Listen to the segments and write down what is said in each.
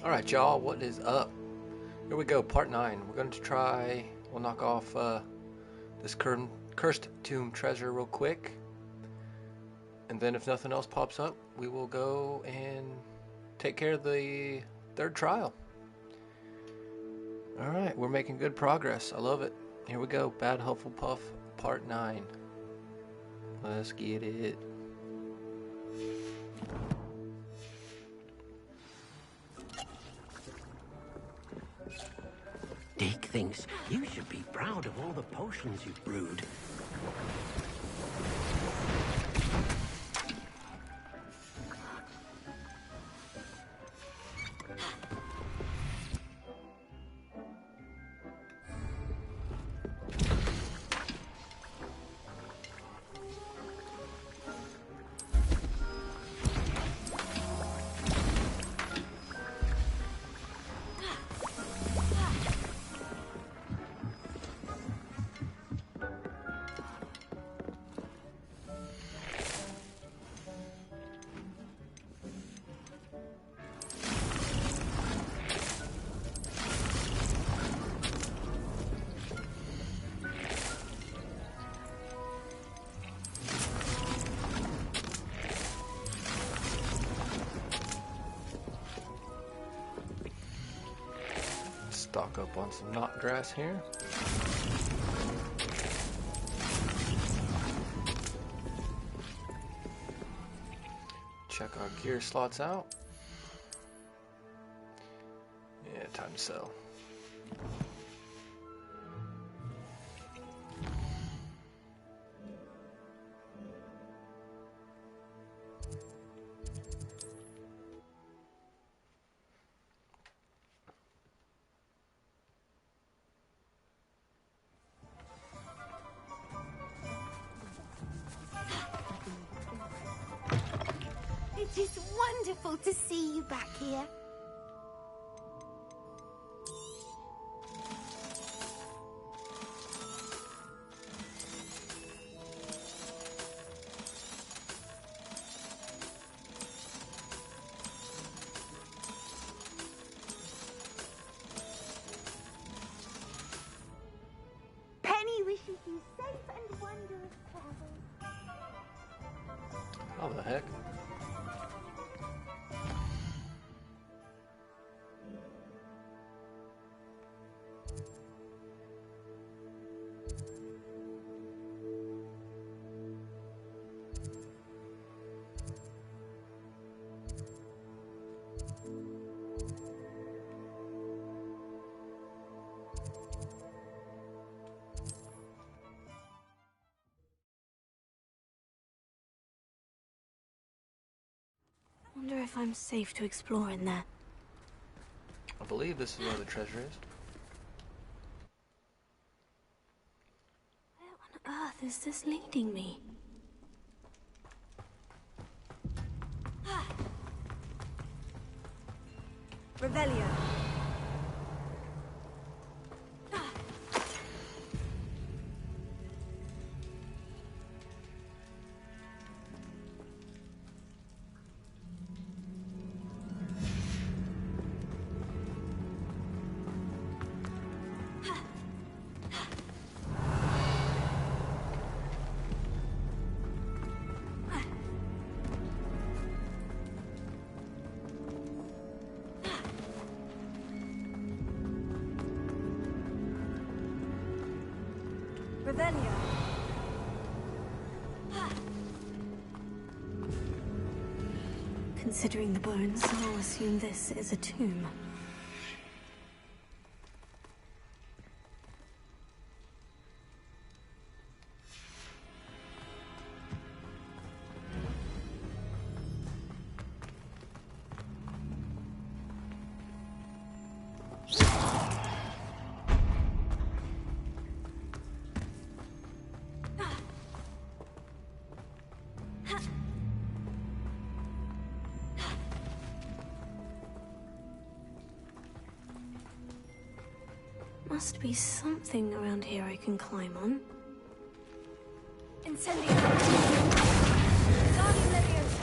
Alright, y'all, what is up? Here we go, part 9. We're going to try, we'll knock off this cursed tomb treasure real quick. And then if nothing else pops up, we will go and take care of the third trial. Alright, we're making good progress. I love it. Here we go, Bad Hufflepuff, part 9. Let's get it. Dick thinks you should be proud of all the potions you've brewed. Stock up on some knot grass here. Check our gear slots out. Yeah, time to sell. It is wonderful to see you back here. Penny wishes you safe and wondrous travels. How the heck? I wonder if I'm safe to explore in there. I believe this is where the treasure is. Where on earth is this leading me? Revelio. Revelio. Considering the bones, I'll assume this is a tomb. Must be something around here I can climb on. Incendio. Guardian Leviosa.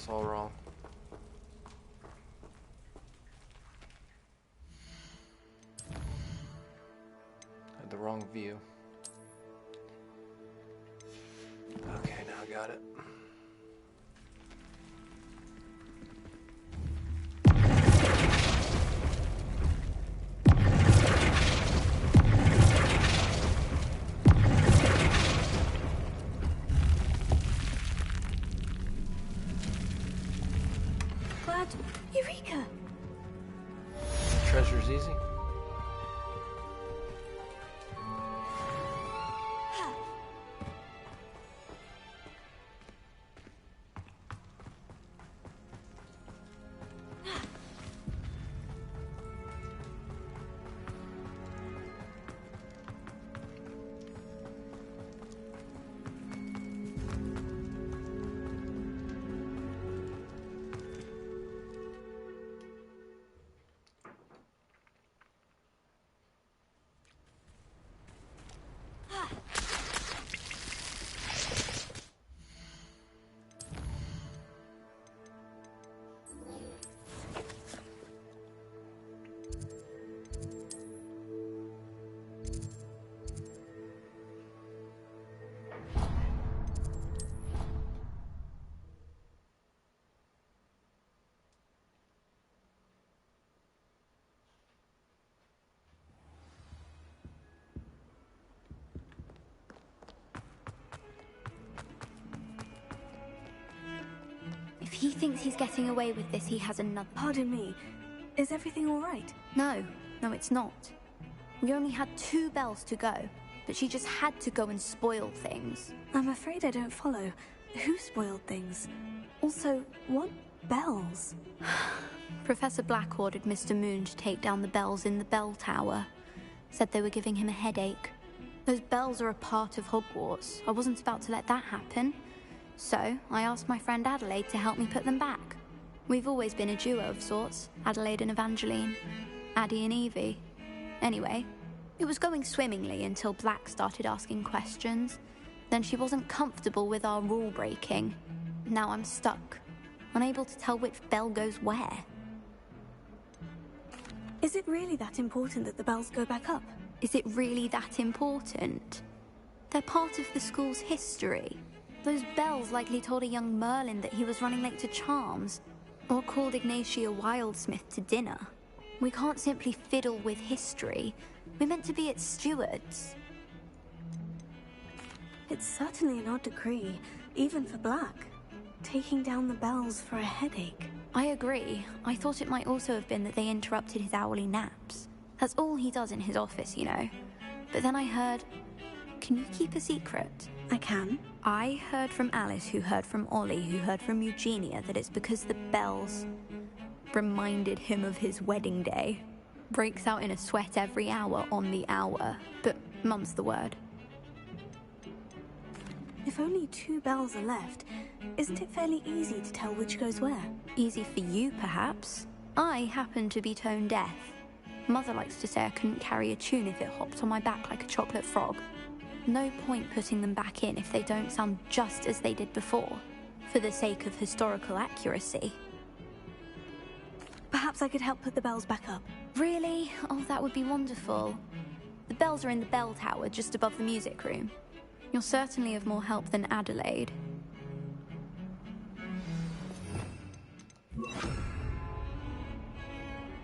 this all wrong. Had the wrong view. Okay, now I got it. Glad. Eureka! Treasure's easy. If he thinks he's getting away with this, he has another. Pardon me. Is everything all right? No, it's not. We only had 2 bells to go, but she just had to go and spoil things. I'm afraid I don't follow. Who spoiled things? Also, what bells? Professor Black ordered Mr. Moon to take down the bells in the bell tower. Said they were giving him a headache. Those bells are a part of Hogwarts. I wasn't about to let that happen. So, I asked my friend Adelaide to help me put them back. We've always been a duo of sorts, Adelaide and Evangeline. Addie and Evie. Anyway, it was going swimmingly until Black started asking questions. Then she wasn't comfortable with our rule breaking. Now I'm stuck, unable to tell which bell goes where. Is it really that important that the bells go back up? Is it really that important? They're part of the school's history. Those bells likely told a young Merlin that he was running late to charms, or called Ignatia Wildsmith to dinner. We can't simply fiddle with history. We're meant to be its stewards. It's certainly an odd decree, even for Black. Taking down the bells for a headache. I agree. I thought it might also have been that they interrupted his hourly naps. That's all he does in his office, you know. But then I heard... Can you keep a secret? I can. I heard from Alice, who heard from Ollie, who heard from Eugenia, that it's because the bells reminded him of his wedding day. Breaks out in a sweat every hour on the hour, but mum's the word. If only 2 bells are left, isn't it fairly easy to tell which goes where? Easy for you, perhaps. I happen to be tone deaf. Mother likes to say I couldn't carry a tune if it hopped on my back like a chocolate frog. No point putting them back in if they don't sound just as they did before, for the sake of historical accuracy. Perhaps I could help put the bells back up. Really? Oh, that would be wonderful. The bells are in the bell tower just above the music room. You're certainly of more help than Adelaide.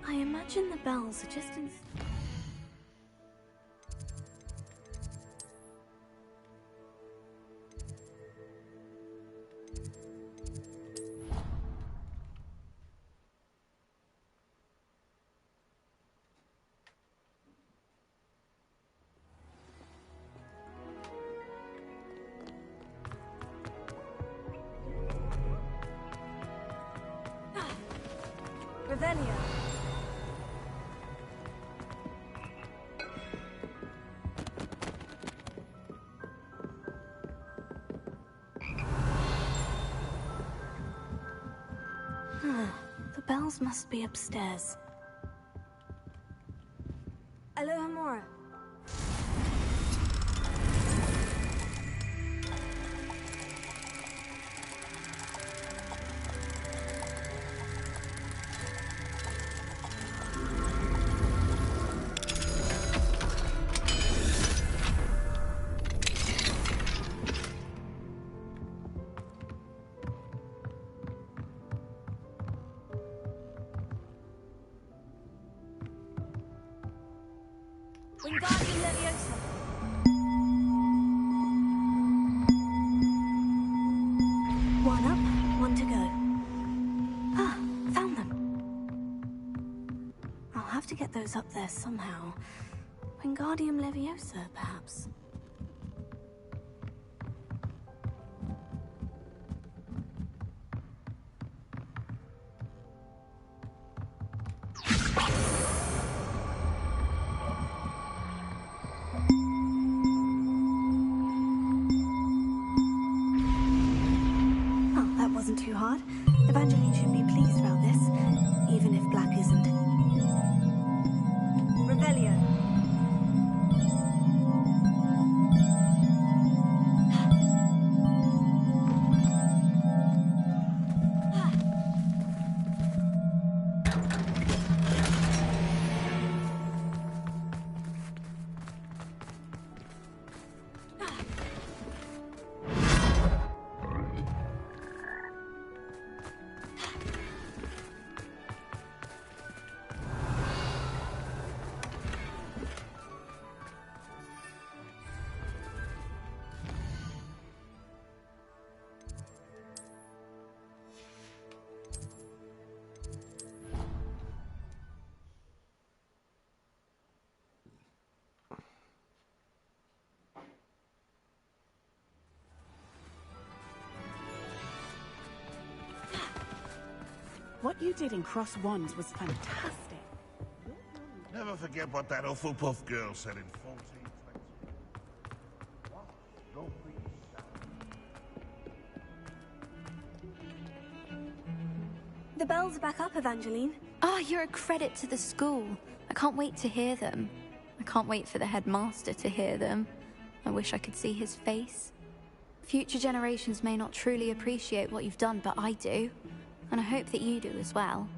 I imagine the bells are just in... Revelio. The bells must be upstairs. Alohomora. Wingardium Leviosa. One up, one to go. Ah, found them. I'll have to get those up there somehow. Wingardium Leviosa, perhaps. Oh, that wasn't too hard. Evangeline should be pleased about this, even if Black isn't. Revelio. What you did in Cross Wands was fantastic. Never forget what that Hufflepuff girl said in 1420. Don't be sad. The bells are back up, Evangeline. Oh, you're a credit to the school. I can't wait to hear them. I can't wait for the headmaster to hear them. I wish I could see his face. Future generations may not truly appreciate what you've done, but I do. And I hope that you do as well.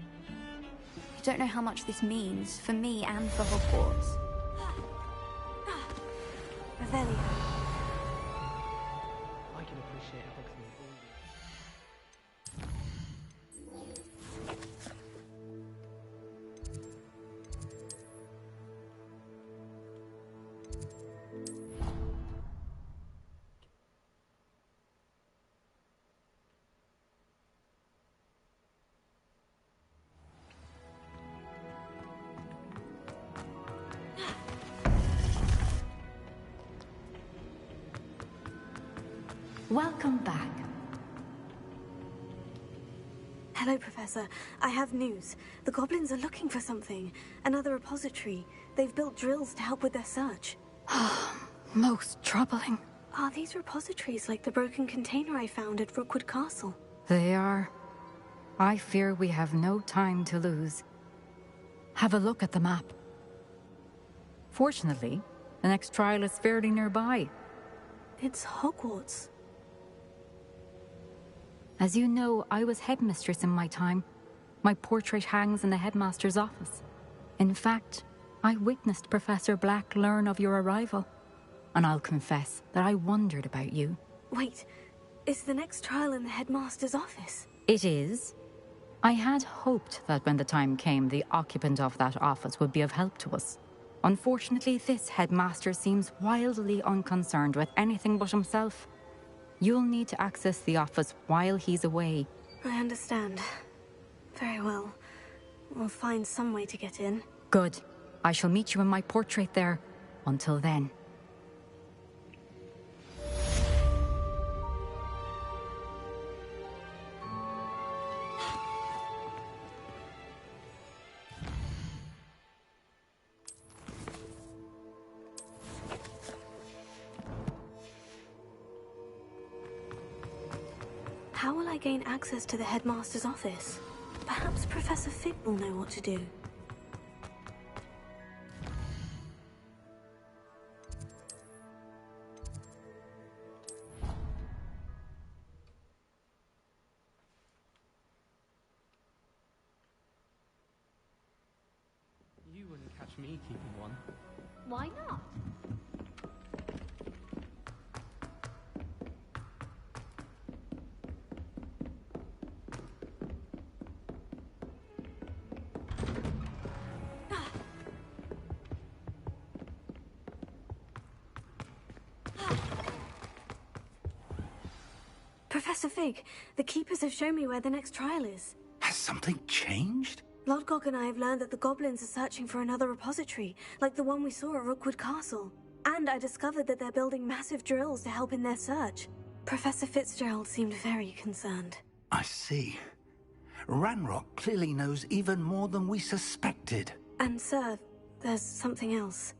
You don't know how much this means for me and for Hogwarts. Revelio. I can appreciate Hogsmeade all year. Welcome back. Hello, Professor. I have news. The goblins are looking for something. Another repository. They've built drills to help with their search. Most troubling. Are these repositories like the broken container I found at Rookwood Castle? They are. I fear we have no time to lose. Have a look at the map. Fortunately, the next trial is fairly nearby. It's Hogwarts. As you know, I was headmistress in my time. My portrait hangs in the headmaster's office. In fact, I witnessed Professor Black learn of your arrival. And I'll confess that I wondered about you. Wait, is the next trial in the headmaster's office? It is. I had hoped that when the time came, the occupant of that office would be of help to us. Unfortunately, this headmaster seems wildly unconcerned with anything but himself. You'll need to access the office while he's away. I understand. Very well. We'll find some way to get in. Good. I shall meet you in my portrait there. Until then. How will I gain access to the headmaster's office? Perhaps Professor Fig will know what to do. You wouldn't catch me keeping one. Why not? Professor Fig, the Keepers have shown me where the next trial is. Has something changed? Lodgok and I have learned that the goblins are searching for another repository, like the one we saw at Rookwood Castle. And I discovered that they're building massive drills to help in their search. Professor Fitzgerald seemed very concerned. I see. Ranrock clearly knows even more than we suspected. And, sir, there's something else.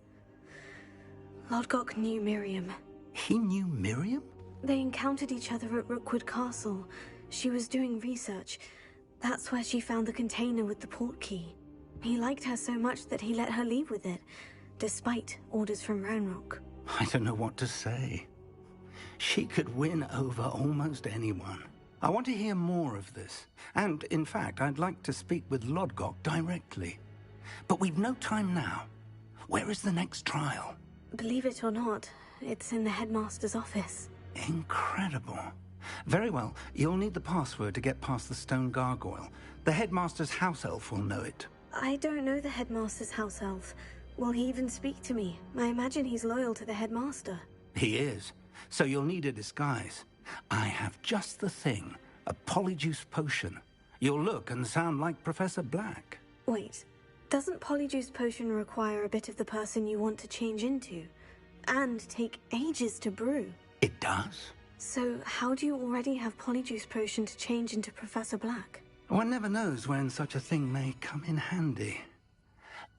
Lodgok knew Miriam. He knew Miriam? They encountered each other at Rookwood Castle. She was doing research. That's where she found the container with the port key. He liked her so much that he let her leave with it, despite orders from Ranrock. I don't know what to say. She could win over almost anyone. I want to hear more of this. And, in fact, I'd like to speak with Lodgok directly. But we've no time now. Where is the next trial? Believe it or not, it's in the headmaster's office. Incredible. Very well. You'll need the password to get past the stone gargoyle. The headmaster's house elf will know it. I don't know the headmaster's house elf. Will he even speak to me? I imagine he's loyal to the headmaster. He is. So you'll need a disguise. I have just the thing. A polyjuice potion. You'll look and sound like Professor Black. Wait. Doesn't polyjuice potion require a bit of the person you want to change into? And take ages to brew? It does. So how do you already have polyjuice potion to change into Professor Black? One never knows when such a thing may come in handy.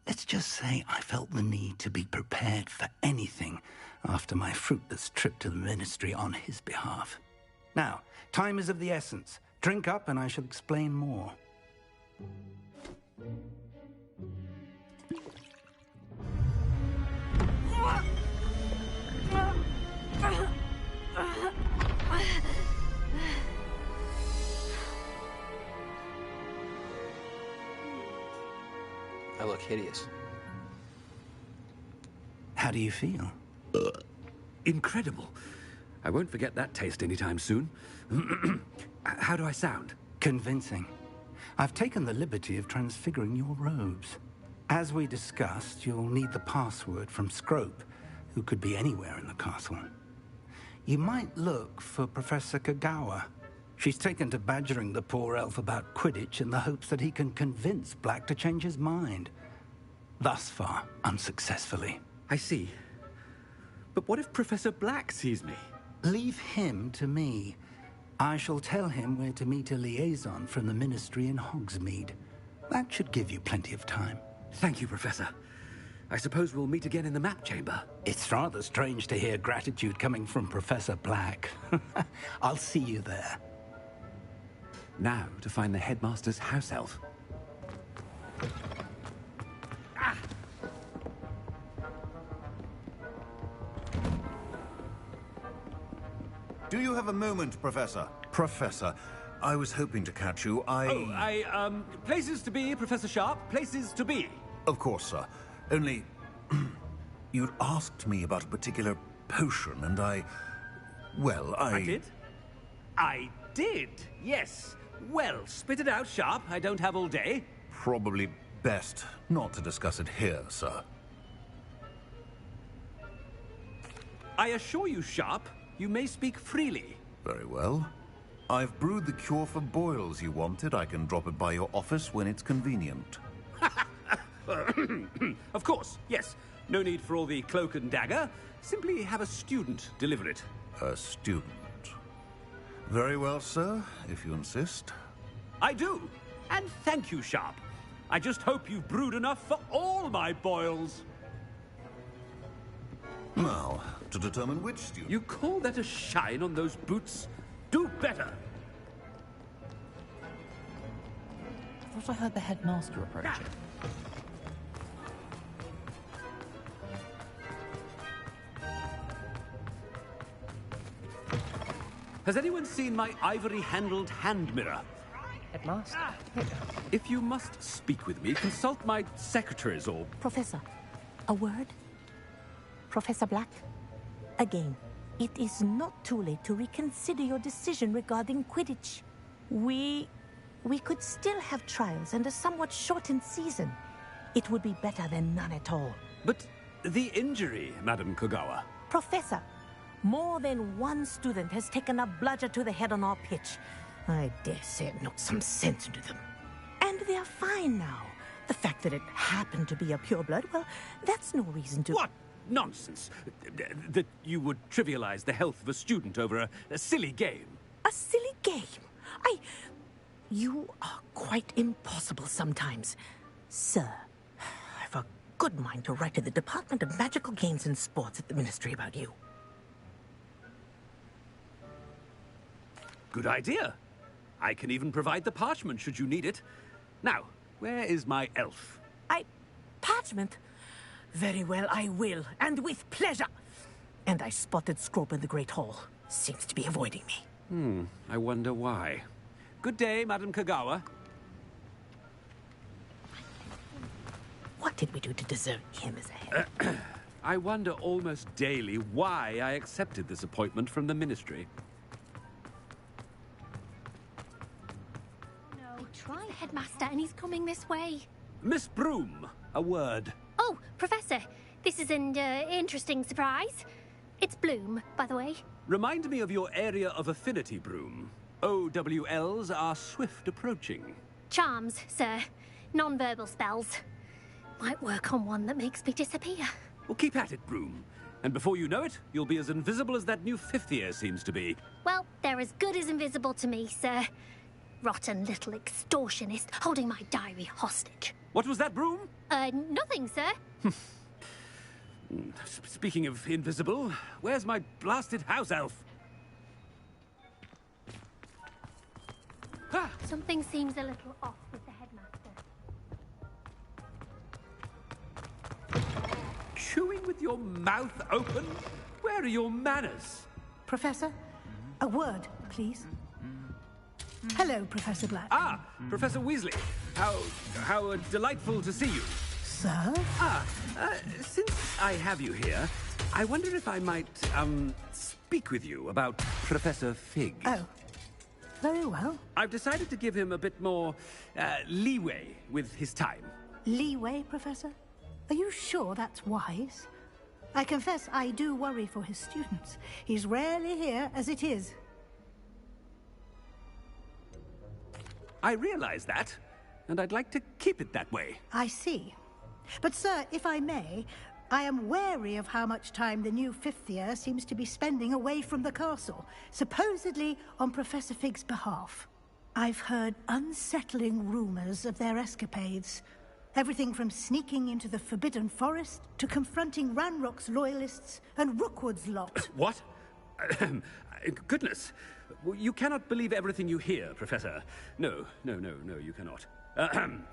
Let's just say I felt the need to be prepared for anything after my fruitless trip to the Ministry on his behalf. Now, time is of the essence. Drink up and I shall explain more. I look hideous. How do you feel? Incredible. I won't forget that taste anytime soon. How do I sound? Convincing. I've taken the liberty of transfiguring your robes. As we discussed, you'll need the password from Scrope, who could be anywhere in the castle. You might look for Professor Kagawa. She's taken to badgering the poor elf about Quidditch in the hopes that he can convince Black to change his mind. Thus far, unsuccessfully. I see. But what if Professor Black sees me? Leave him to me. I shall tell him where to meet a liaison from the Ministry in Hogsmeade. That should give you plenty of time. Thank you, Professor. I suppose we'll meet again in the map chamber. It's rather strange to hear gratitude coming from Professor Black. I'll see you there. Now to find the headmaster's house elf. Do you have a moment, Professor? Professor, I was hoping to catch you. Places to be, Professor Sharp. Places to be. Of course, sir. Only, you'd asked me about a particular potion, and I did? I did, yes. Well, spit it out, Sharp. I don't have all day. Probably best not to discuss it here, sir. I assure you, Sharp, you may speak freely. Very well. I've brewed the cure for boils you wanted. I can drop it by your office when it's convenient. Of course, yes. No need for all the cloak and dagger. Simply have a student deliver it. A student. Very well, sir, if you insist. I do. And thank you, Sharp. I just hope you've brewed enough for all my boils. Now, to determine which student... You call that a shine on those boots? Do better. I thought I heard the headmaster approaching. Has anyone seen my ivory-handled hand mirror? Headmaster? If you must speak with me, consult my secretaries or... Professor, a word? Professor Black? Again, it is not too late to reconsider your decision regarding Quidditch. We could still have trials and a somewhat shortened season. It would be better than none at all. But the injury, Madam Kogawa. Professor, More than one student has taken a bludger to the head on our pitch. I dare say it knocked some sense into them. And they're fine now. The fact that it happened to be a pureblood, well, that's no reason to... What nonsense! That you would trivialize the health of a student over a silly game. A silly game? You are quite impossible sometimes. Sir, I've a good mind to write to the Department of Magical Games and Sports at the Ministry about you. Good idea. I can even provide the parchment should you need it. Now, where is my elf? Parchment? Very well, I will, and with pleasure. And I spotted Scrope in the Great Hall. Seems to be avoiding me. I wonder why. Good day, Madam Kagawa. What did we do to deserve him as a head? I wonder almost daily why I accepted this appointment from the Ministry. No, try Headmaster, and he's coming this way. Miss Broom, a word. Oh, Professor, this is an interesting surprise. It's Bloom, by the way. Remind me of your area of affinity, Broom. OWLs are swift approaching. Charms, sir. Non-verbal spells. Might work on one that makes me disappear. Well, keep at it, Broom. And before you know it, you'll be as invisible as that new fifth year seems to be. Well, they're as good as invisible to me, sir. Rotten little extortionist holding my diary hostage. What was that, Broom? Nothing, sir. Speaking of invisible, where's my blasted house elf? Ah! Something seems a little off with the headmaster. Chewing with your mouth open? Where are your manners? Professor, a word, please. Hello, Professor Black. Ah, Professor Weasley. How delightful to see you. Sir? Since I have you here, I wonder if I might, speak with you about Professor Fig. Oh, very well. I've decided to give him a bit more, leeway with his time. Leeway, Professor? Are you sure that's wise? I confess I do worry for his students. He's rarely here as it is. I realize that, and I'd like to keep it that way. I see. But, sir, if I may, I am wary of how much time the new fifth year seems to be spending away from the castle, supposedly on Professor Fig's behalf. I've heard unsettling rumors of their escapades. Everything from sneaking into the Forbidden Forest to confronting Ranrock's loyalists and Rookwood's lot. What? Goodness. You cannot believe everything you hear, Professor. No, you cannot.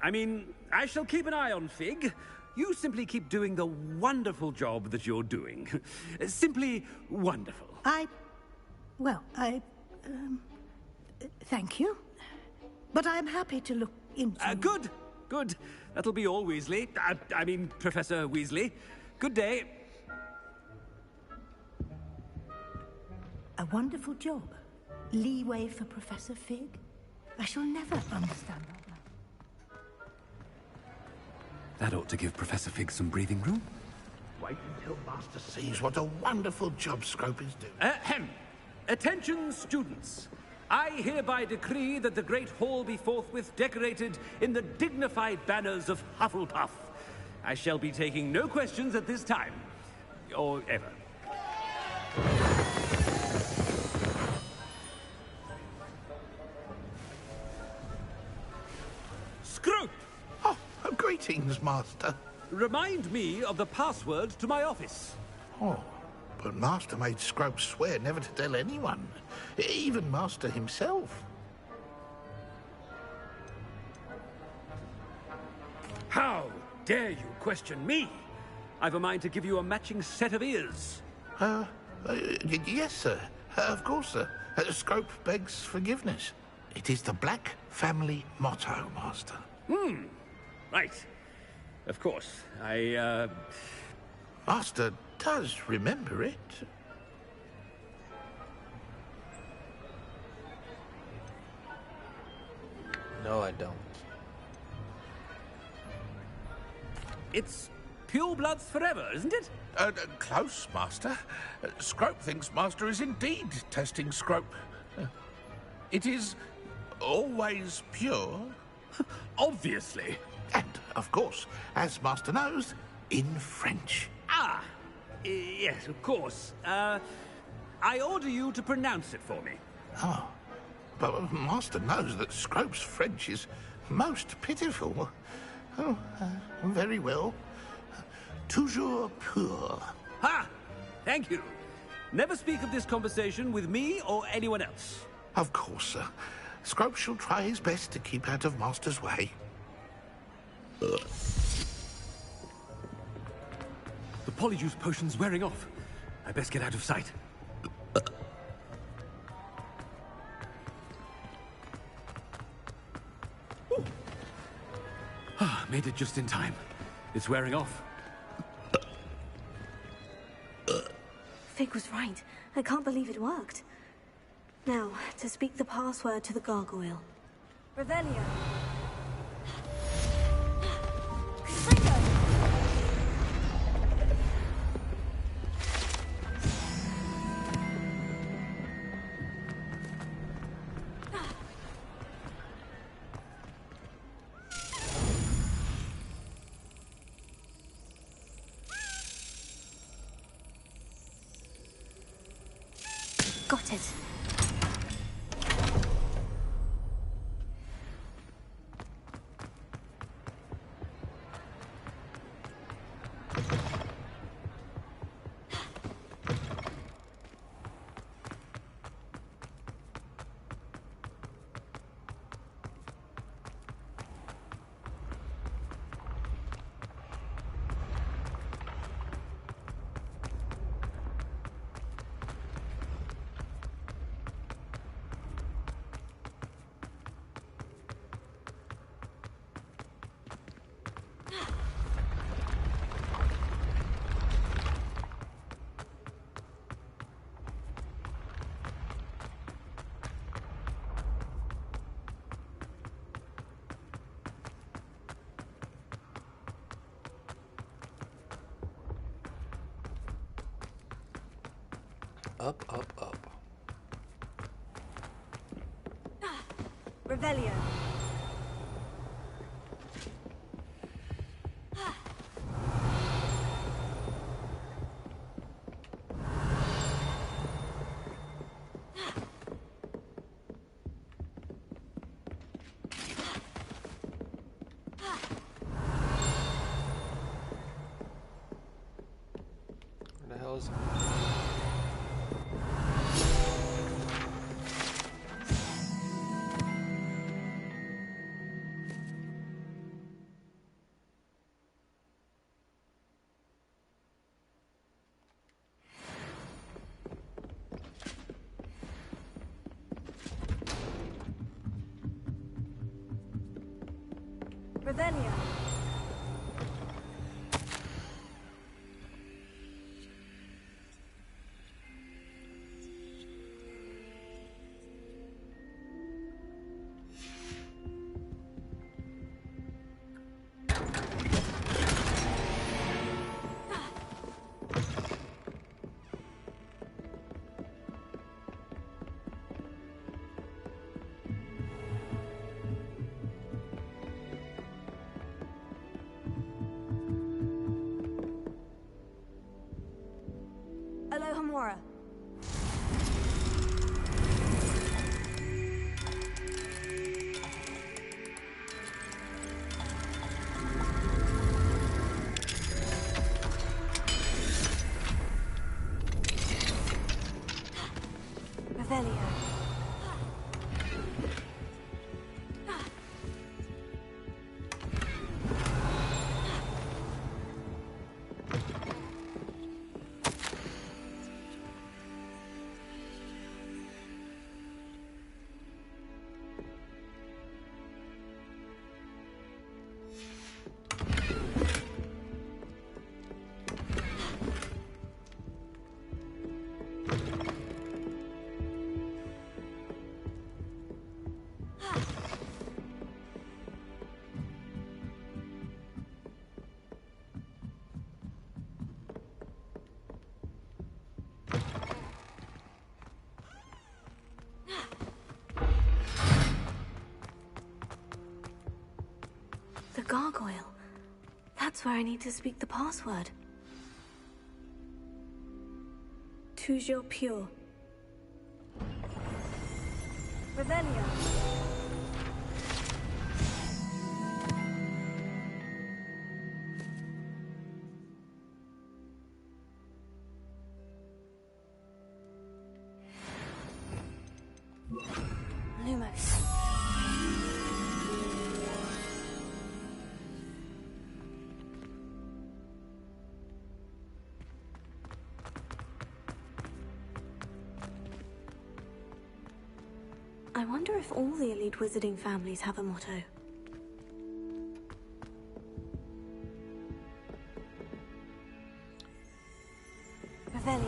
I mean, I shall keep an eye on Fig. You simply keep doing the wonderful job that you're doing. Simply wonderful. Thank you. But I'm happy to look into... Good. That'll be all, Weasley. I mean, Professor Weasley. Good day. A wonderful job. Leeway for Professor Fig? I shall never understand that. That ought to give Professor Fig some breathing room. Wait until Master sees what a wonderful job Scrope is doing. Attention, students. I hereby decree that the Great Hall be forthwith decorated in the dignified banners of Hufflepuff. I shall be taking no questions at this time. Or ever. Scrope! Oh, greetings, Master. Remind me of the password to my office. Oh, but Master made Scrope swear never to tell anyone, even Master himself. How dare you question me? I've a mind to give you a matching set of ears. Yes, sir. Of course, sir. Scrope begs forgiveness. It is the Black family motto, Master. Right. Of course. Master does remember it. No, I don't. It's Pure bloods forever, isn't it? Close, Master. Scrope thinks Master is indeed testing Scrope. It is always pure. Obviously. And, of course, as Master knows, in French. Ah, yes, of course. I order you to pronounce it for me. Oh, but Master knows that Scrope's French is most pitiful. Oh, very well. Toujours pur. Ha! Thank you. Never speak of this conversation with me or anyone else. Of course, sir. Scrope shall try his best to keep out of Master's way. The polyjuice potion's wearing off. I best get out of sight. Made it just in time. It's wearing off. Fig was right. I can't believe it worked. Now, to speak the password to the gargoyle. Revelio. Got it. Up, up, up. Revelio. Where the hell is it? Revelio. Alohomora. Revelio. gargoyle. That's where I need to speak the password. Toujours pure. Revelio. Lumos. I wonder if all the elite wizarding families have a motto. Revelio.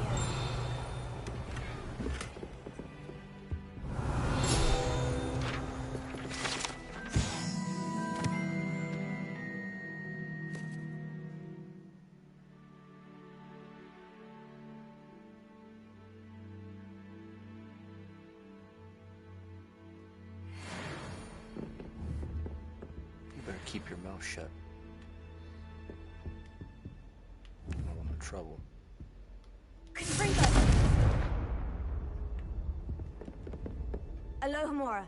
You better keep your mouth shut. I don't want no trouble. Alohomora.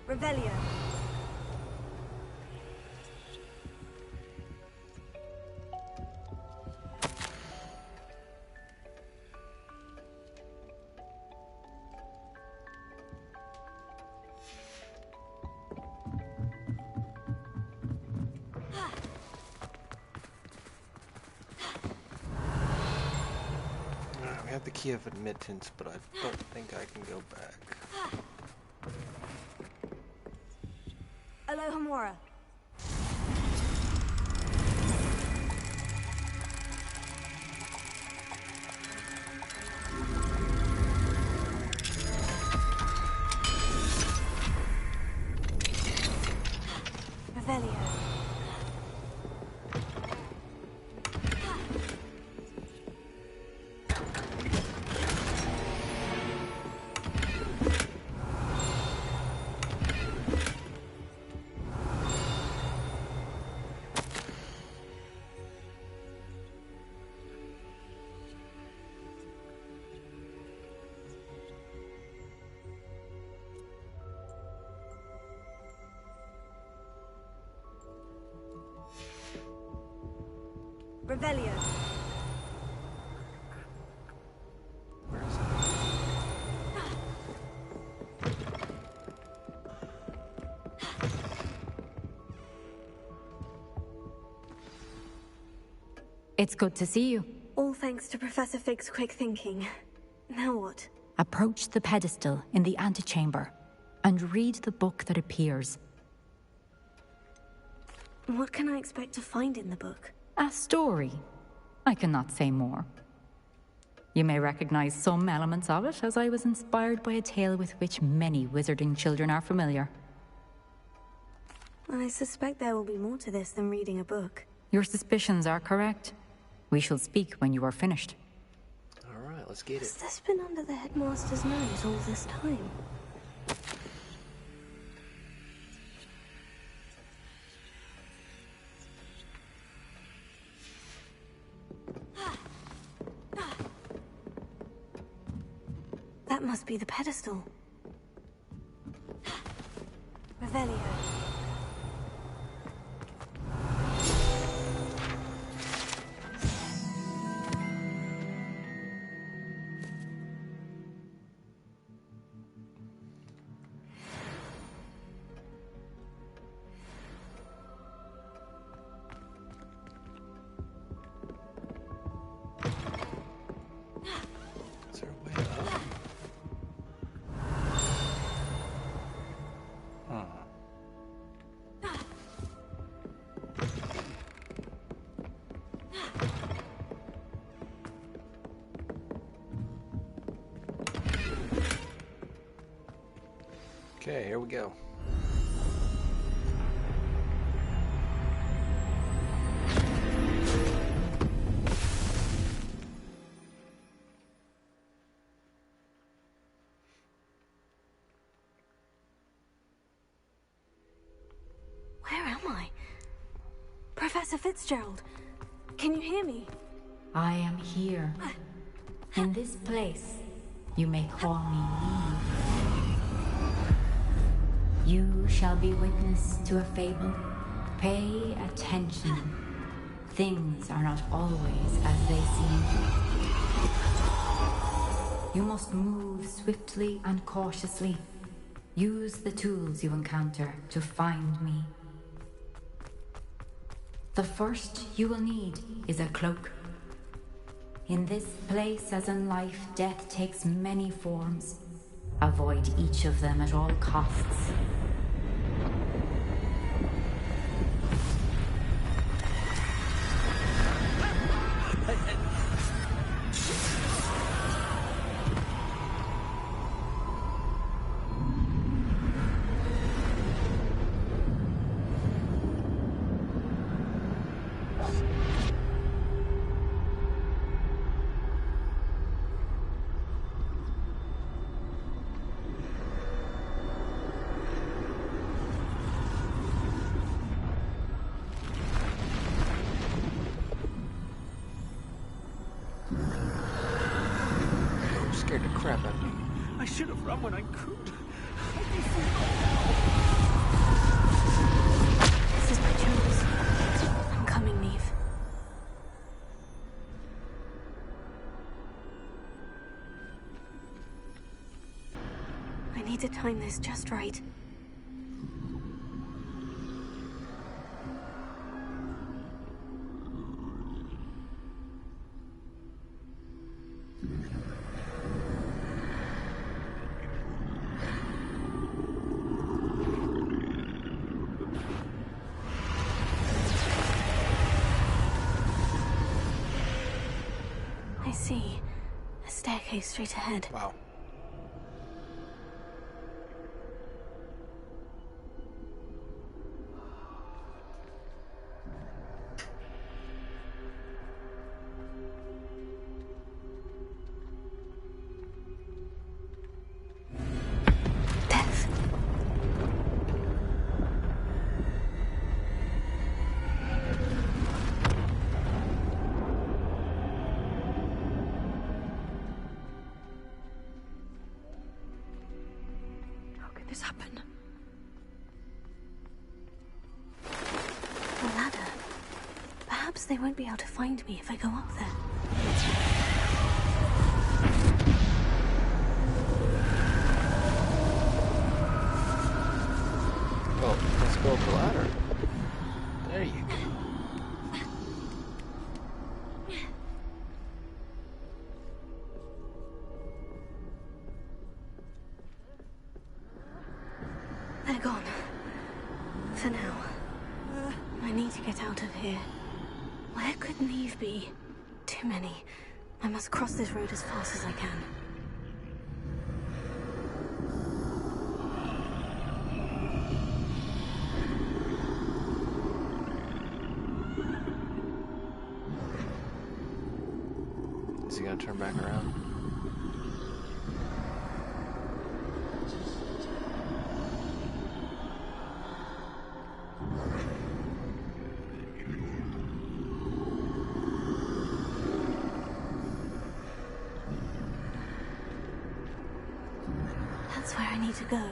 Revelio. We have the key of admittance, but I don't think I can go back. Alohomora. Revelio. Revelio. Where is it? It's good to see you. All thanks to Professor Fig's quick thinking. Now what? Approach the pedestal in the antechamber and read the book that appears. What can I expect to find in the book? A story. I cannot say more. You may recognize some elements of it, as I was inspired by a tale with which many wizarding children are familiar. I suspect there will be more to this than reading a book. Your suspicions are correct. We shall speak when you are finished. All right, let's get Has it. this been under the headmaster's nose all this time? That must be the pedestal. Revelio. Okay, here we go. Where am I? Professor Fitzgerald, can you hear me? I am here. In this place, you may call me Eve. You shall be witness to a fable. Pay attention. Things are not always as they seem. You must move swiftly and cautiously. Use the tools you encounter to find me. The first you will need is a cloak. In this place, as in life, death takes many forms. Avoid each of them at all costs. Scared the crap out of me. I should have run when I could. This is my chance. I'm coming, Neve. I need to time this just right. I see. A staircase straight ahead. Wow. Death. How could this happen? A ladder. Perhaps they won't be able to find me if I go up there. Well, let's go up the ladder. There you go. They're gone. For now. I need to get out of here. Where could Neve be? Too many. I must cross this road as fast as I can. Is he gonna turn back around? That's where I need to go.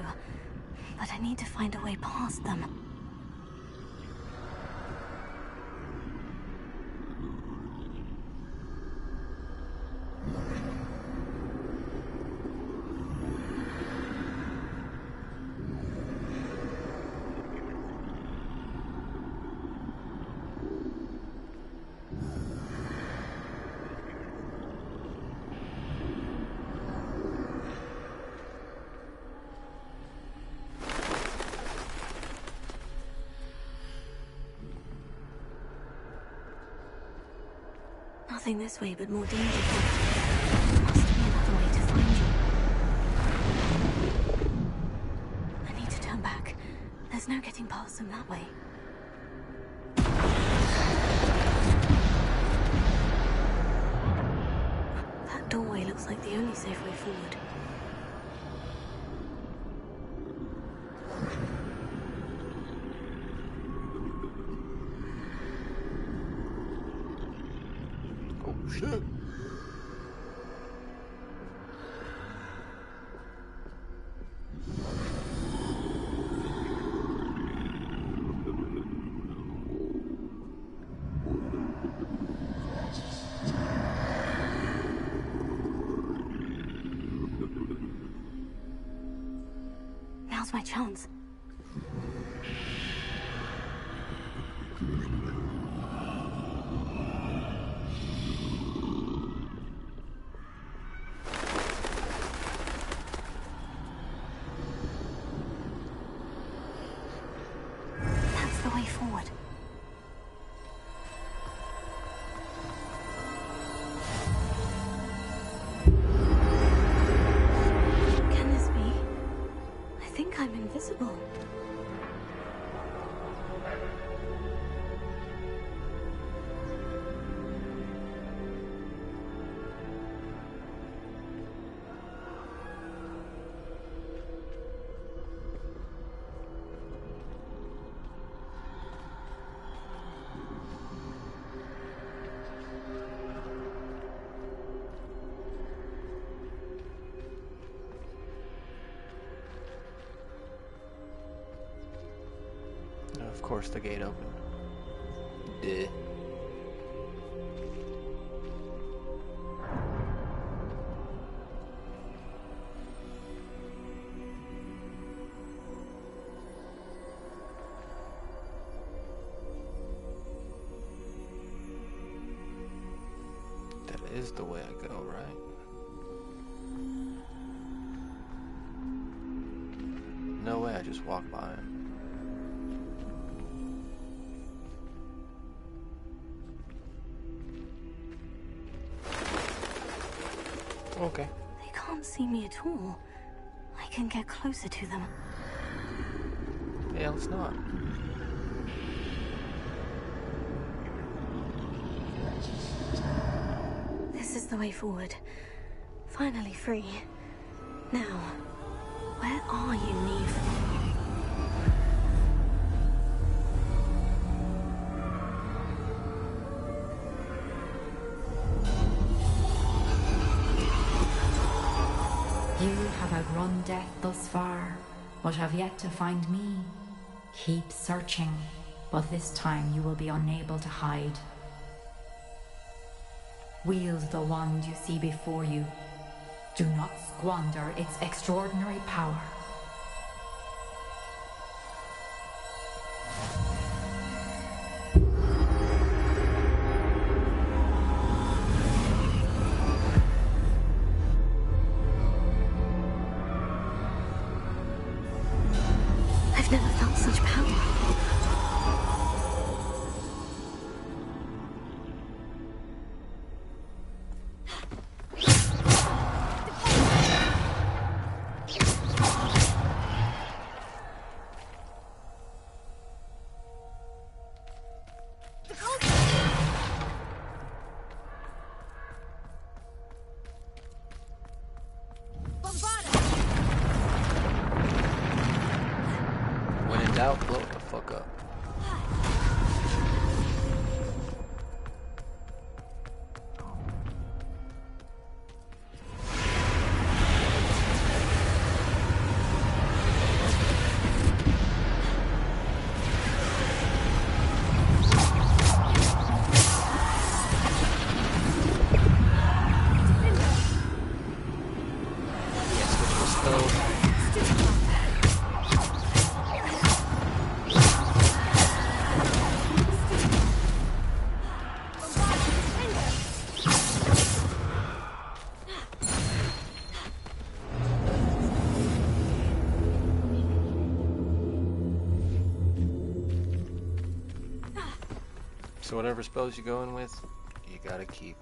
But I need to find a way past them. Nothing this way, but more danger. There must be another way to find you. There's no getting past them that way. That doorway looks like the only safe way forward. Oh shit. Now's my chance. That's the way forward. Can this be? I think I'm invisible. Of course the gate opened. Duh. That is the way I go, right? No way I just walked by him. Okay. They can't see me at all. I can get closer to them. Yeah, let's not. This is the way forward. Finally free. Now, where are you, Neve? You have outrun death thus far, but have yet to find me. Keep searching, but this time you will be unable to hide. Wield the wand you see before you. Do not squander its extraordinary power. I've never felt such power. When in doubt, blow it the fuck up. So whatever spells you're going with, you gotta keep.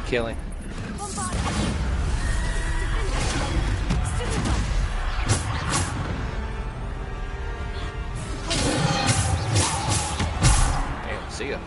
killing. Damn, see ya.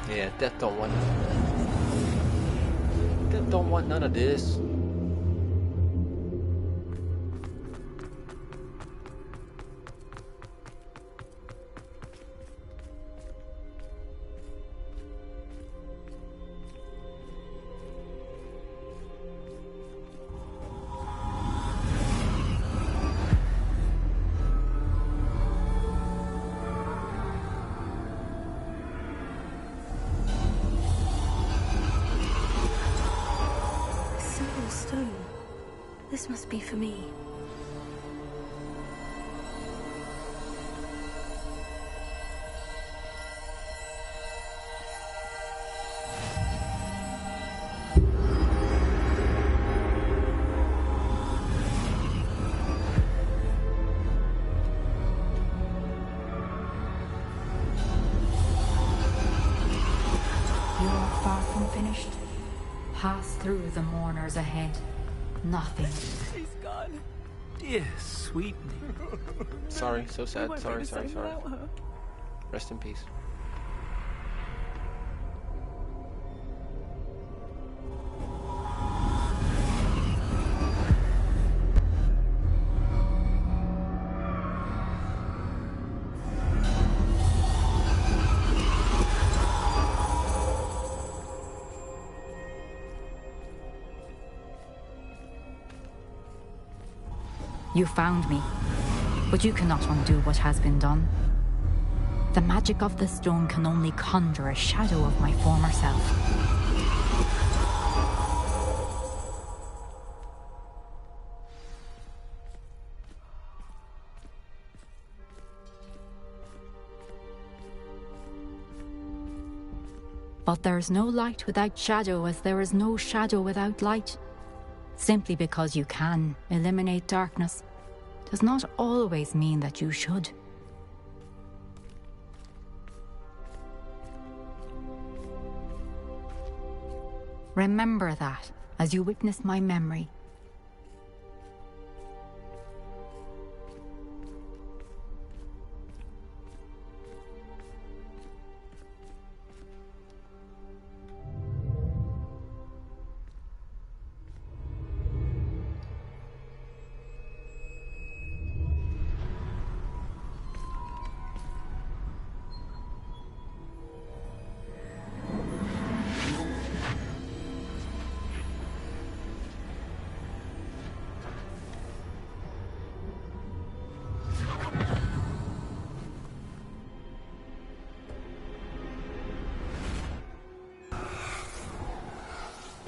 Yeah, Death don't want none of that. Death don't want none of this. This must be for me. You are far from finished. Pass through the mourners ahead. Nothing. She's gone. Dear sweet me. Sorry, so sad. We won't Sorry, be the sorry, same sorry. without her. Rest in peace. You found me, but you cannot undo what has been done. The magic of the stone can only conjure a shadow of my former self. But there is no light without shadow, as there is no shadow without light. Simply because you can eliminate darkness does not always mean that you should. Remember that as you witness my memory.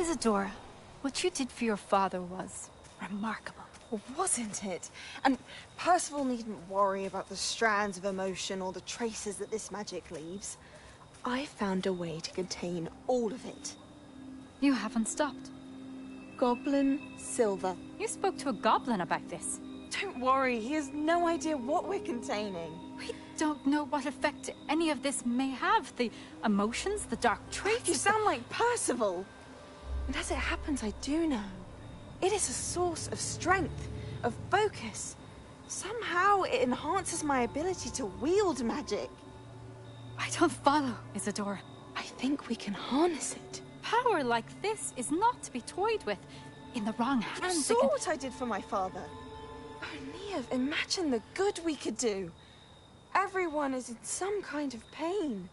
Isadora, what you did for your father was remarkable. wasn't it? And Percival needn't worry about the strands of emotion or the traces that this magic leaves. I found a way to contain all of it. You haven't stopped. Goblin Silver. You spoke to a goblin about this. Don't worry, he has no idea what we're containing. We don't know what effect any of this may have. The emotions, the dark traits. You sound like Percival. And as it happens, I do know. It is a source of strength, of focus. Somehow it enhances my ability to wield magic. I don't follow, Isadora. I think we can harness it. Power like this is not to be toyed with. In the wrong hands, You saw what I did for my father. Oh, Neve, imagine the good we could do. Everyone is in some kind of pain.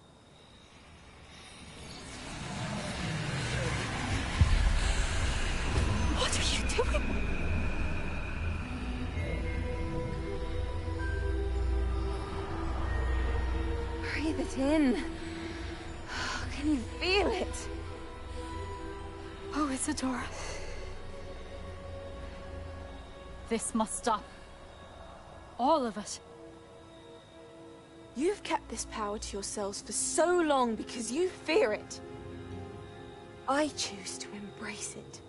What are you doing? Breathe it in. Can you feel it? Oh, Isadora. This must stop. All of it. You've kept this power to yourselves for so long because you fear it. I choose to embrace it.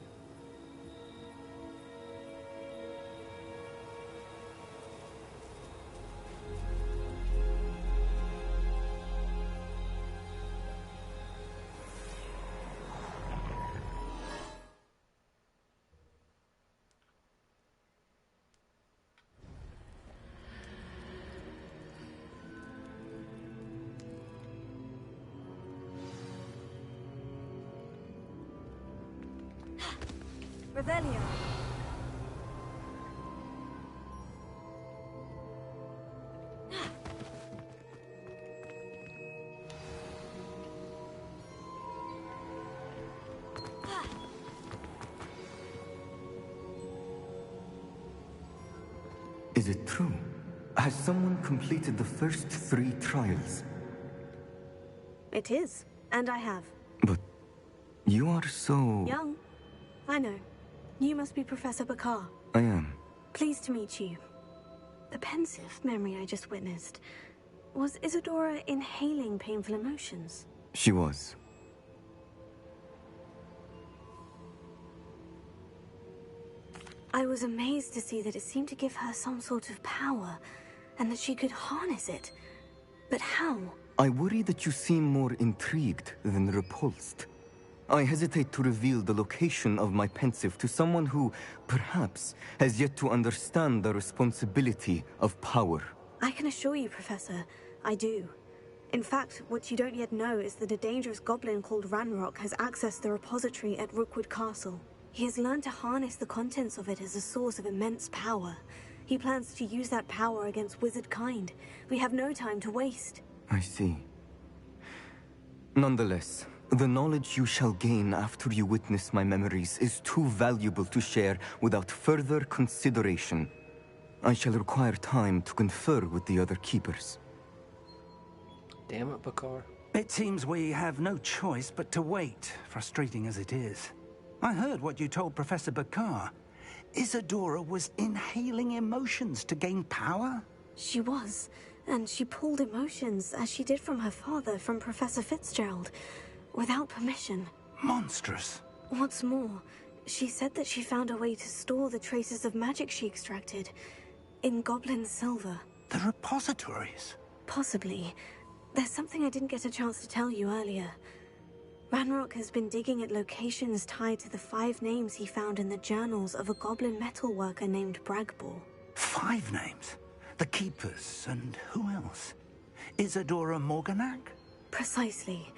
Revelio. Is it true? Has someone completed the first 3 trials? It is, and I have. But you are so... Young. I know. You must be Professor Bakar. I am. Pleased to meet you. The pensive memory I just witnessed. Was Isadora inhaling painful emotions? She was. I was amazed to see that it seemed to give her some sort of power, and that she could harness it. But how? I worry that you seem more intrigued than repulsed. I hesitate to reveal the location of my pensive to someone who, perhaps, has yet to understand the responsibility of power. I can assure you, Professor, I do. In fact, what you don't yet know is that a dangerous goblin called Ranrock has accessed the repository at Rookwood Castle. He has learned to harness the contents of it as a source of immense power. He plans to use that power against wizard kind. We have no time to waste. I see. Nonetheless, the knowledge you shall gain after you witness my memories is too valuable to share without further consideration. I shall require time to confer with the other keepers. Damn it, Bakar. It seems we have no choice but to wait, frustrating as it is. I heard what you told Professor Bakar. Isadora was inhaling emotions to gain power? She was, and she pulled emotions, as she did from her father, from Professor Fitzgerald, without permission. Monstrous. What's more, she said that she found a way to store the traces of magic she extracted in goblin silver. The repositories? Possibly. There's something I didn't get a chance to tell you earlier. Ranrock has been digging at locations tied to the 5 names he found in the journals of a goblin metalworker named Bragbor. 5 names? The Keepers, and who else? Isadora Morganac? Precisely.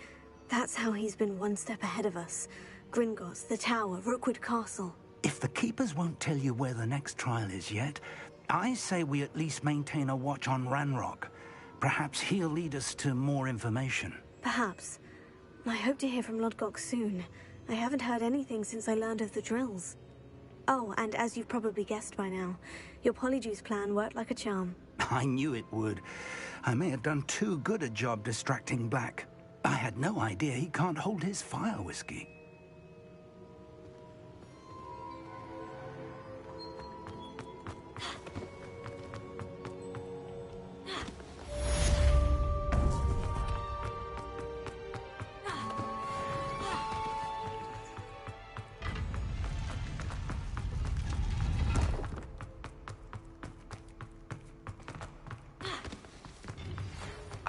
That's how he's been one step ahead of us. Gringotts, the Tower, Rookwood Castle. If the Keepers won't tell you where the next trial is yet, I say we at least maintain a watch on Ranrock. Perhaps he'll lead us to more information. Perhaps. I hope to hear from Lodgok soon. I haven't heard anything since I learned of the drills. Oh, and as you've probably guessed by now, your polyjuice plan worked like a charm. I knew it would. I may have done too good a job distracting Black. I had no idea he can't hold his fire whiskey.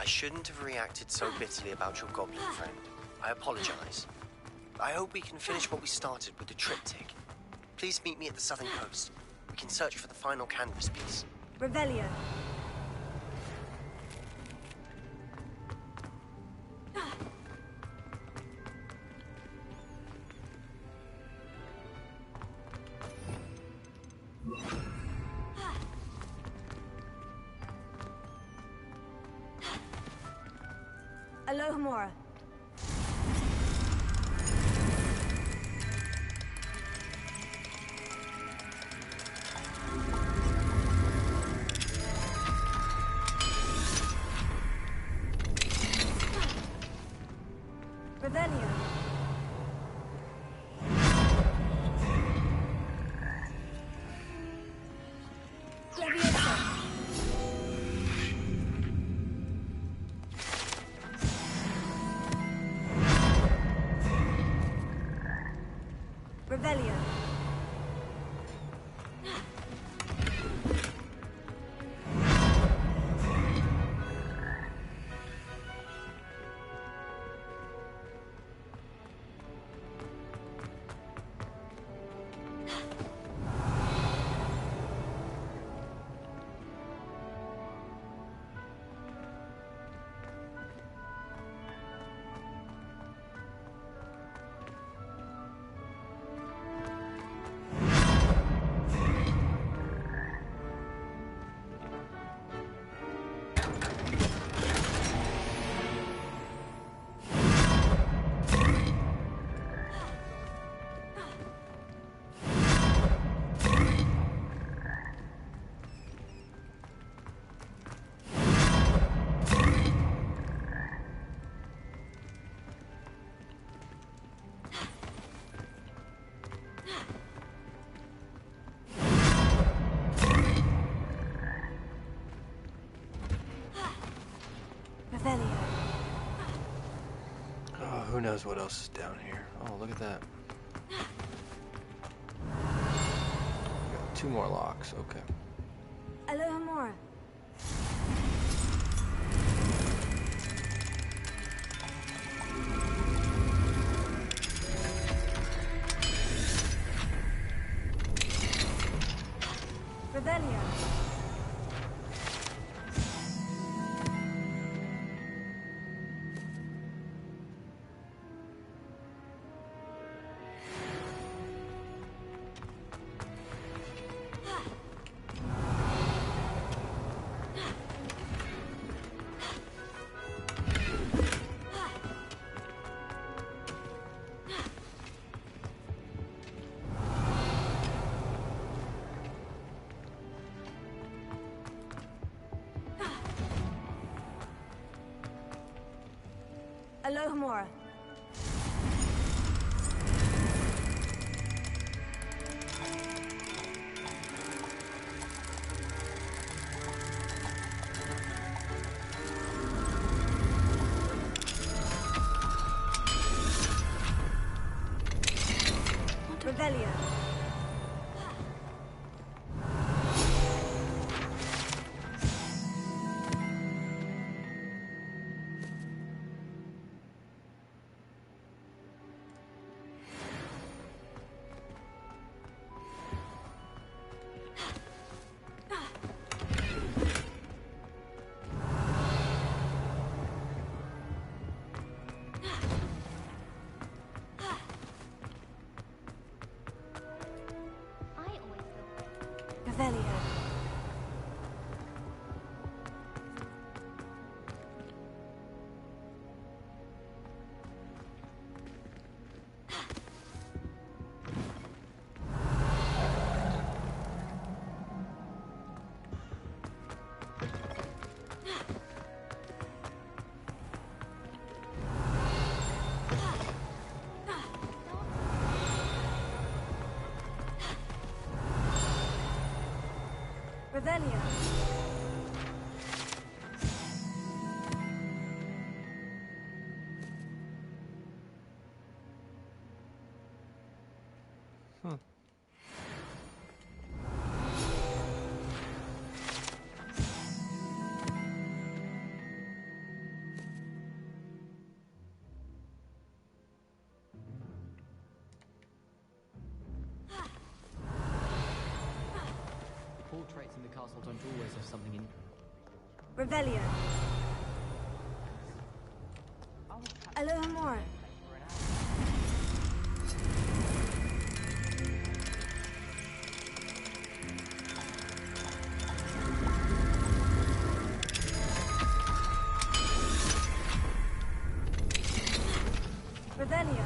shouldn't have reacted so bitterly about your goblin friend. I apologize. I hope we can finish what we started with the triptych. Please meet me at the southern coast. We can search for the final canvas piece. Revelio. Alohomora. Revelio. Leviosa. Revelio. Oh, who knows what else is down here. Oh, look at that. Got 2 more locks, okay. Alohomora. Revelio. Alohomora. Revelio. Revelio. Revelio. castle don't always have something in. Revelio. Alohomora. Revelio.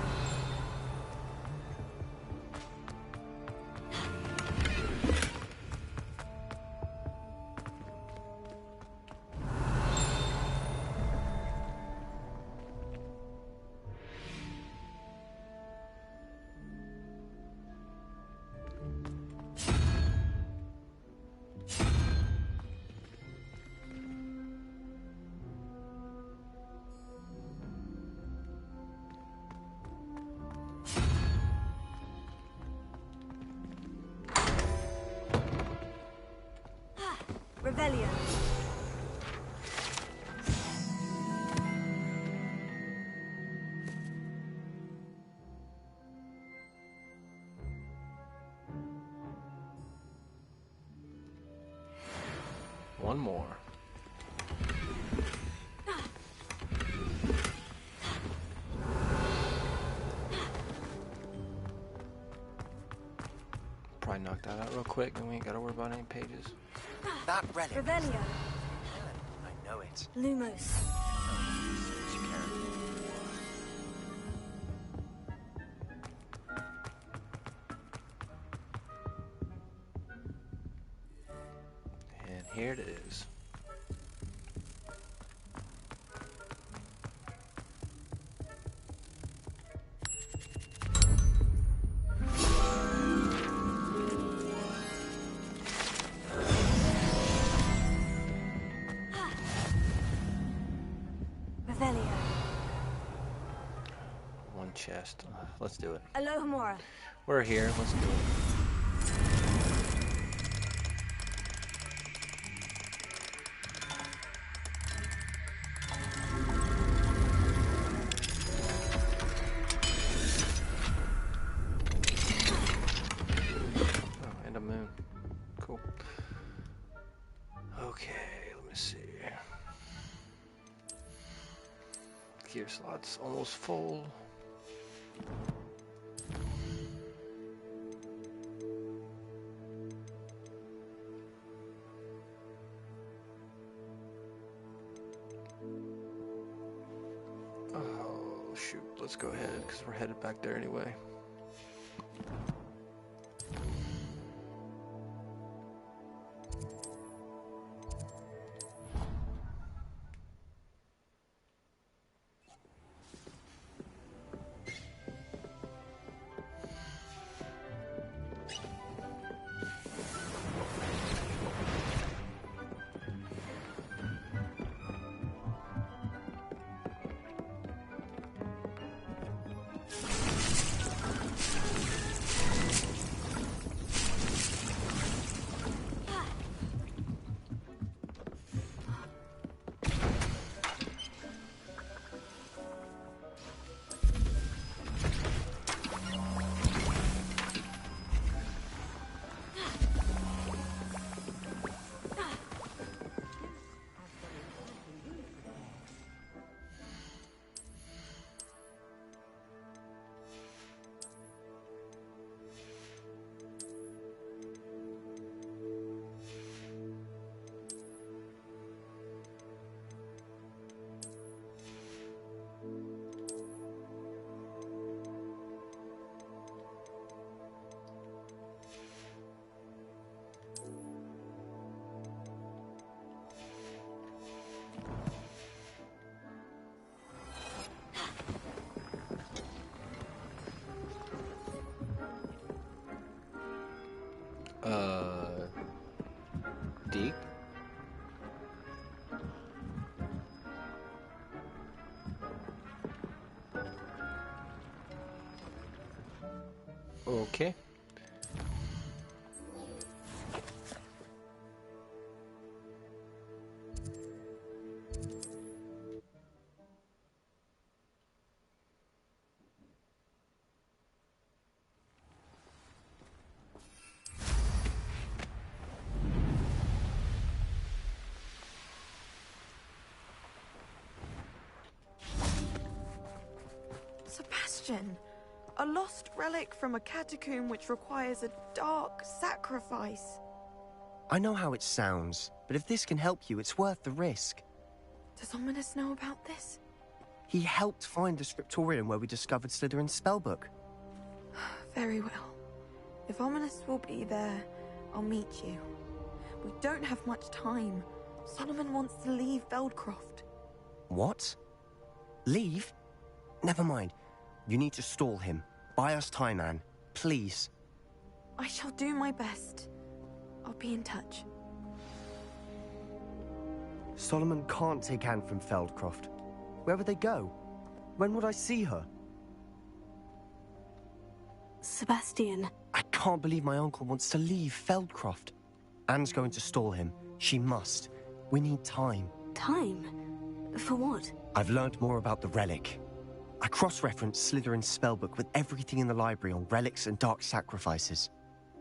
Revelio. One more. Probably knock that out real quick, and we ain't gotta worry about any pages. That relic. Revelio. I know it. Lumos. And here it is. Revelio. One chest. Let's do it. Alohomora. We're here. Let's do it. Oh, and a moon. Cool. Okay, let me see. Gear slot's almost full. Oh, shoot. Let's go ahead, because we're headed back there anyway. Deep? Okay. question. A lost relic from a catacomb which requires a dark sacrifice. I know how it sounds, but if this can help you, it's worth the risk. Does Ominous know about this? He helped find the scriptorium where we discovered Slytherin's spellbook. Very well. If Ominous will be there, I'll meet you. We don't have much time. Solomon wants to leave Veldcroft. What? Leave? Never mind. You need to stall him. Buy us time, Anne. Please. I shall do my best. I'll be in touch. Solomon can't take Anne from Feldcroft. Where would they go? When would I see her? Sebastian. I can't believe my uncle wants to leave Feldcroft. Anne's going to stall him. She must. We need time. Time? For what? I've learned more about the relic. I cross-referenced Slytherin's spellbook with everything in the library on relics and dark sacrifices.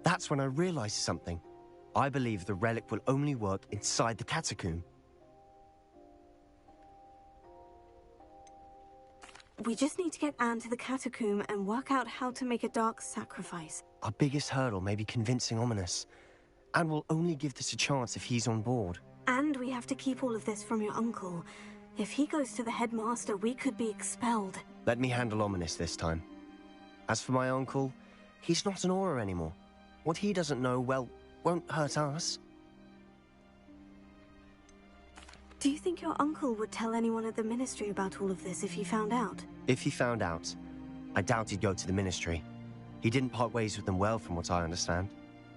That's when I realized something. I believe the relic will only work inside the catacomb. We just need to get Anne to the catacomb and work out how to make a dark sacrifice. Our biggest hurdle may be convincing Ominous. Anne will only give this a chance if he's on board. And we have to keep all of this from your uncle. If he goes to the headmaster, we could be expelled. Let me handle Ominous this time. As for my uncle, he's not an Auror anymore. What he doesn't know, well, won't hurt us. Do you think your uncle would tell anyone at the Ministry about all of this if he found out? If he found out, I doubt he'd go to the Ministry. He didn't part ways with them well, from what I understand.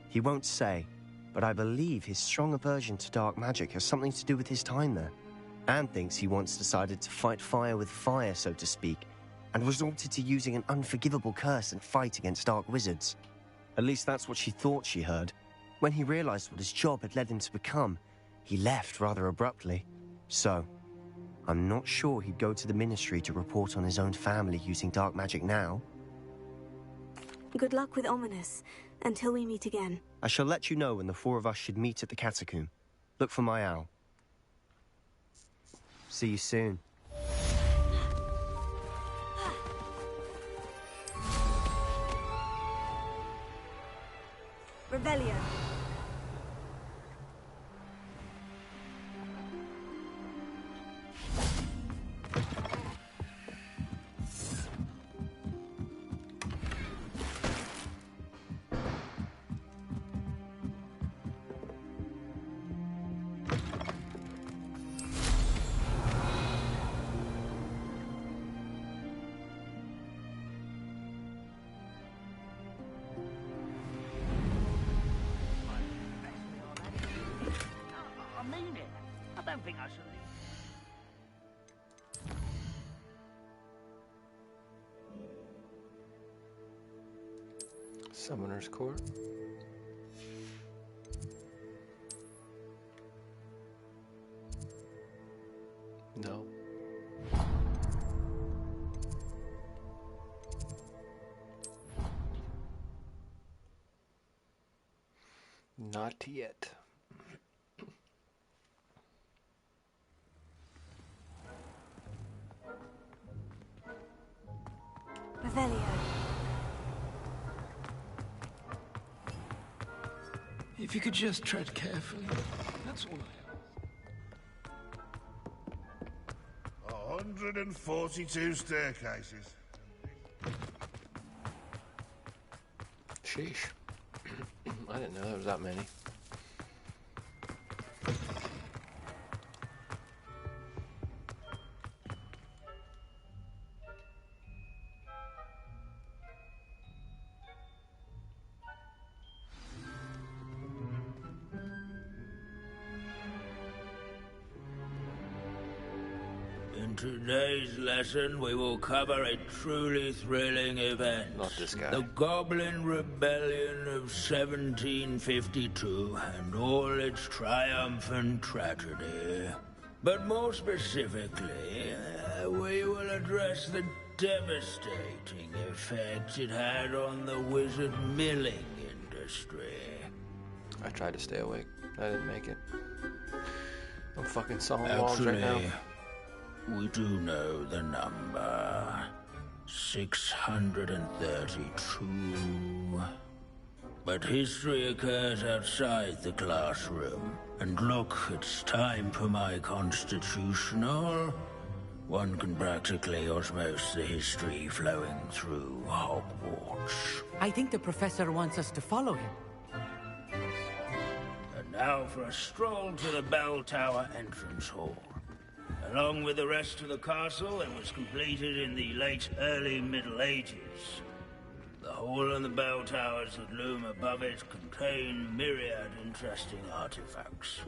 He won't say, but I believe his strong aversion to dark magic has something to do with his time there. Anne thinks he once decided to fight fire with fire, so to speak, and resorted to using an unforgivable curse and fight against dark wizards. At least that's what she thought she heard. When he realized what his job had led him to become, he left rather abruptly. So, I'm not sure he'd go to the Ministry to report on his own family using dark magic now. Good luck with Ominous, until we meet again. I shall let you know when the four of us should meet at the catacomb. Look for my owl. See you soon. Rebellion. I don't think I shall leave. Summoner's Court. No. Not yet. Revelio. If you could just tread carefully, that's all I ask. 142 staircases. Sheesh. I didn't know there was that many. In today's lesson, we will cover a truly thrilling event. Not this guy. The Goblin Rebellion of 1752 and all its triumphant tragedy. But more specifically, we will address the devastating effects it had on the wizard milling industry. I tried to stay awake. I didn't make it. I'm fucking sawing walls right now. We do know the number. 632. But history occurs outside the classroom. And look, it's time for my constitutional. One can practically osmose the history flowing through Hogwarts. I think the professor wants us to follow him. And now for a stroll to the bell tower entrance hall. Along with the rest of the castle, it was completed in the late early Middle Ages. The hall and the bell towers that loom above it contain myriad interesting artifacts.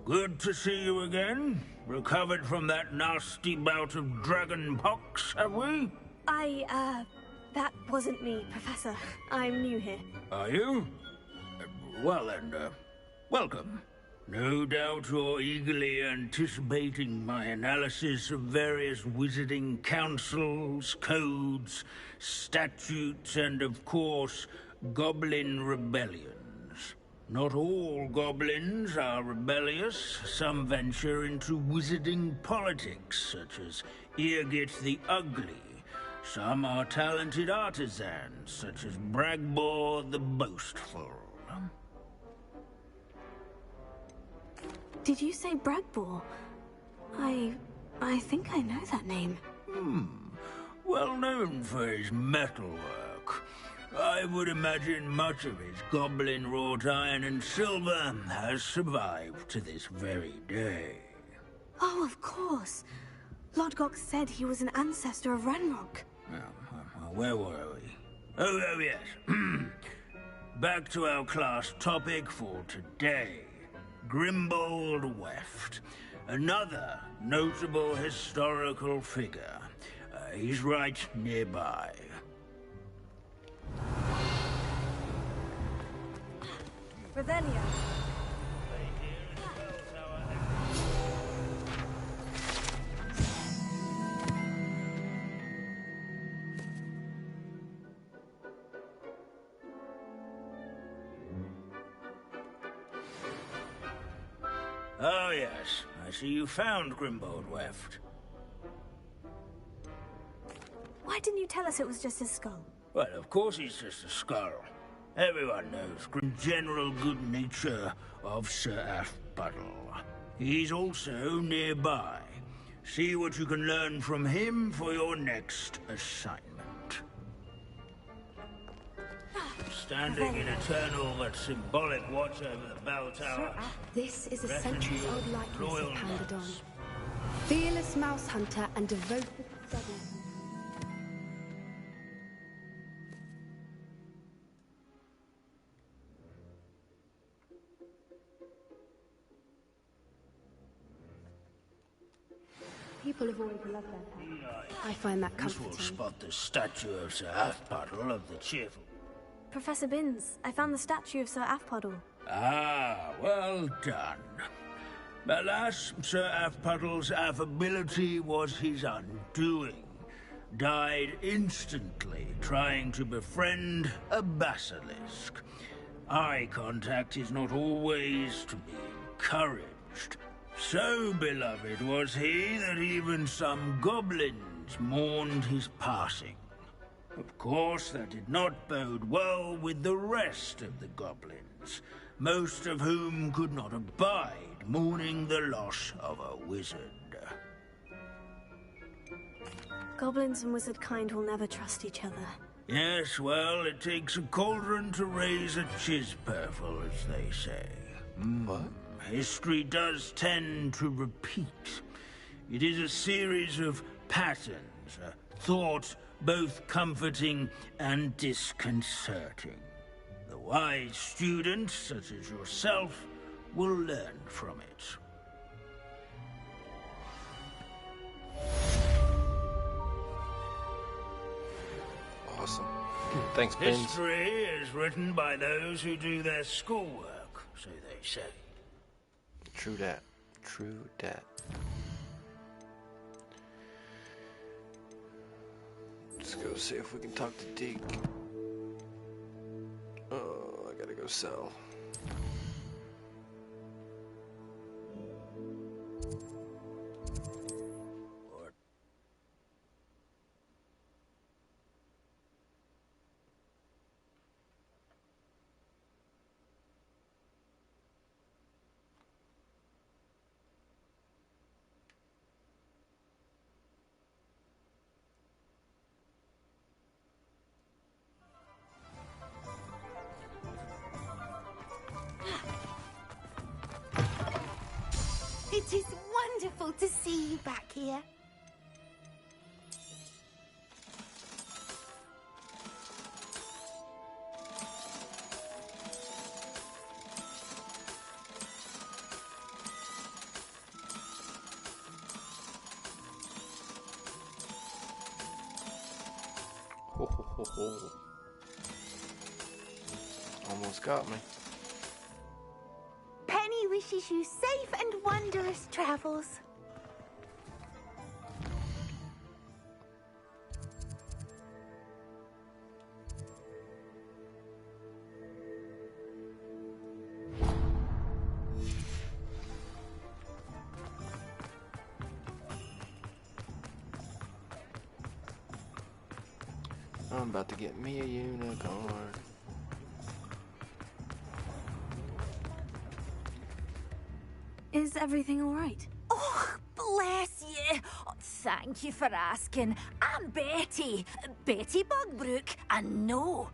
Good to see you again. Recovered from that nasty bout of dragon pox, have we? That wasn't me, Professor. I'm new here. Are you? Well then, welcome. No doubt you're eagerly anticipating my analysis of various wizarding councils, codes, statutes, and of course, goblin rebellions. Not all goblins are rebellious. Some venture into wizarding politics, such as Eargit the Ugly. Some are talented artisans, such as Bragbor the Boastful. Did you say Bragbor? I think I know that name. Well known for his metalwork. I would imagine much of his goblin-wrought iron and silver has survived to this very day. Oh, of course. Lodgok said he was an ancestor of Ranrock. Where were we? Oh yes. Back to our class topic for today. Grimbold Weft. Another notable historical figure. He's right nearby. Revelio. Oh yes, I see you found Grimbold Weft. Why didn't you tell us it was just his skull? Well, of course he's just a skull. Everyone knows general good nature of Sir Aphpuddle. He's also nearby. See what you can learn from him for your next assignment. Standing in eternal but symbolic watch over the bell tower. This is a centuries-old likeness of Pandadon. Fearless mouse hunter and devoted study. People have always loved their pets. I find that comforting. This will spot the statue of Sir Aphpuddle of the Cheerful. Professor Binns, I found the statue of Sir Aphpuddle. Ah, well done. Alas, Sir Aphpuddle's affability was his undoing. Died instantly trying to befriend a basilisk. Eye contact is not always to be encouraged. So beloved was he that even some goblins mourned his passing. Of course, that did not bode well with the rest of the goblins, most of whom could not abide mourning the loss of a wizard. Goblins and wizard kind will never trust each other. Yes, well, it takes a cauldron to raise a chisperful, as they say. What? History does tend to repeat. It is a series of patterns, a thought both comforting and disconcerting. The wise student, such as yourself, will learn from it. Awesome. Thanks, Binns. History is written by those who do their schoolwork, so they say. True dat. True dat. Let's go see if we can talk to Deke. sell. It is wonderful to see you back here. Ho, ho, ho, ho. Almost got me. Penny wishes you safe and wondrous travels. I'm about to get me a unicorn. Is everything all right? Oh, bless you. Oh, thank you for asking. I'm Betty. Betty Bugbrook. And no,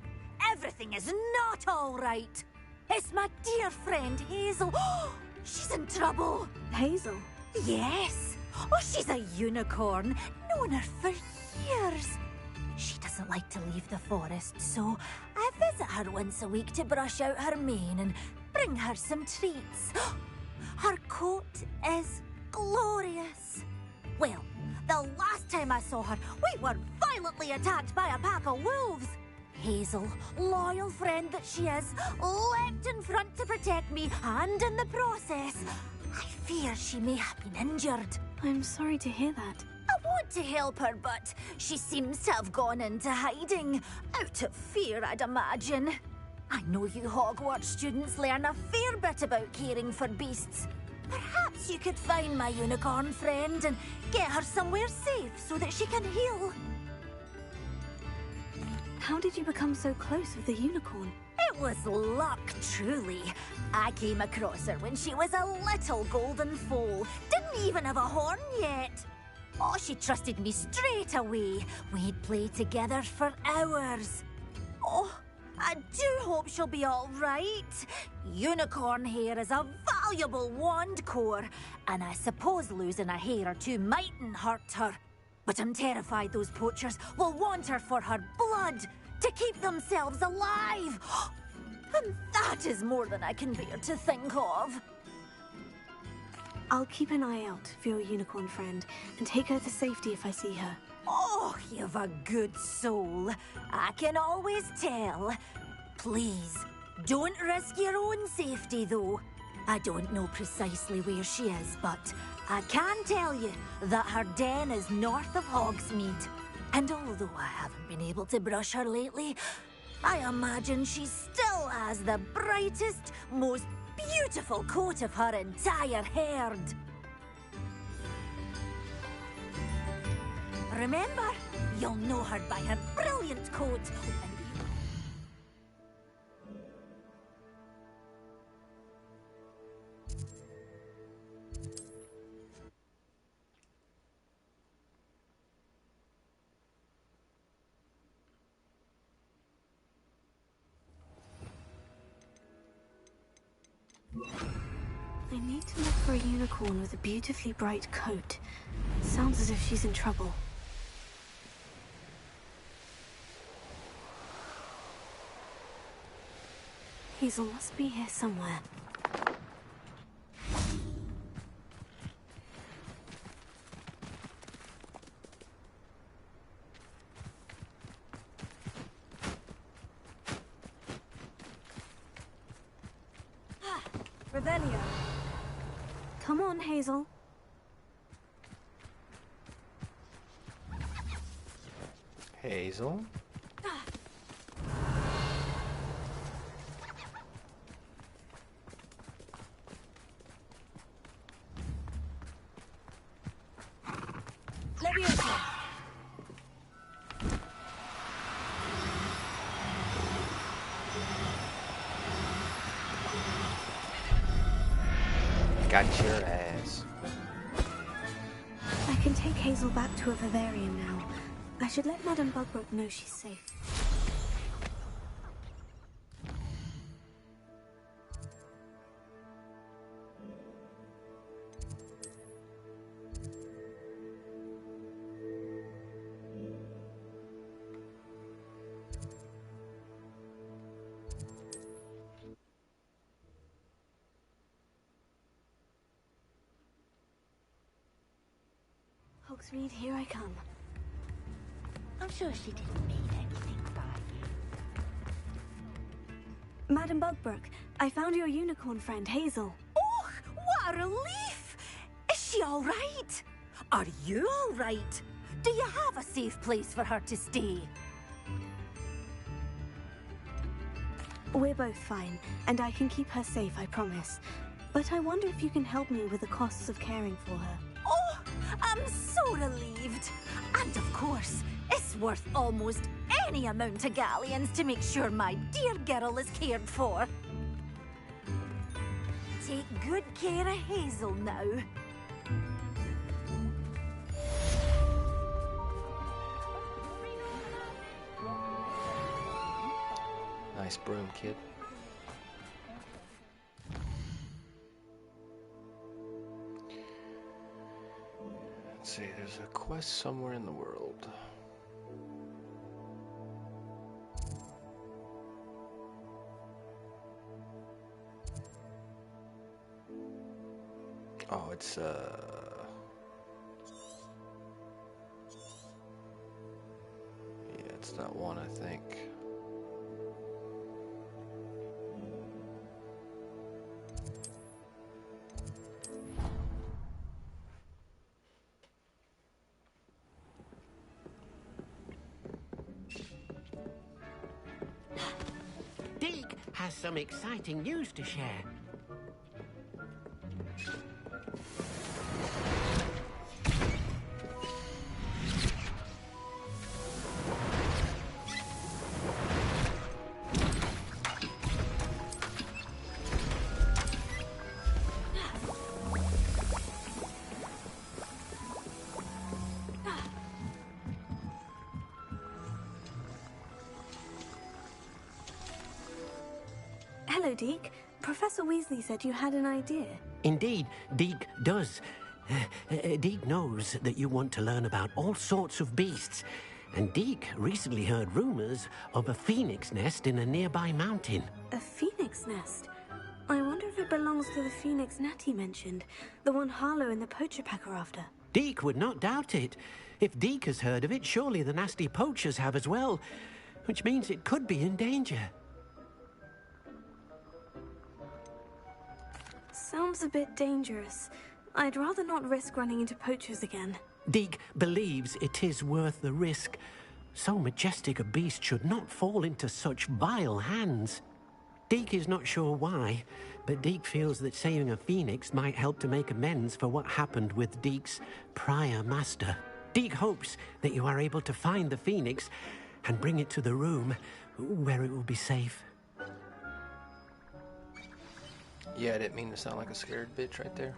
everything is not all right. It's my dear friend Hazel. Oh, she's in trouble. Hazel? Yes. Oh, she's a unicorn. Known her for years. She doesn't like to leave the forest, so I visit her once a week to brush out her mane and bring her some treats. Her coat is glorious. Well, the last time I saw her, we were violently attacked by a pack of wolves. Hazel, loyal friend that she is, leapt in front to protect me, and in the process, I fear she may have been injured. I'm sorry to hear that. I want to help her, but she seems to have gone into hiding. Out of fear, I'd imagine. I know you Hogwarts students learn a fair bit about caring for beasts. Perhaps you could find my unicorn friend and get her somewhere safe so that she can heal. How did you become so close with the unicorn? It was luck, truly. I came across her when she was a little golden foal. Didn't even have a horn yet. Oh, she trusted me straight away. We'd play together for hours. Oh, I do hope she'll be all right. Unicorn hair is a valuable wand core, and I suppose losing a hair or two mightn't hurt her. But I'm terrified those poachers will want her for her blood, to keep themselves alive. And that is more than I can bear to think of. I'll keep an eye out for your unicorn friend and take her to safety if I see her. Oh, you've a good soul. I can always tell. Please, don't risk your own safety, though. I don't know precisely where she is, but I can tell you that her den is north of Hogsmeade. And although I haven't been able to brush her lately, I imagine she still has the brightest, most beautiful coat of her entire herd. Remember, you'll know her by her brilliant coat. I need to look for a unicorn with a beautifully bright coat. Sounds as if she's in trouble. Hazel must be here somewhere. Revelio. Come on, Hazel. Hazel? got your ass. I can take Hazel back to a vivarium now. I should let Madame Bugbrook know she's safe. Hogsmeade, here I come. I'm sure she didn't mean anything by you. Madame Bugbrook, I found your unicorn friend, Hazel. Oh, what a relief! Is she all right? Are you all right? Do you have a safe place for her to stay? We're both fine, and I can keep her safe, I promise. But I wonder if you can help me with the costs of caring for her. Oh, I'm so relieved. And of course, it's worth almost any amount of galleons to make sure my dear girl is cared for. Take good care of Hazel now. Nice broom, kid. Let's see, there's a quest somewhere in the world. Oh, it's yeah, it's that one, I think. Deke has some exciting news to share. Hello, Deke. Professor Weasley said you had an idea. Indeed, Deke does. Deke knows that you want to learn about all sorts of beasts, and Deke recently heard rumors of a phoenix nest in a nearby mountain. A phoenix nest? I wonder if it belongs to the phoenix Natty mentioned, the one Harlow and the poacher pack are after. Deke would not doubt it. If Deke has heard of it, surely the nasty poachers have as well, which means it could be in danger. Sounds a bit dangerous. I'd rather not risk running into poachers again. Deke believes it is worth the risk. So majestic a beast should not fall into such vile hands. Deke is not sure why, but Deke feels that saving a phoenix might help to make amends for what happened with Deke's prior master. Deke hopes that you are able to find the phoenix and bring it to the room where it will be safe. Yeah, I didn't mean to sound like a scared bitch right there.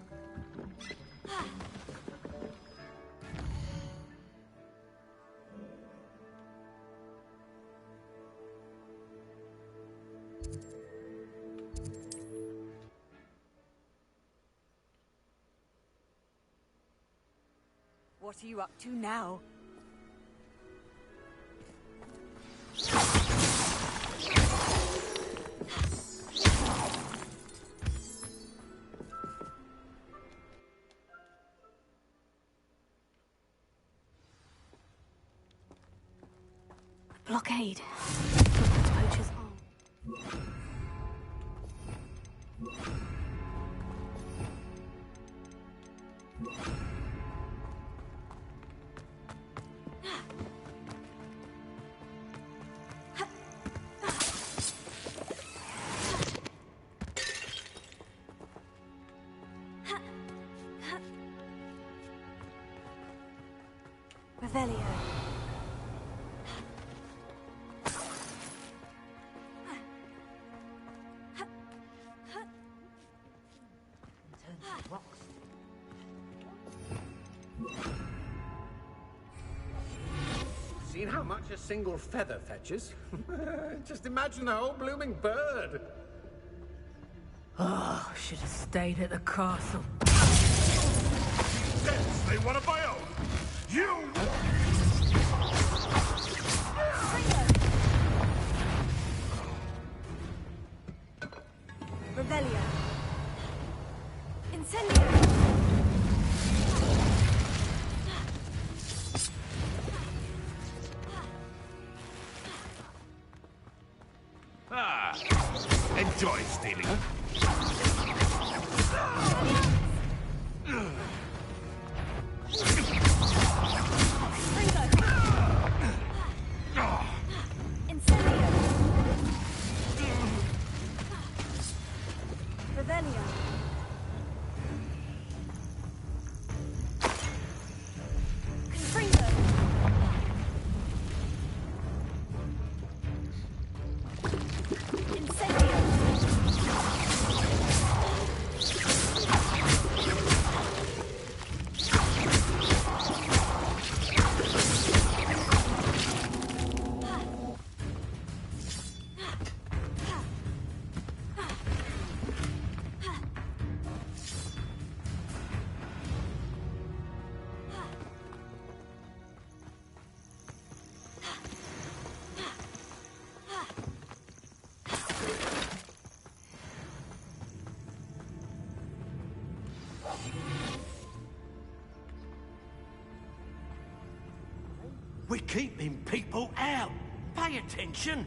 What are you up to now? Blockade. Puts poachers on. Revelio. seen how much a single feather fetches? Just imagine the whole blooming bird. Oh, should have stayed at the castle. Yes, they want to buy out. You! Revelio. Incendio. Ah, enjoy stealing. Incendio. Revelio. Confringo. We're keeping people out. Pay attention.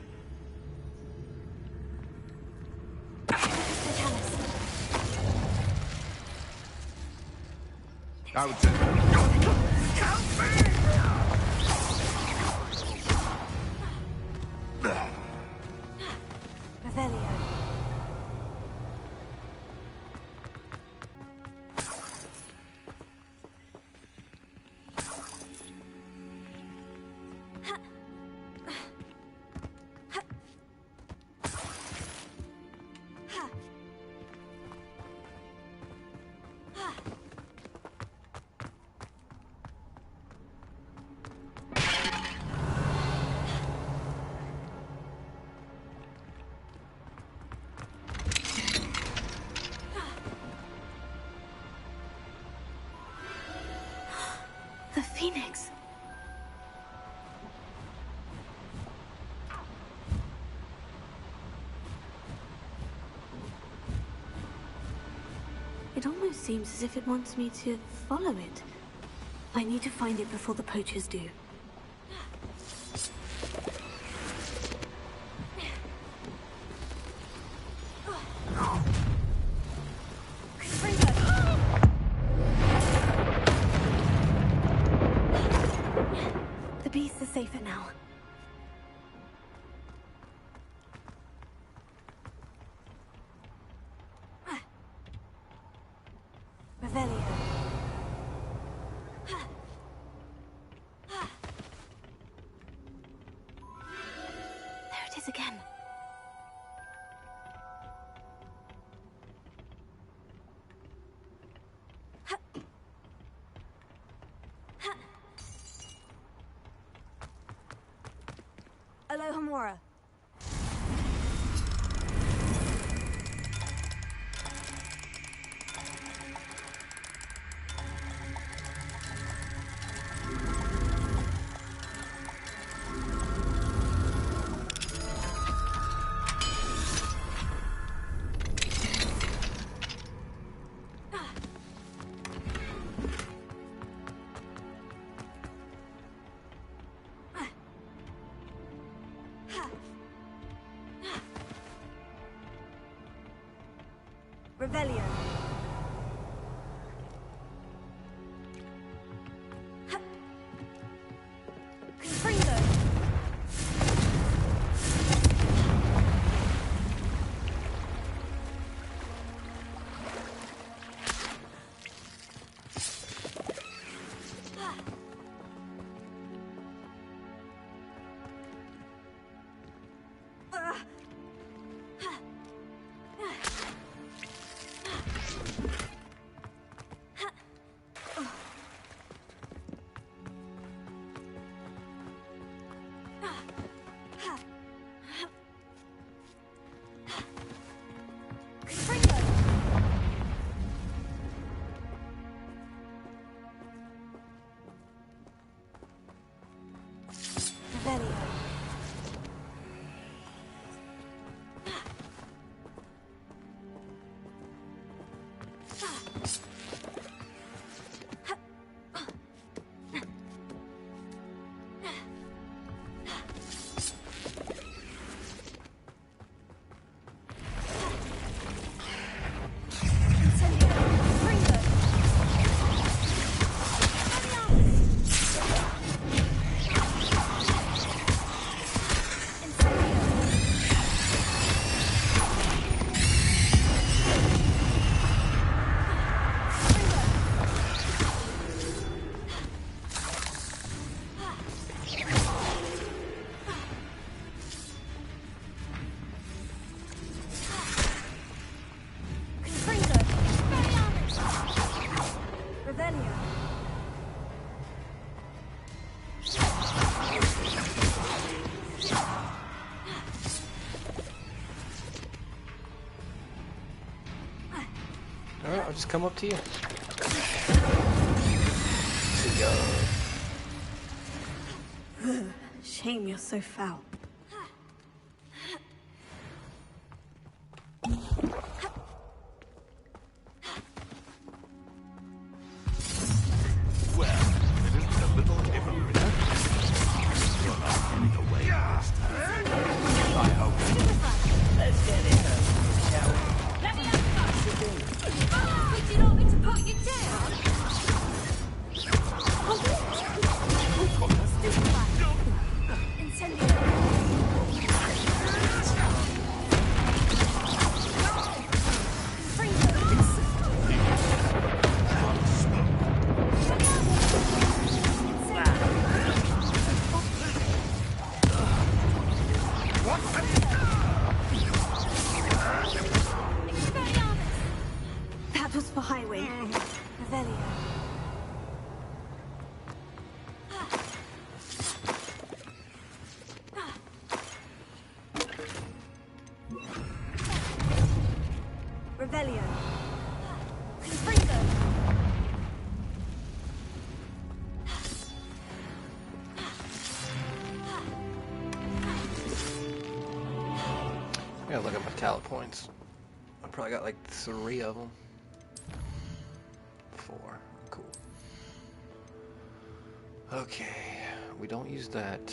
Out. Help me! Revelio. The Phoenix. It almost seems as if it wants me to follow it. I need to find it before the poachers do. The beasts are safer now. Revelio. There it is again. Alohomora. Revelio. Confringo. just come up to you. See ya. Shame you're so foul. That was for Highway. Revelio. Revelio. Confringo. I gotta look at my talent points. I probably got like 3 of them. 4. Cool. Okay, we don't use that.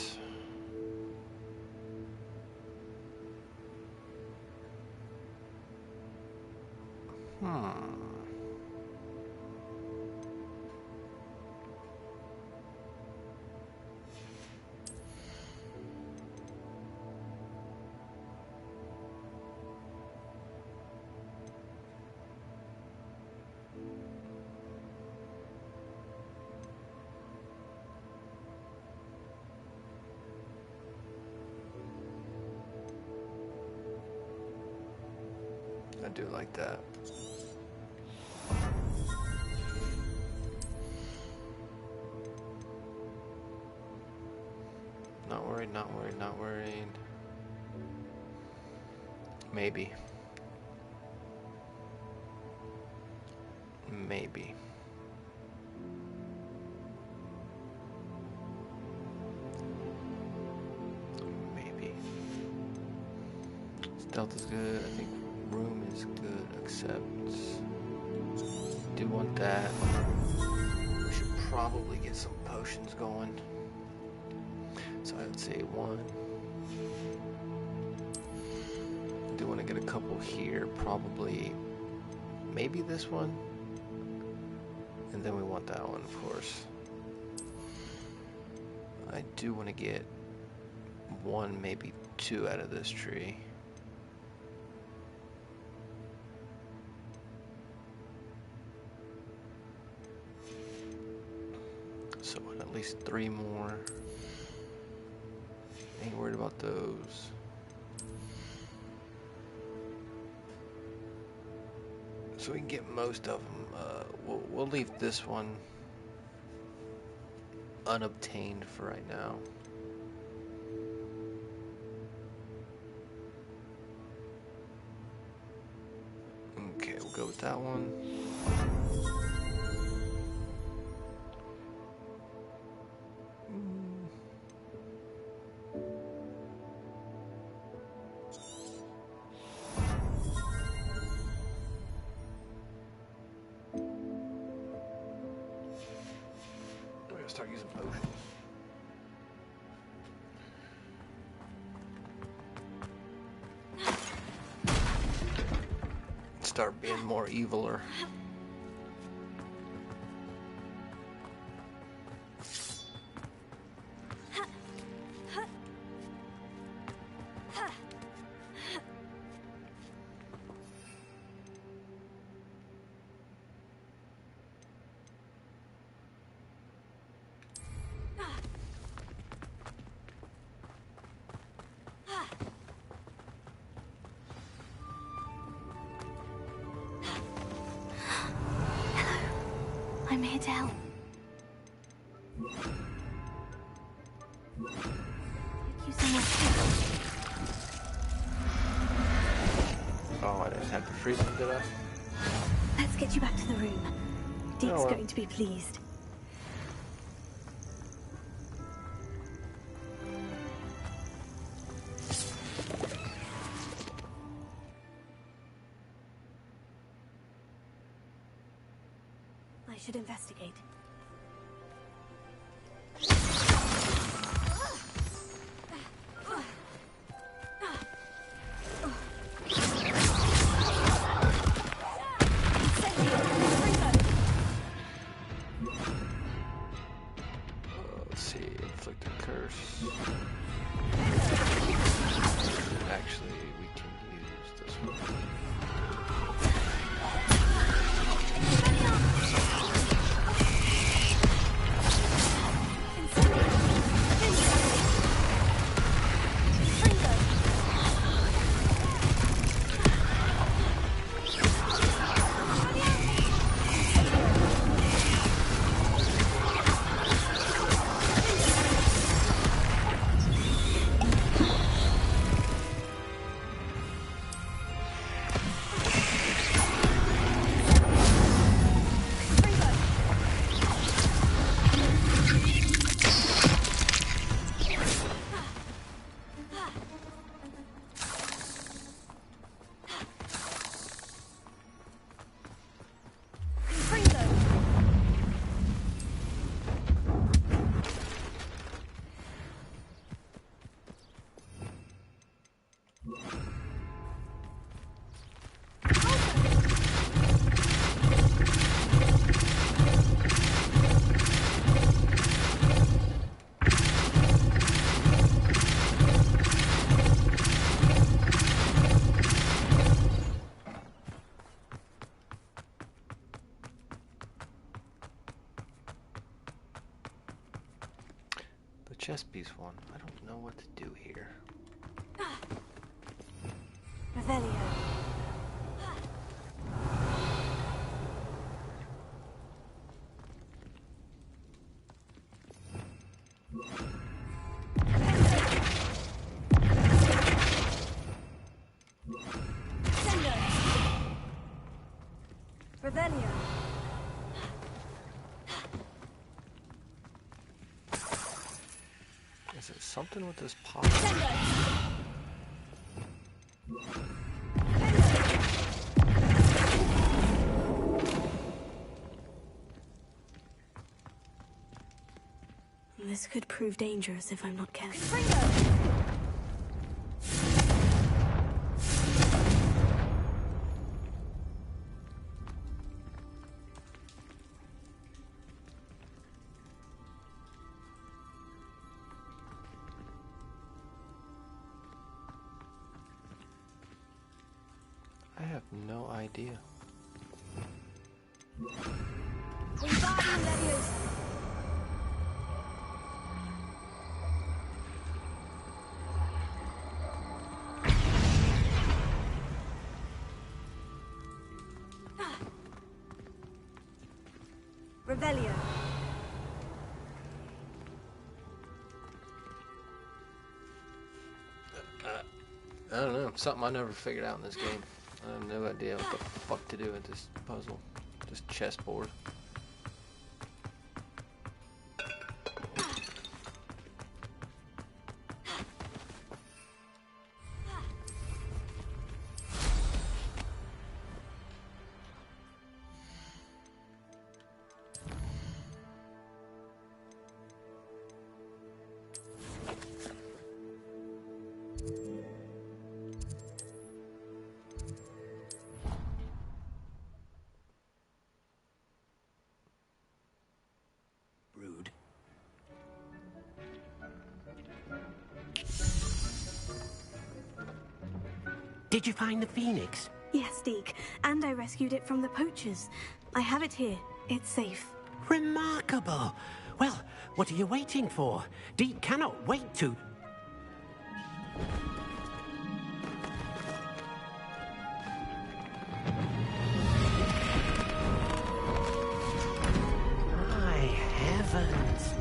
I do like that. Not worried, not worried, not worried. Maybe. Maybe. Maybe. Stealth is good, I think. Room is good, except do want that. We should probably get some potions going. So I would say 1. Do want to get a couple here, probably maybe this one. And then we want that one, of course. I do want to get 1, maybe 2 out of this tree. So at least 3 more. Ain't worried about those. So we can get most of them. We'll leave this one unobtained for right now. Okay, we'll go with that one. Start using potions. Start being more eviler. I'm here to help. Could use some more food. Oh, I didn't have to freeze them, did I? Let's get you back to the room. Deke's well. going to be pleased. I should investigate. Let's see, inflict a curse. Actually, we can use this one. Chess piece one. I don't know what to do here. Revelio. Revelio. Is it something with this pot? This could prove dangerous if I'm not careful. I have no idea. Revelio. I don't know. Something I never figured out in this game. I have no idea what the fuck to do with this puzzle. This chessboard. Did you find the phoenix? Yes, Deke. And I rescued it from the poachers. I have it here. It's safe. Remarkable. Well, what are you waiting for? Deke cannot wait to... My heavens.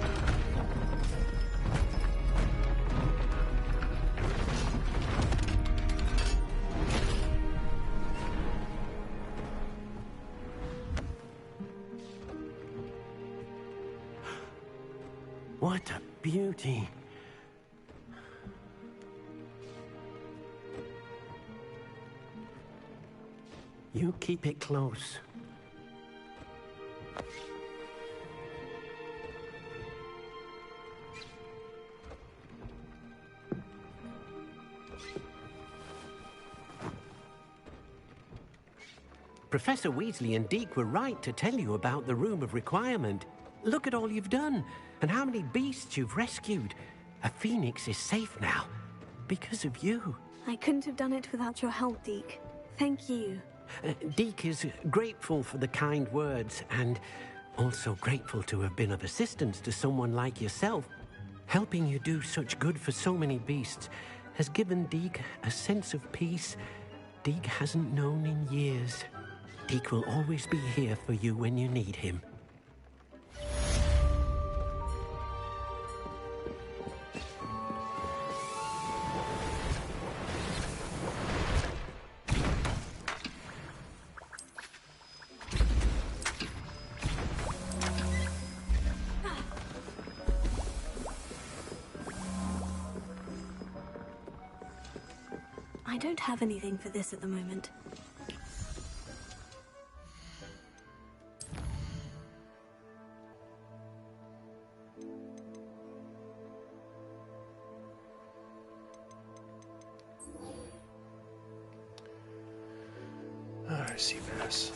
What a beauty. You keep it close. Professor Weasley and Deke were right to tell you about the Room of Requirement. Look at all you've done, and how many beasts you've rescued. A phoenix is safe now, because of you. I couldn't have done it without your help, Deke. Thank you. Deke is grateful for the kind words, and also grateful to have been of assistance to someone like yourself. Helping you do such good for so many beasts has given Deke a sense of peace Deke hasn't known in years. Deke will always be here for you when you need him. I don't have anything for this at the moment. Alright, Seabass.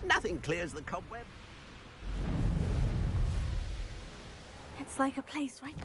Nothing clears the cobweb. It's like a place, right?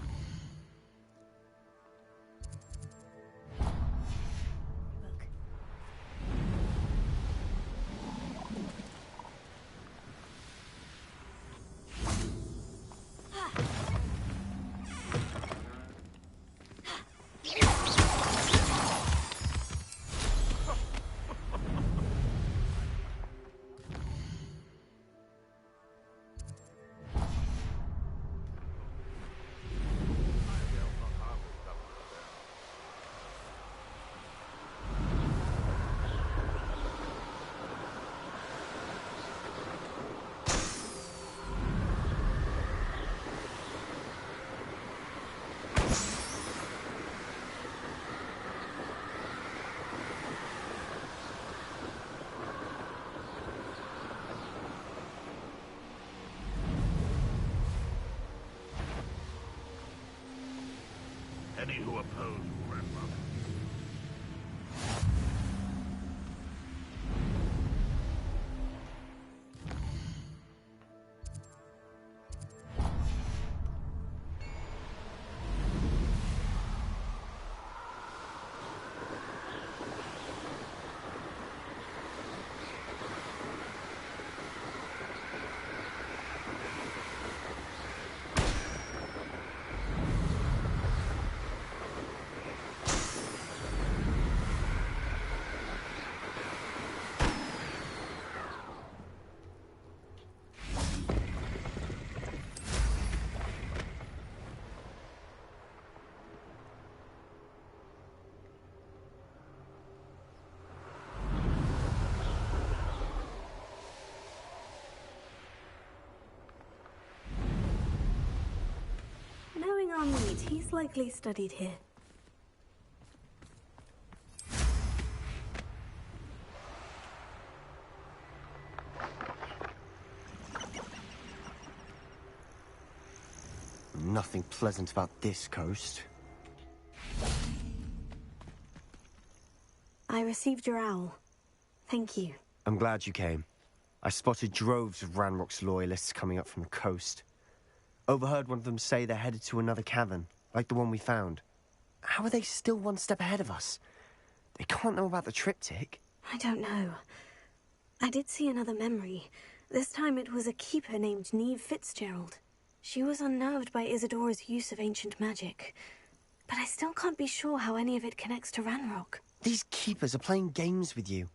Any who oppose Ranrock. Knowing our needs, he's likely studied here. Nothing pleasant about this coast. I received your owl. Thank you. I'm glad you came. I spotted droves of Ranrock's loyalists coming up from the coast. Overheard one of them say they're headed to another cavern, like the one we found. How are they still one step ahead of us? They can't know about the triptych. I don't know. I did see another memory. This time it was a keeper named Neve Fitzgerald. She was unnerved by Isadora's use of ancient magic. But I still can't be sure how any of it connects to Ranrock. These keepers are playing games with you.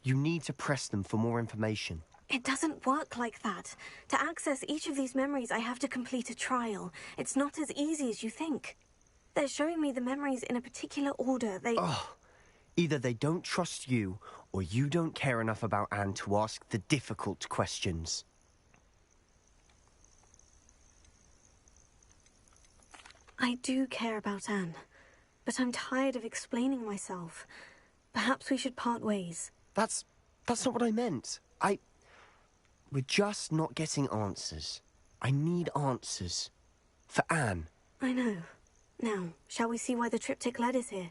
You need to press them for more information. It doesn't work like that. To access each of these memories, I have to complete a trial. It's not as easy as you think. They're showing me the memories in a particular order. Either they don't trust you, or you don't care enough about Anne to ask the difficult questions. I do care about Anne, but I'm tired of explaining myself. Perhaps we should part ways. That's not what I meant. We're just not getting answers. I need answers. For Anne. I know. Now, shall we see why the triptych led us here?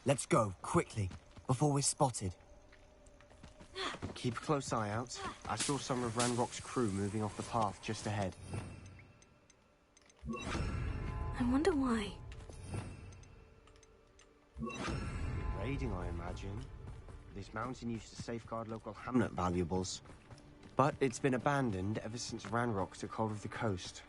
Let's go, quickly, before we're spotted. Keep a close eye out. I saw some of Ranrock's crew moving off the path just ahead. I wonder why. Raiding, I imagine. This mountain used to safeguard local hamlet valuables. But it's been abandoned ever since Ranrock took hold of the coast.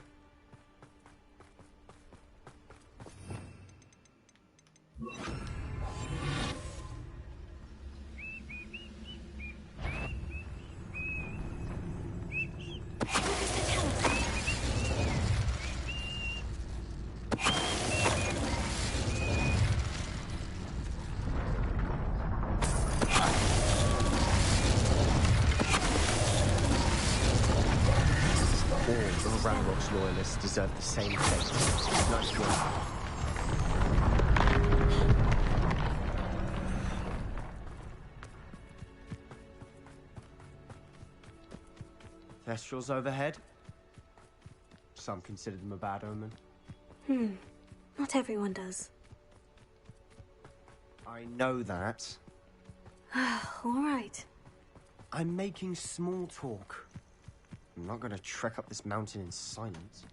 Ranrock's loyalists deserve the same fate. Nice work. Thestrals overhead. Some consider them a bad omen. Not everyone does. I know that. All right. I'm making small talk. I'm not going to trek up this mountain in silence.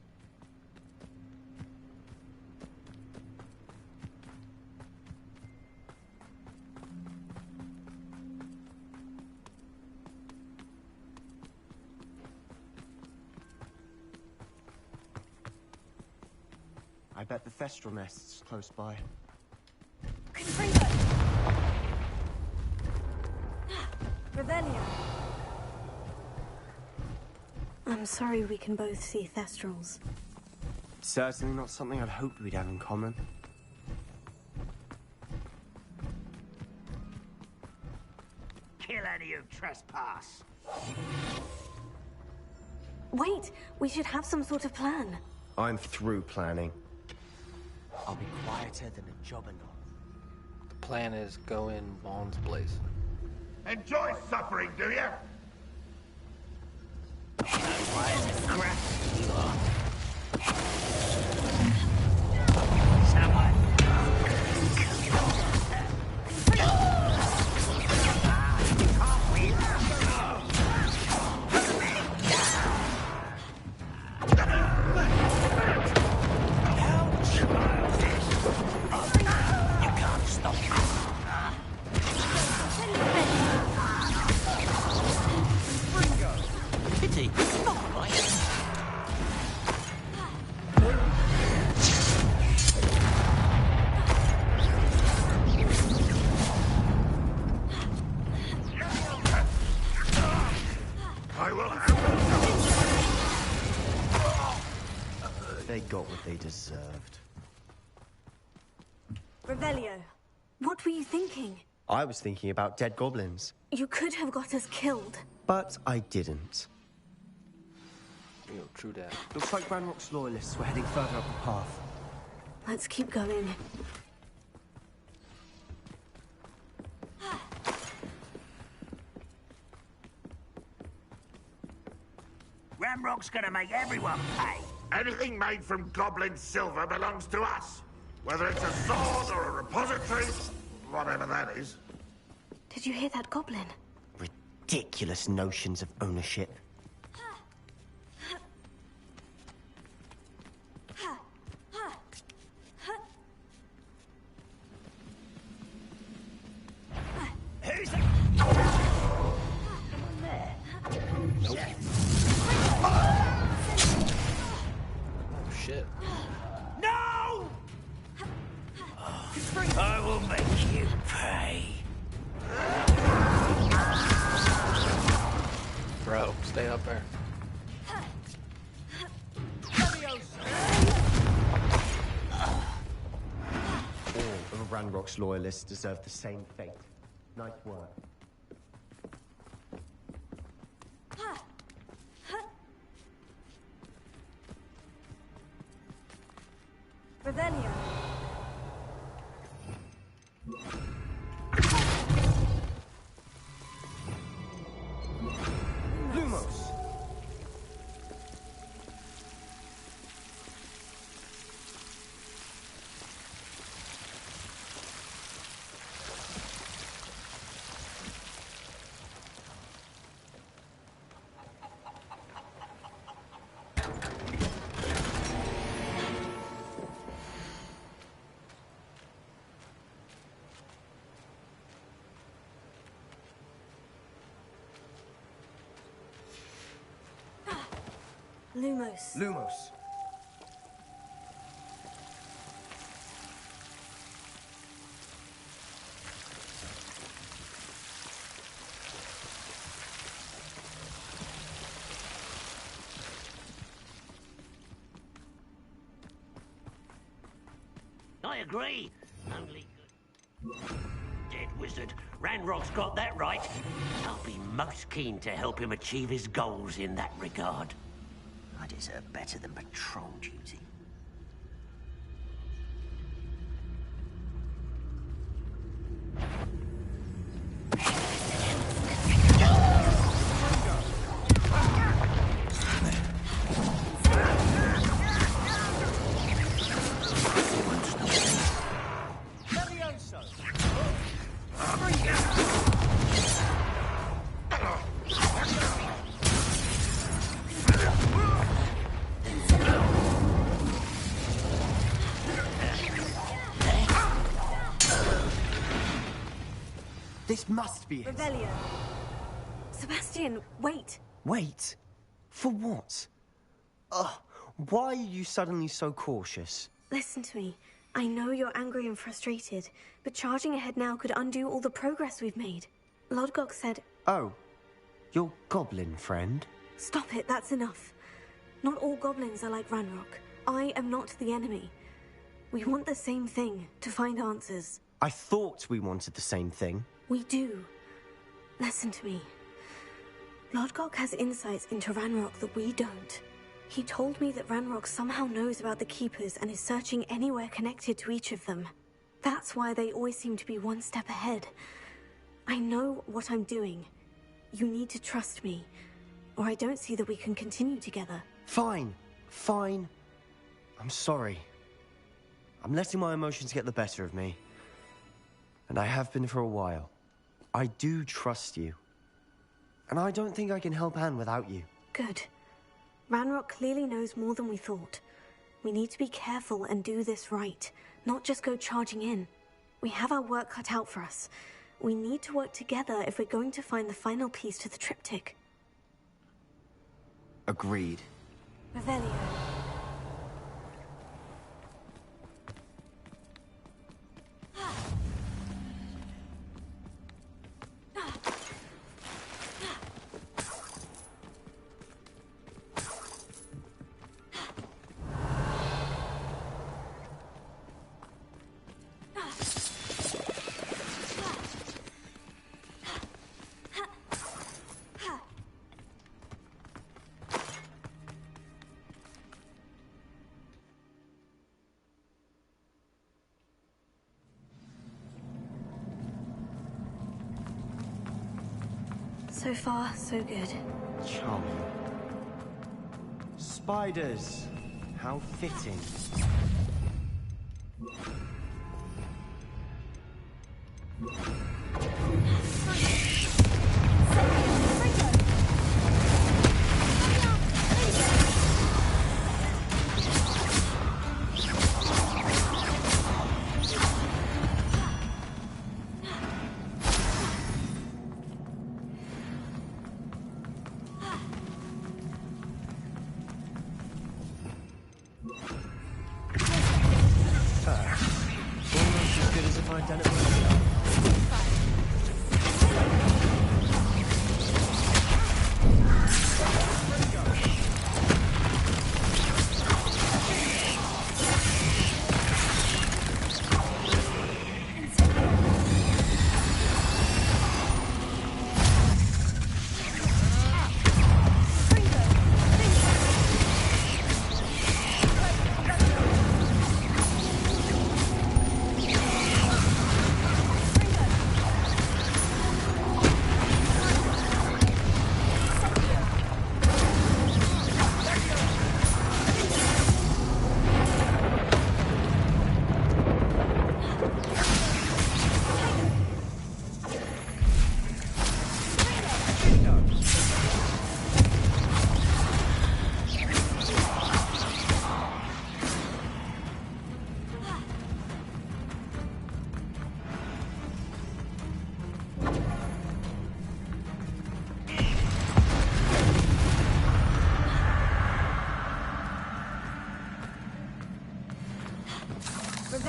I bet the Thestral nest's close by. Revelio. I'm sorry we can both see Thestrals. Certainly not something I'd hoped we'd have in common. Kill any who trespass. Wait, we should have some sort of plan. I'm through planning. I'll be quieter than a jobberknoll. The plan is go in Vaughn's place. Enjoy suffering, do you? They got what they deserved. Revelio, what were you thinking? I was thinking about dead goblins. You could have got us killed. But I didn't. Yo, true that. Looks like Ranrock's loyalists were heading further up the path. Let's keep going. Ranrock's gonna make everyone pay. Anything made from goblin silver belongs to us. Whether it's a sword or a repository, whatever that is. Did you hear that goblin? Ridiculous notions of ownership. Who's there? Nope. Oh shit. No! I will make you pay. bro. Stay up there. All of Ranrock's loyalists deserve the same fate. Nice work. Revelio. Lumos. Lumos. Lumos. I agree. Only good. Dead wizard. Ranrock's got that right. I'll be most keen to help him achieve his goals in that regard. I deserve better than patrol duty. This must be it. Revelio. Sebastian, wait. Wait? For what? Ugh, why are you suddenly so cautious? Listen to me. I know you're angry and frustrated, but charging ahead now could undo all the progress we've made. Lodgok said... Oh, your goblin friend? Stop it, that's enough. Not all goblins are like Ranrock. I am not the enemy. We want the same thing, to find answers. I thought we wanted the same thing. We do. Listen to me. Lodgok has insights into Ranrock that we don't. He told me that Ranrock somehow knows about the Keepers and is searching anywhere connected to each of them. That's why they always seem to be one step ahead. I know what I'm doing. You need to trust me, or I don't see that we can continue together. Fine. Fine. I'm sorry. I'm letting my emotions get the better of me. And I have been for a while. I do trust you. And I don't think I can help Anne without you. Good. Ranrock clearly knows more than we thought. We need to be careful and do this right, not just go charging in. We have our work cut out for us. We need to work together if we're going to find the final piece to the triptych. Agreed. Revelio. So far, so good. Charming. Spiders. How fitting. Almost as good as if I'd done it myself.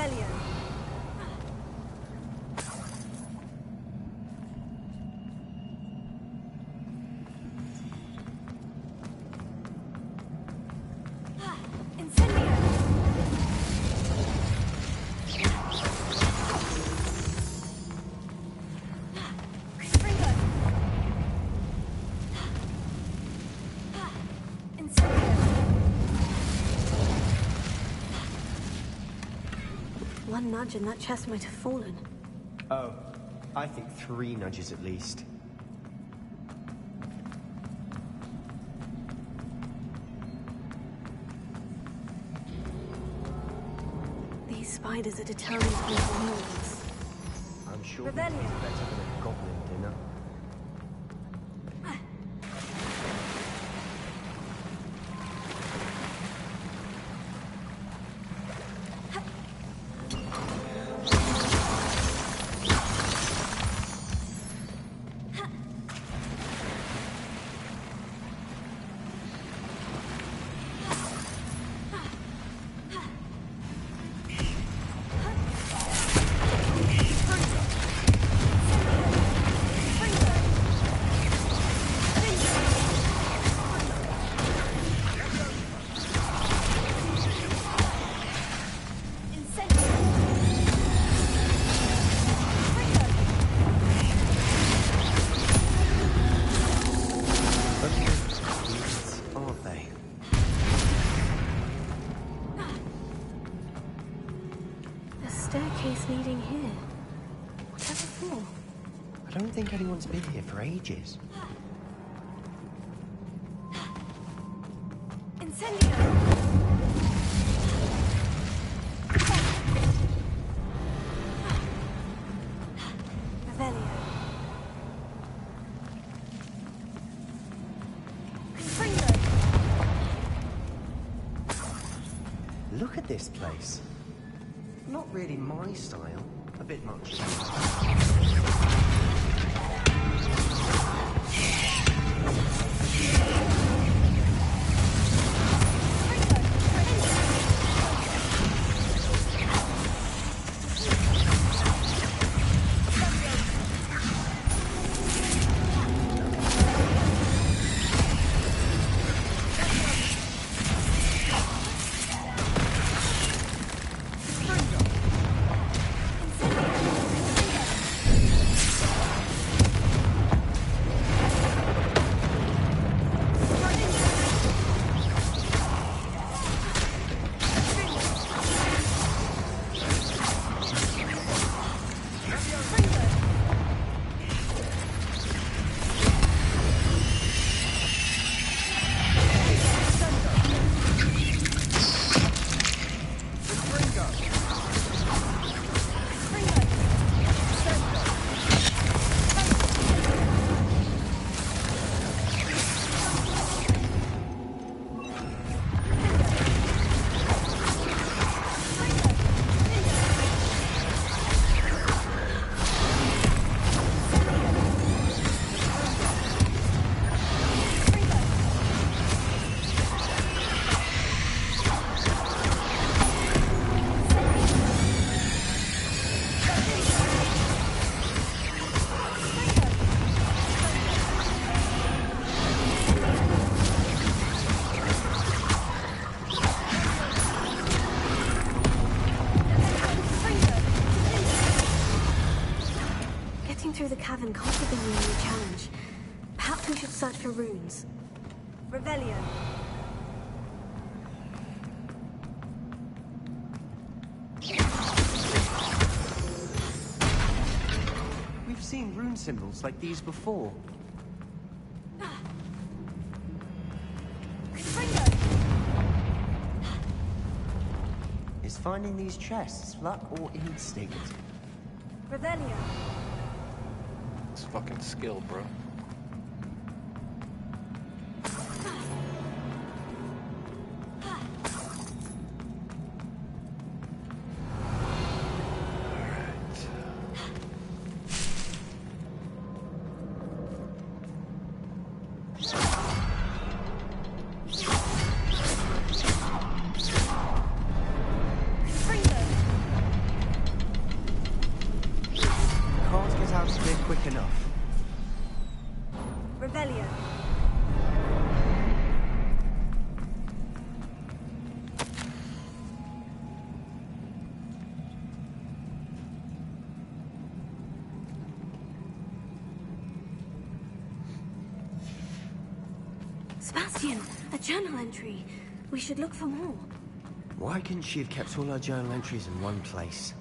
Revelio. One nudge and that chest might have fallen. Oh, I think 3 nudges at least. These spiders are determined to overwhelm us. I'm sure it's better than a goblin dinner. Staircase leading here. Whatever for? I don't think anyone's been here for ages. Incendio! Revelio. Look at this place. Not really my style. A bit much. Through the cavern can't have been a new challenge. Perhaps we should search for runes. Revelio. We've seen rune symbols like these before. Is finding these chests luck or instinct? Revelio. It's fucking skill, bro. Sebastian, a journal entry. We should look for more. Why couldn't she have kept all her journal entries in one place?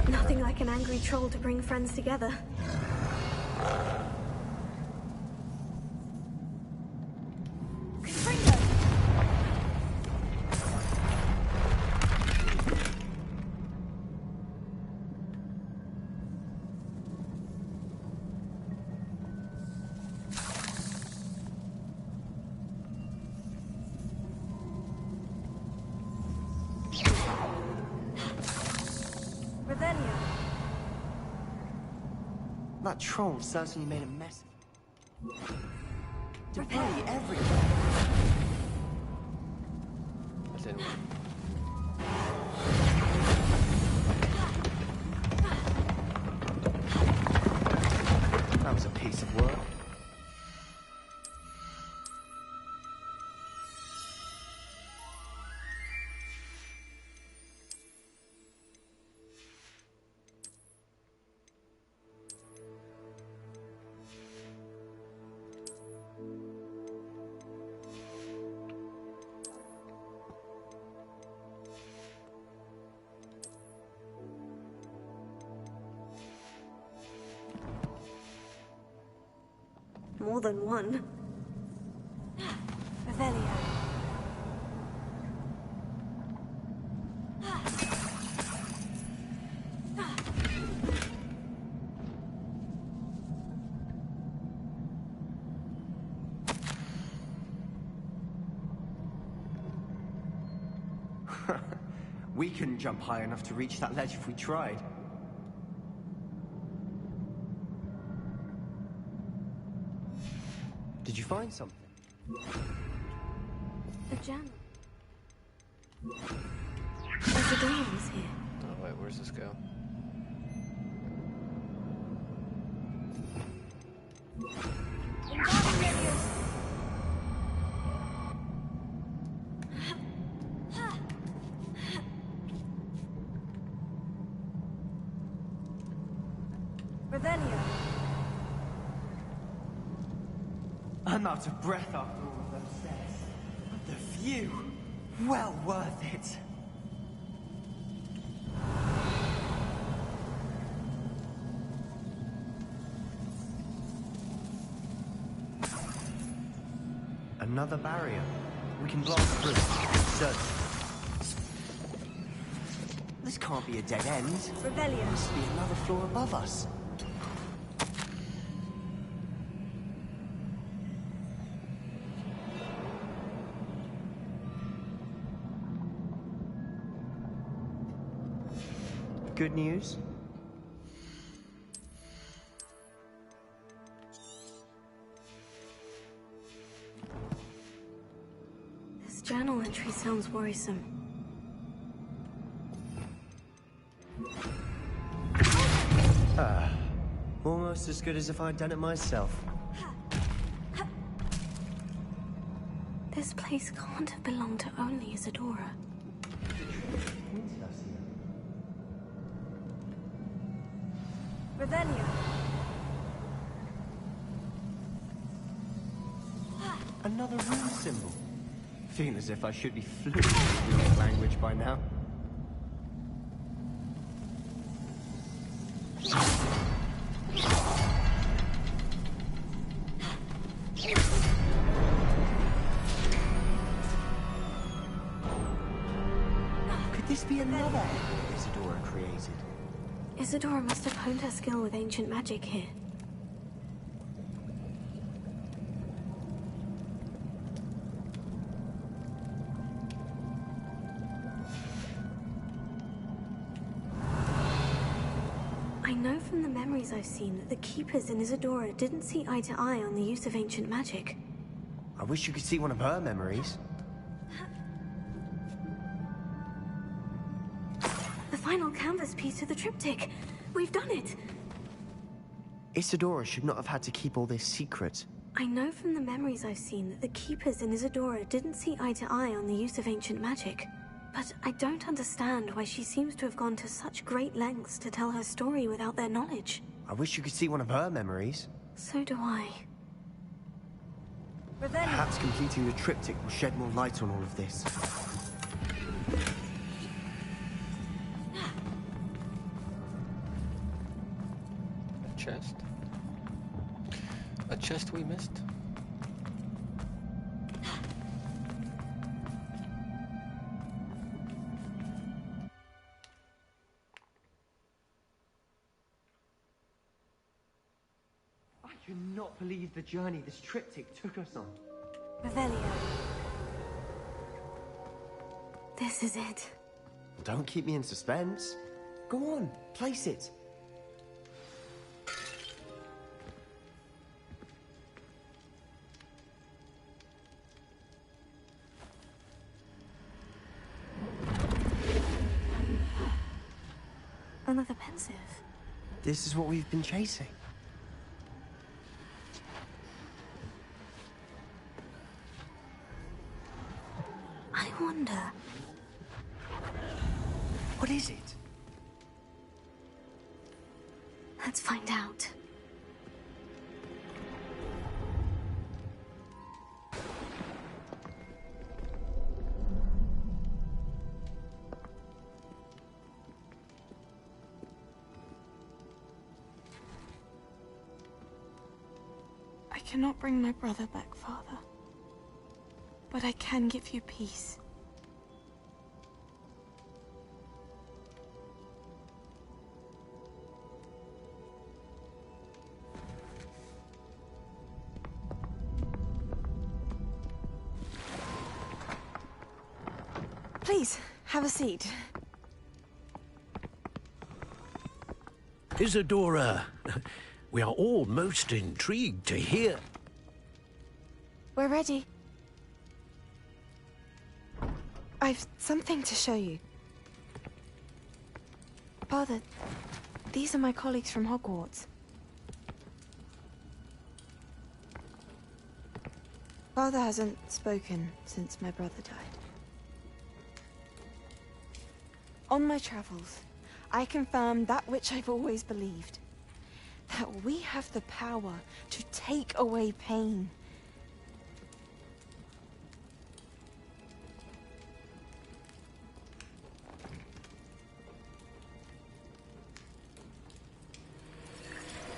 Nothing like an angry troll to bring friends together. That troll certainly made a mess of debris everywhere. That didn't work. That was a piece of work. More than one. Revelio. We couldn't jump high enough to reach that ledge if we tried. Did you find something? A journal. There's a door was here. Oh wait, where's this go? Revelio. I'm out of breath after all of those steps. But the view, well worth it. Another barrier. We can blast through. Certain. This can't be a dead end. Revelio. There must be another floor above us. Good news? This journal entry sounds worrisome. Almost as good as if I'd done it myself. This place can't have belonged to only Isadora. Revelio. Another rune symbol. Feel as if I should be fluent in this language by now. Could this be another egg Isadora created? Isadora must have honed her skill with ancient magic here. I know from the memories I've seen that the Keepers in Isadora didn't see eye to eye on the use of ancient magic. I wish you could see one of her memories. The final canvas piece of the triptych. We've done it! Isadora should not have had to keep all this secret. I know from the memories I've seen that the Keepers in Isadora didn't see eye to eye on the use of ancient magic. But I don't understand why she seems to have gone to such great lengths to tell her story without their knowledge. I wish you could see one of her memories. So do I. Perhaps completing the triptych will shed more light on all of this. A chest? A chest we missed? I cannot believe the journey this triptych took us on. Revelio. This is it. Don't keep me in suspense. Go on, place it. Another pensive. This is what we've been chasing. I wonder... What is it? Let's find out. I cannot bring my brother back, Father. But I can give you peace. Please, have a seat. Isadora, we are all most intrigued to hear. We're ready. I've something to show you. Father, these are my colleagues from Hogwarts. Father hasn't spoken since my brother died. On my travels, I confirmed that which I've always believed. that we have the power to take away pain.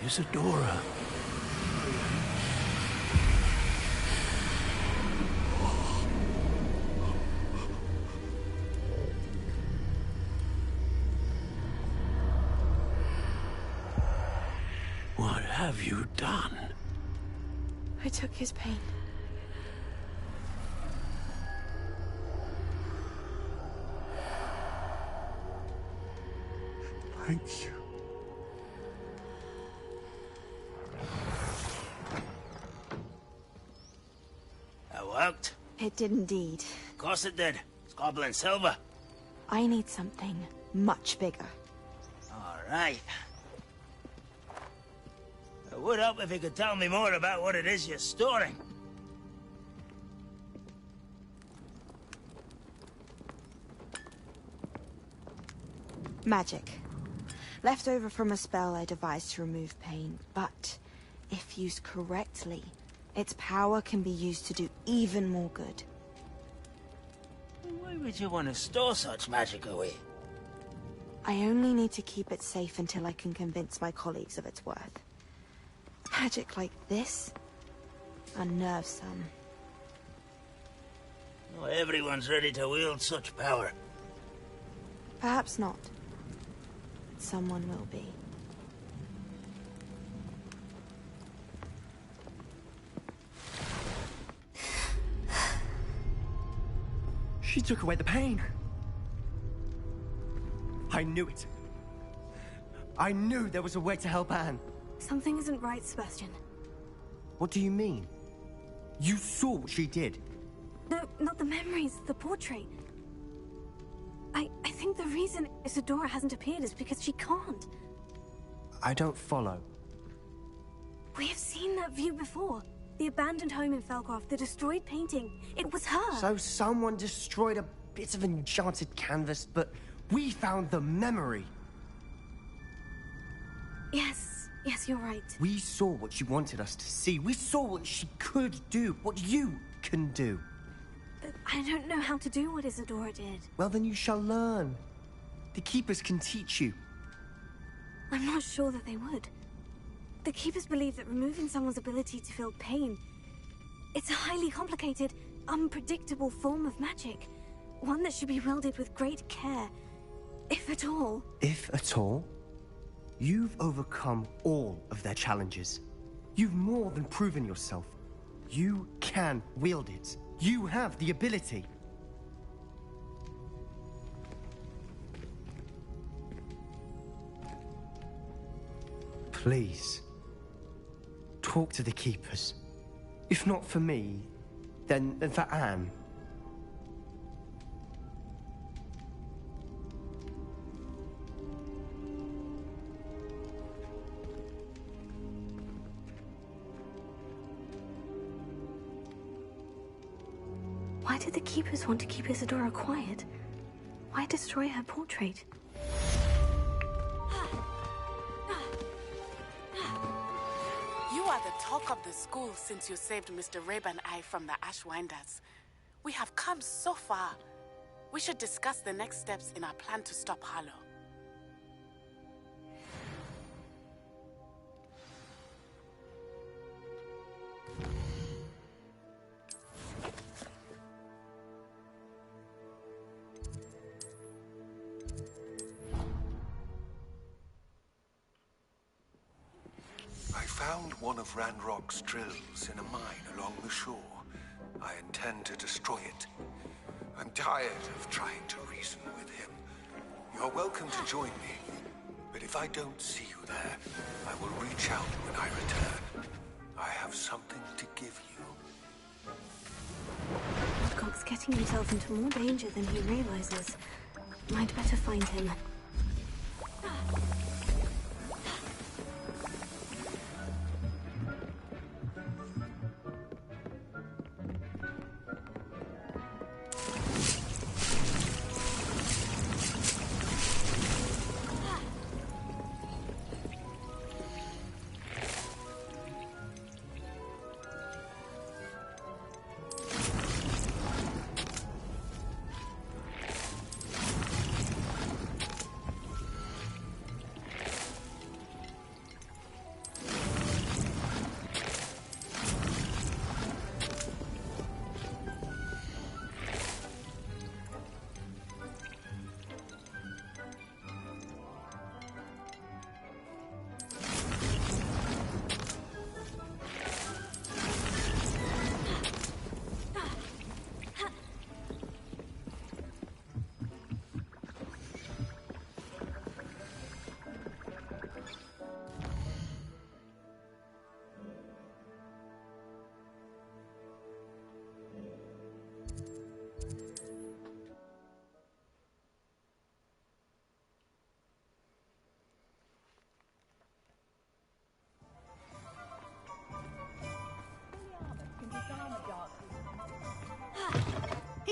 Isadora. What have you done? I took his pain. Thank you. That worked? It did indeed. Of course it did. It's goblin silver. I need something much bigger. All right. It would help if you could tell me more about what it is you're storing. Magic. Left over from a spell I devised to remove pain, but if used correctly, its power can be used to do even more good. Why would you want to store such magic away? I only need to keep it safe until I can convince my colleagues of its worth. Magic like this unnerves some. Not everyone's ready to wield such power. Perhaps not. Someone will be. She took away the pain. I knew it. I knew there was a way to help Anne. Something isn't right, Sebastian. What do you mean? You saw what she did. No, not the memories, the portrait. I think the reason Isadora hasn't appeared is because she can't. I don't follow. We have seen that view before. The abandoned home in Felcroft, the destroyed painting. It was her. So someone destroyed a bit of enchanted canvas, but we found the memory. Yes, you're right. We saw what she wanted us to see. We saw what she could do, what you can do. But I don't know how to do what Isadora did. Well, then you shall learn. The Keepers can teach you. I'm not sure that they would. The Keepers believe that removing someone's ability to feel pain, it's a highly complicated, unpredictable form of magic. One that should be wielded with great care, if at all. If at all? You've overcome all of their challenges. You've more than proven yourself. You can wield it. You have the ability. Please, talk to the Keepers. If not for me, then for Anne. Why did the Keepers want to keep Isadora quiet? Why destroy her portrait? You are the talk of the school since you saved Mr. Rabe and I from the Ashwinders. We have come so far. We should discuss the next steps in our plan to stop Harlow. I found one of Ranrock's drills in a mine along the shore. I intend to destroy it. I'm tired of trying to reason with him. You're welcome to join me, but if I don't see you there, I will reach out when I return. I have something to give you. Woodcock's getting himself into more danger than he realizes. Might better find him.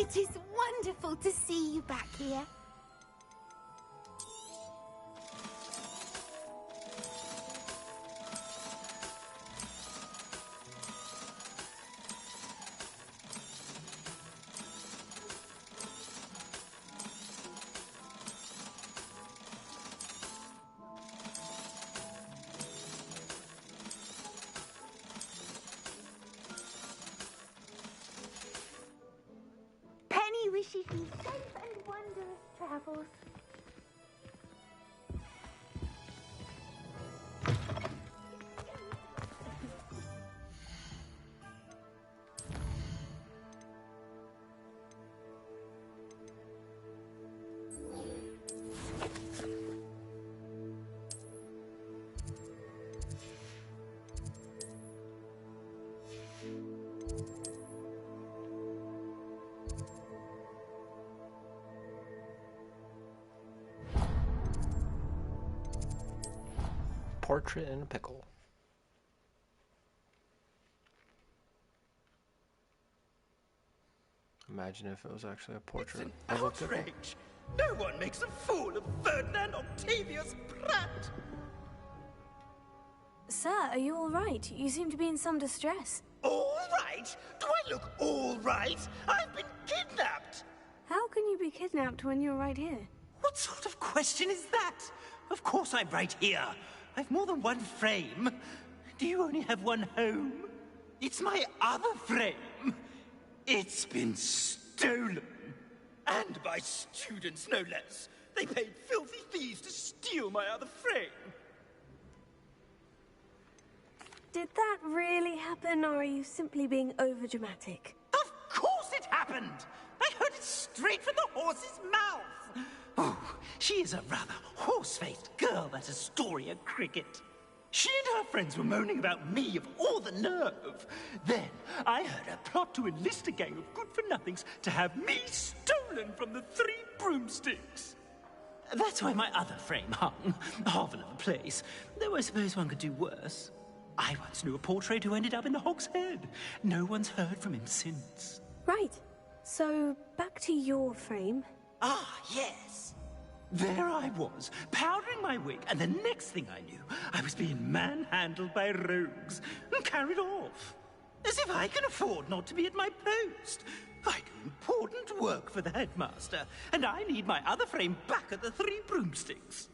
It is wonderful to see you back here. Penny wishes you safe and wondrous travels. Portrait in a pickle. Imagine if it was actually a portrait of a pickle. Outrage! No one makes a fool of Ferdinand Octavius Pratt! Sir, are you all right? You seem to be in some distress. All right? Do I look all right? I've been kidnapped! How can you be kidnapped when you're right here? What sort of question is that? Of course I'm right here. I've more than one frame. Do you only have one home? It's my other frame. It's been stolen. And by students, no less. They paid filthy thieves to steal my other frame. Did that really happen, or are you simply being overdramatic? Of course it happened! I heard it straight from the horse's mouth! Oh, she is a rather horse-faced girl, that Astoria Cricket. She and her friends were moaning about me of all the nerve. Then I heard her plot to enlist a gang of good-for-nothings to have me stolen from the Three Broomsticks. That's why my other frame hung. Hovel of a place. Though I suppose one could do worse. I once knew a portrait who ended up in the Hog's Head. No one's heard from him since. Right. So, back to your frame. Ah, yes. There I was, powdering my wig, and the next thing I knew, I was being manhandled by rogues and carried off. As if I can afford not to be at my post. I do important work for the headmaster, and I need my other frame back at the Three Broomsticks.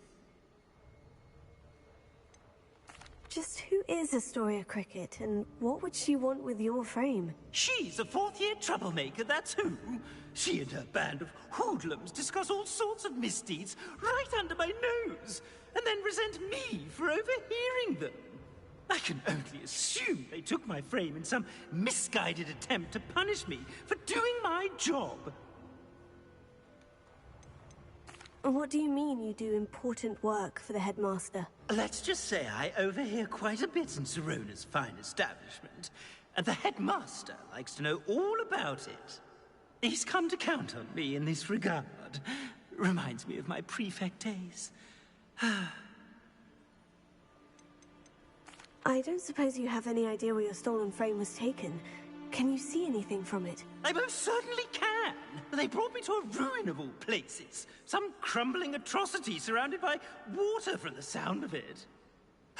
Just who is Astoria Cricket, and what would she want with your frame? She's a fourth-year troublemaker, that's who. She and her band of hoodlums discuss all sorts of misdeeds right under my nose, and then resent me for overhearing them. I can only assume they took my frame in some misguided attempt to punish me for doing my job. What do you mean you do important work for the headmaster? Let's just say I overhear quite a bit in Serona's fine establishment, and the headmaster likes to know all about it. He's come to count on me in this regard. Reminds me of my prefect days. I don't suppose you have any idea where your stolen frame was taken. Can you see anything from it? I most certainly can. They brought me to a ruin of all places. Some crumbling atrocity surrounded by water from the sound of it.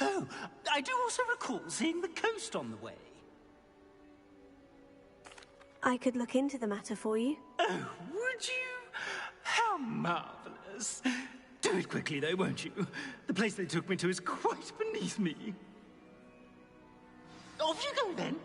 Oh, I do also recall seeing the coast on the way. I could look into the matter for you. Oh, would you? How marvelous. Do it quickly, though, won't you? The place they took me to is quite beneath me. Off you go, then.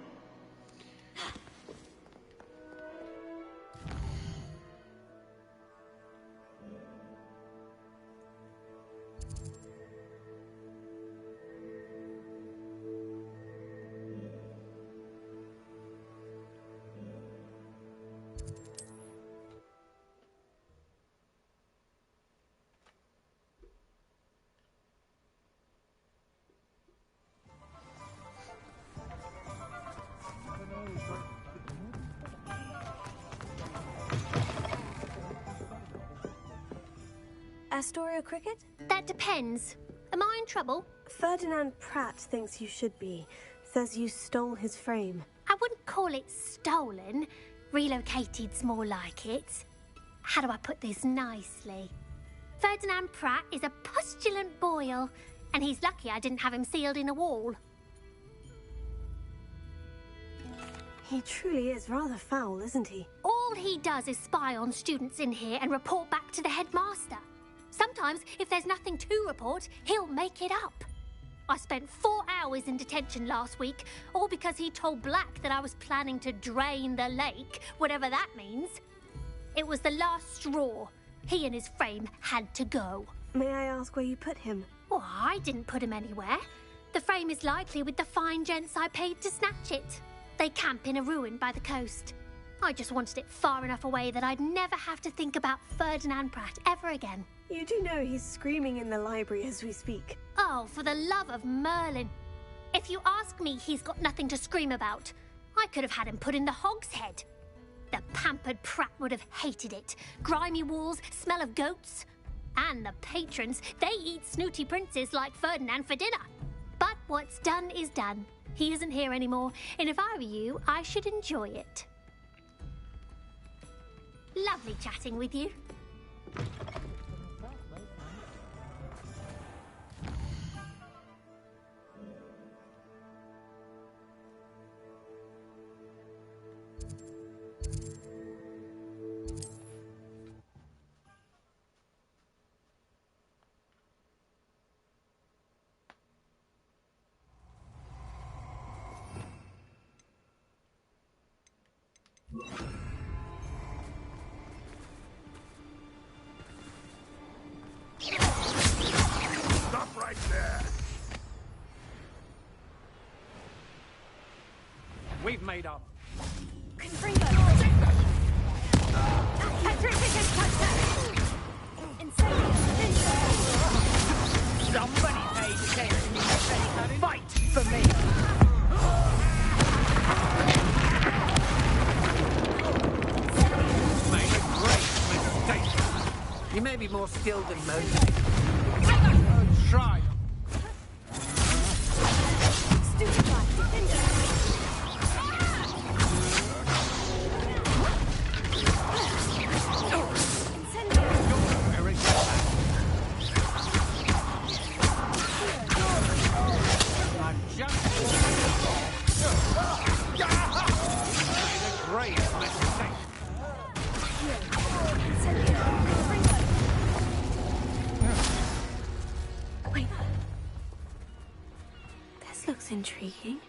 Astoria Cricket? That depends. Am I in trouble? Ferdinand Pratt thinks you should be. Says you stole his frame. I wouldn't call it stolen. Relocated's more like it. How do I put this nicely? Ferdinand Pratt is a pustulant boil, and he's lucky I didn't have him sealed in a wall. He truly is rather foul, isn't he? All he does is spy on students in here and report back to the headmaster. Sometimes, if there's nothing to report, he'll make it up. I spent 4 hours in detention last week, all because he told Black that I was planning to drain the lake, whatever that means. It was the last straw. He and his frame had to go. May I ask where you put him? Well, I didn't put him anywhere. The frame is likely with the fine gents I paid to snatch it. They camp in a ruin by the coast. I just wanted it far enough away that I'd never have to think about Ferdinand Pratt ever again. You do know he's screaming in the library as we speak. Oh, for the love of Merlin. If you ask me, he's got nothing to scream about. I could have had him put in the hogshead. The pampered Pratt would have hated it. Grimy walls, smell of goats. And the patrons, they eat snooty princes like Ferdinand for dinner. But what's done is done. He isn't here anymore, and if I were you, I should enjoy it. Lovely chatting with you. Stop right there! We've made up. Somebody paid attention in the fight for me! Made a great mistake. You may be more skilled than most. Try. Looks intriguing.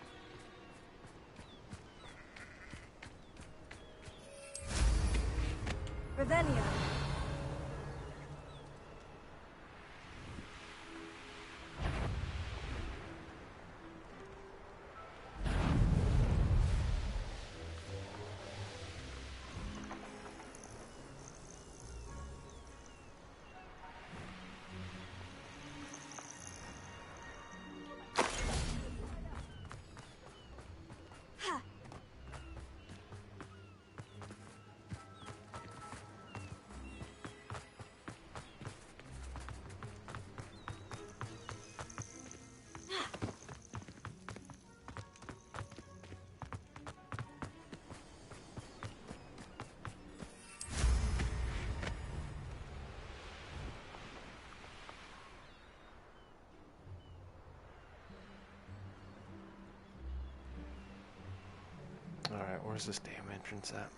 Revelio. Alright, where's this damn entrance at?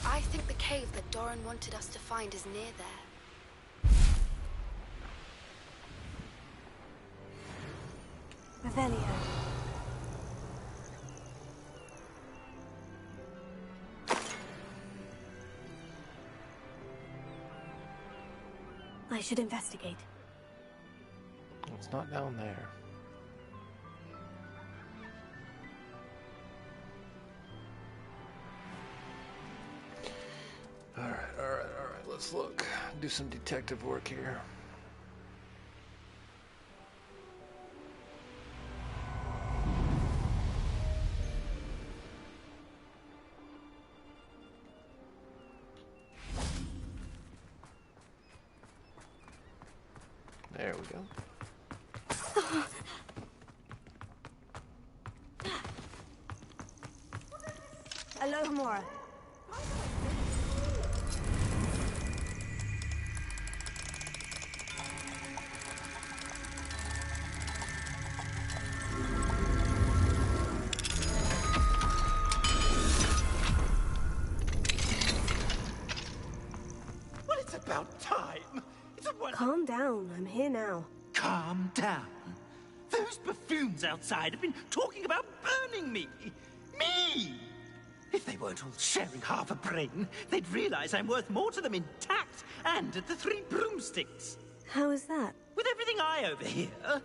I think the cave that Doran wanted us to find is near there. Revelio. I should investigate. It's not down there. Alright. Let's look. Do some detective work here. There we go. Aloha, Mora. Well, it's about time. It's a wonder. Calm down. I'm here now. Calm down. Those buffoons outside have been talking about burning me. Me! If they weren't all sharing half a brain, they'd realize I'm worth more to them intact and at the 3 broomsticks. How is that? With everything I overhear,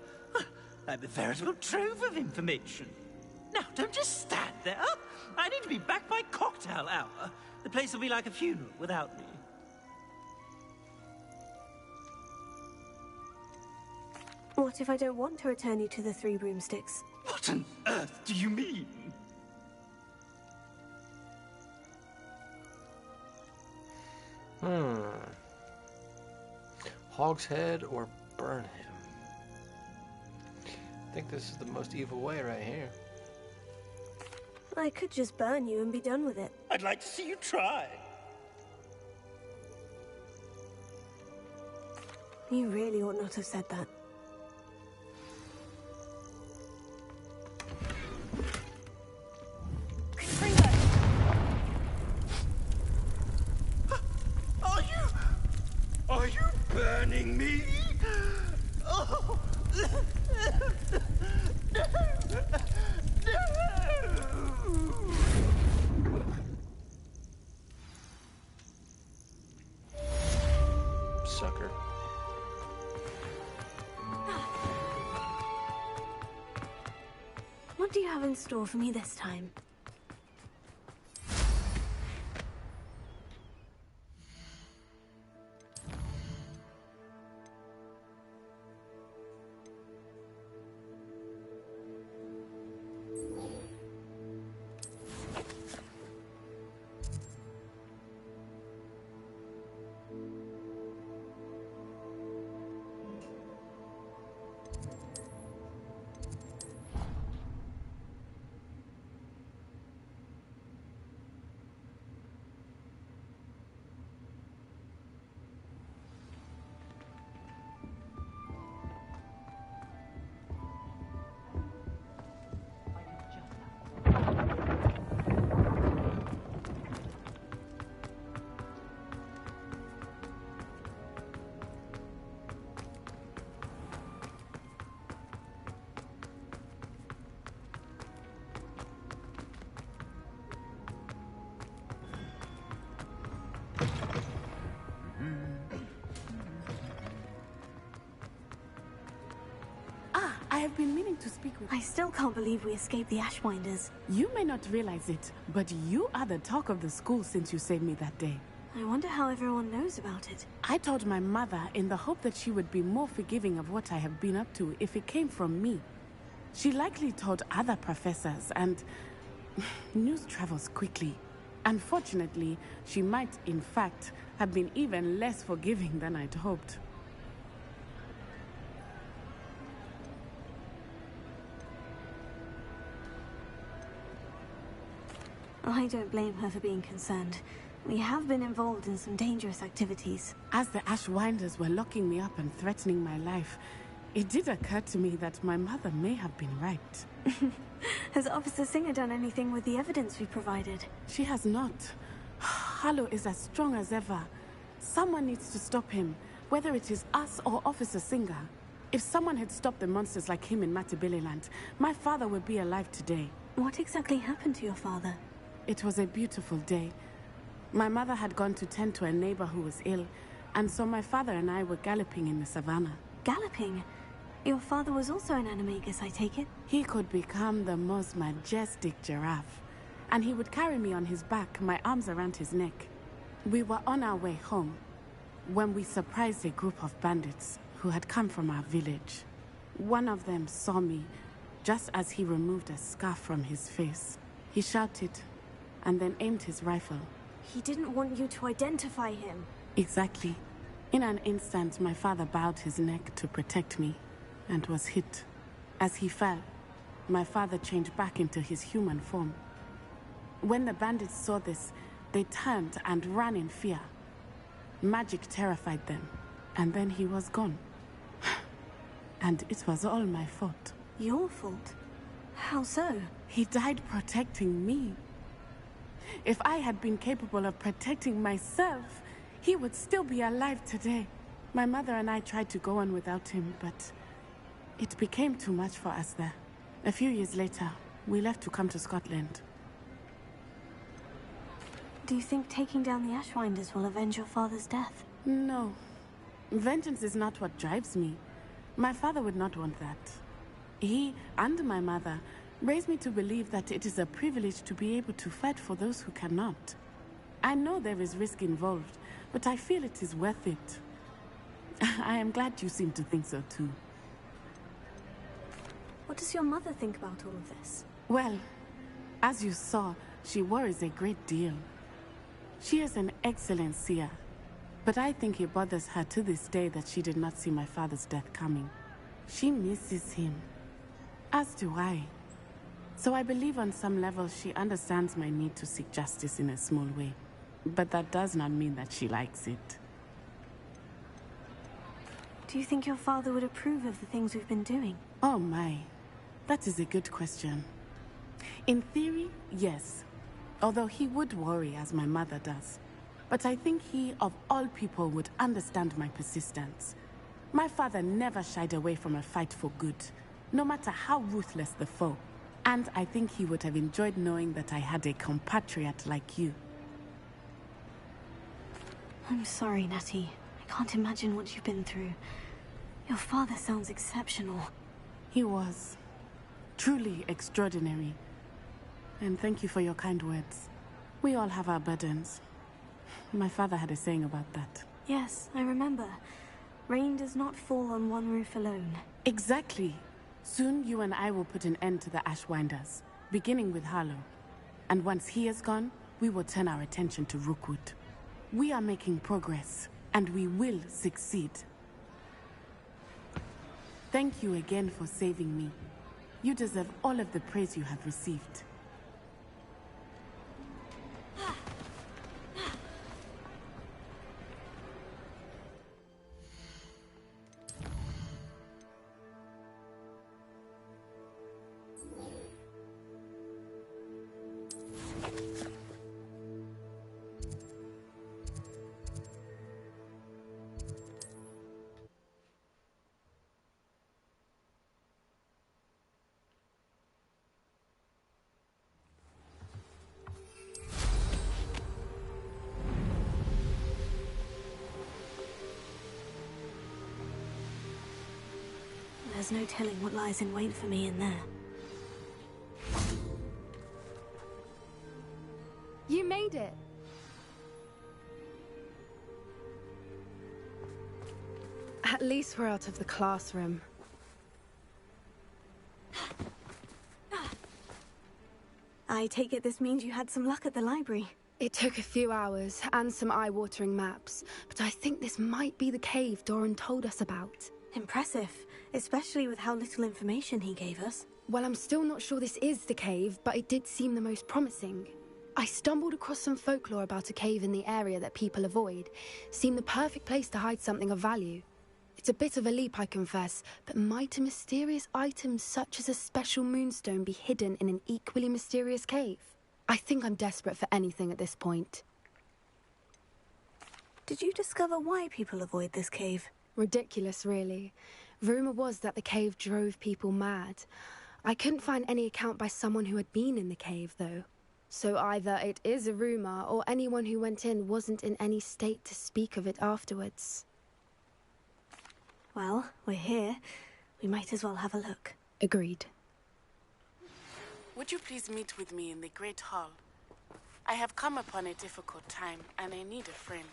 I'm a veritable trove of information. Now, don't just stand there. I need to be back by cocktail hour. The place will be like a funeral without me. What if I don't want to return you to the 3 broomsticks? What on earth do you mean? Hog's Head or burn him? I think this is the most evil way right here. I could just burn you and be done with it. I'd like to see you try. You really ought not have said that. Are you burning me? Oh. No. Sucker. What do you have in store for me this time? I have been meaning to speak with you. I still can't believe we escaped the Ashwinders. You may not realize it, but you are the talk of the school since you saved me that day. I wonder how everyone knows about it. I told my mother in the hope that she would be more forgiving of what I have been up to if it came from me. She likely told other professors, and news travels quickly. Unfortunately, she might, in fact, have been even less forgiving than I'd hoped. I don't blame her for being concerned. We have been involved in some dangerous activities. As the Ashwinders were locking me up and threatening my life, it did occur to me that my mother may have been right. Has Officer Singer done anything with the evidence we provided? She has not. Harlow is as strong as ever. Someone needs to stop him, whether it is us or Officer Singer. If someone had stopped the monsters like him in Matabeleland, my father would be alive today. What exactly happened to your father? It was a beautiful day. My mother had gone to tend to a neighbor who was ill, And so my father and I were galloping in the savannah. Galloping? Your father was also an animagus, I take it? He could become the most majestic giraffe. And he would carry me on his back, my arms around his neck. We were on our way home when we surprised a group of bandits who had come from our village. One of them saw me just as he removed a scarf from his face. He shouted and then aimed his rifle. He didn't want you to identify him. Exactly. In an instant, my father bowed his neck to protect me and was hit. As he fell, my father changed back into his human form. When the bandits saw this, they turned and ran in fear. Magic terrified them, and then he was gone. And it was all my fault. Your fault? How so? He died protecting me. If I had been capable of protecting myself, he would still be alive today. My mother and I tried to go on without him, but it became too much for us there. A few years later, we left to come to Scotland. Do you think taking down the Ashwinders will avenge your father's death? No. Vengeance is not what drives me. My father would not want that. He and my mother raised me to believe that it is a privilege to be able to fight for those who cannot. I know there is risk involved, but I feel it is worth it. I am glad you seem to think so too. What does your mother think about all of this? Well, as you saw, she worries a great deal. She is an excellent seer, but I think it bothers her to this day that she did not see my father's death coming. She misses him, as do I. So I believe on some level she understands my need to seek justice in a small way. But that does not mean that she likes it. Do you think your father would approve of the things we've been doing? Oh my, that is a good question. In theory, yes. Although he would worry, as my mother does. But I think he, of all people, would understand my persistence. My father never shied away from a fight for good, no matter how ruthless the foe. And I think he would have enjoyed knowing that I had a compatriot like you. I'm sorry, Natty. I can't imagine what you've been through. Your father sounds exceptional. He was. Truly extraordinary. And thank you for your kind words. We all have our burdens. My father had a saying about that. Yes, I remember. Rain does not fall on one roof alone. Exactly. Soon you and I will put an end to the Ashwinders, beginning with Harlow. And once he is gone, we will turn our attention to Rookwood. We are making progress, and we will succeed. Thank you again for saving me. You deserve all of the praise you have received. There's no telling what lies in wait for me in there. You made it. At least we're out of the classroom. I take it this means you had some luck at the library. It took a few hours and some eye-watering maps, but I think this might be the cave Doran told us about. Impressive, especially with how little information he gave us. Well, I'm still not sure this is the cave, but it did seem the most promising. I stumbled across some folklore about a cave in the area that people avoid. Seemed the perfect place to hide something of value. It's a bit of a leap, I confess, but might a mysterious item such as a special moonstone be hidden in an equally mysterious cave? I think I'm desperate for anything at this point. Did you discover why people avoid this cave? Ridiculous, really. Rumor was that the cave drove people mad. I couldn't find any account by someone who had been in the cave, though. So either it is a rumor, or anyone who went in wasn't in any state to speak of it afterwards. Well, we're here. We might as well have a look. Agreed. Would you please meet with me in the Great Hall? I have come upon a difficult time, and I need a friend.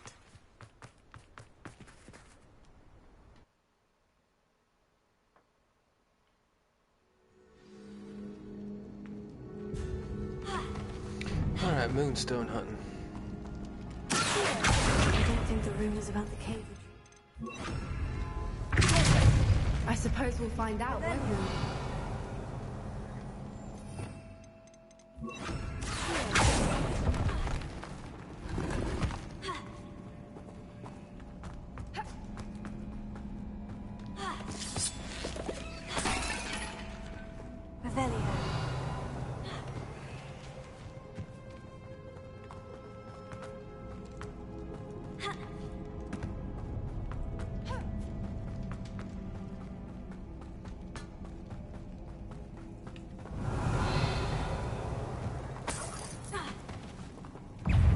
Alright, moonstone hunting. I don't think the rumors about the cave are true. I suppose we'll find out, won't we?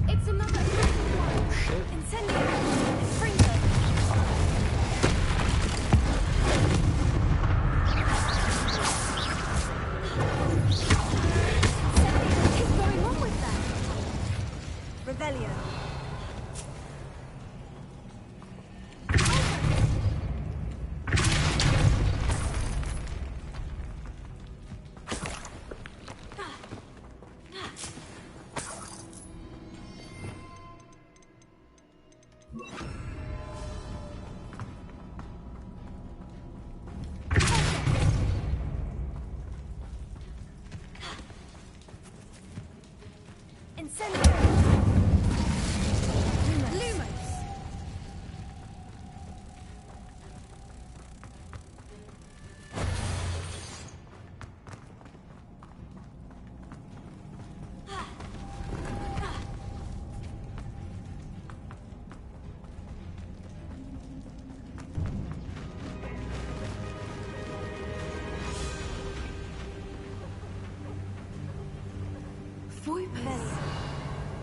It's another incendiary sprinkler. What is going on with that? Revelio.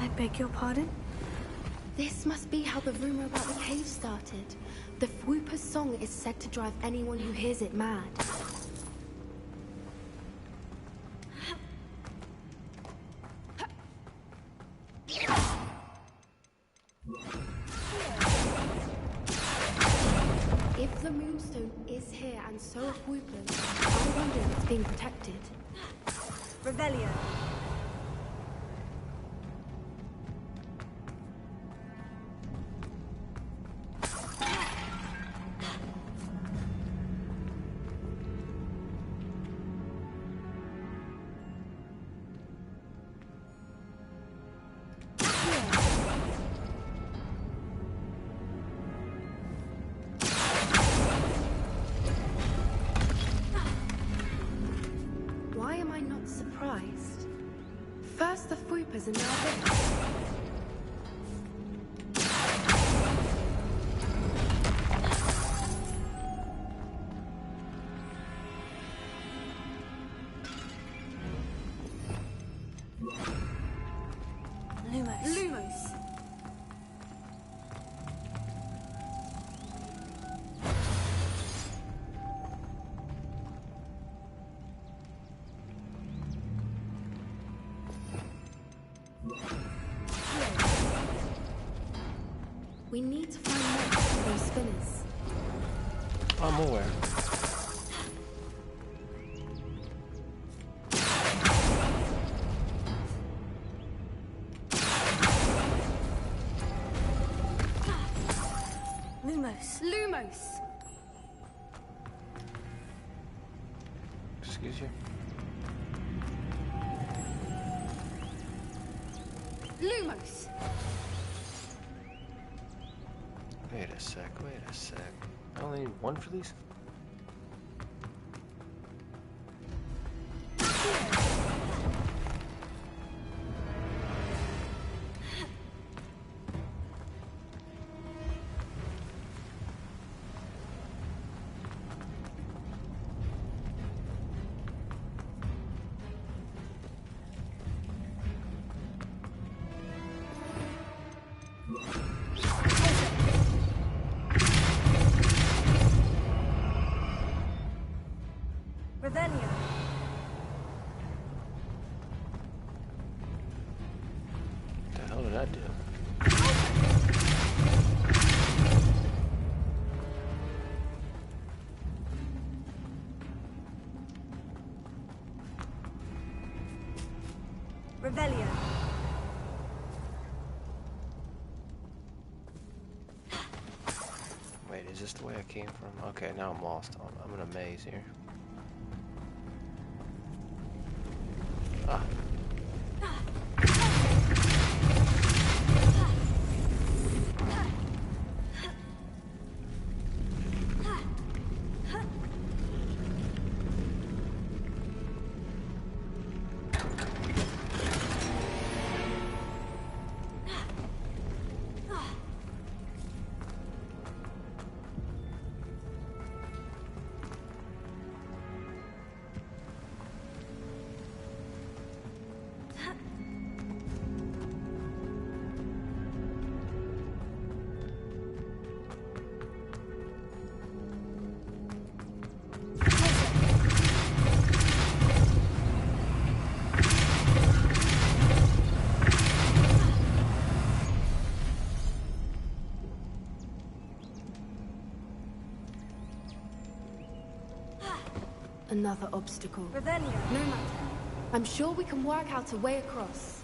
I beg your pardon? This must be how the rumor about the cave started. The Fwooper's song is said to drive anyone who hears it mad. If the Moonstone is here and so are Fwoopers, I wonder if it's being protected. Revelio. Why am I not surprised? First the Fwoopers and now this. Lumos. We need to find more for those spinners. I'm aware. Lumos! Excuse you. Lumos! Wait a sec. I only need one for these? Revelio. What the hell did I do? Revelio. Wait, is this the way I came from? Okay, now I'm lost. I'm in a maze here. Ah. Another obstacle. Revelio. No matter. I'm sure we can work out a way across.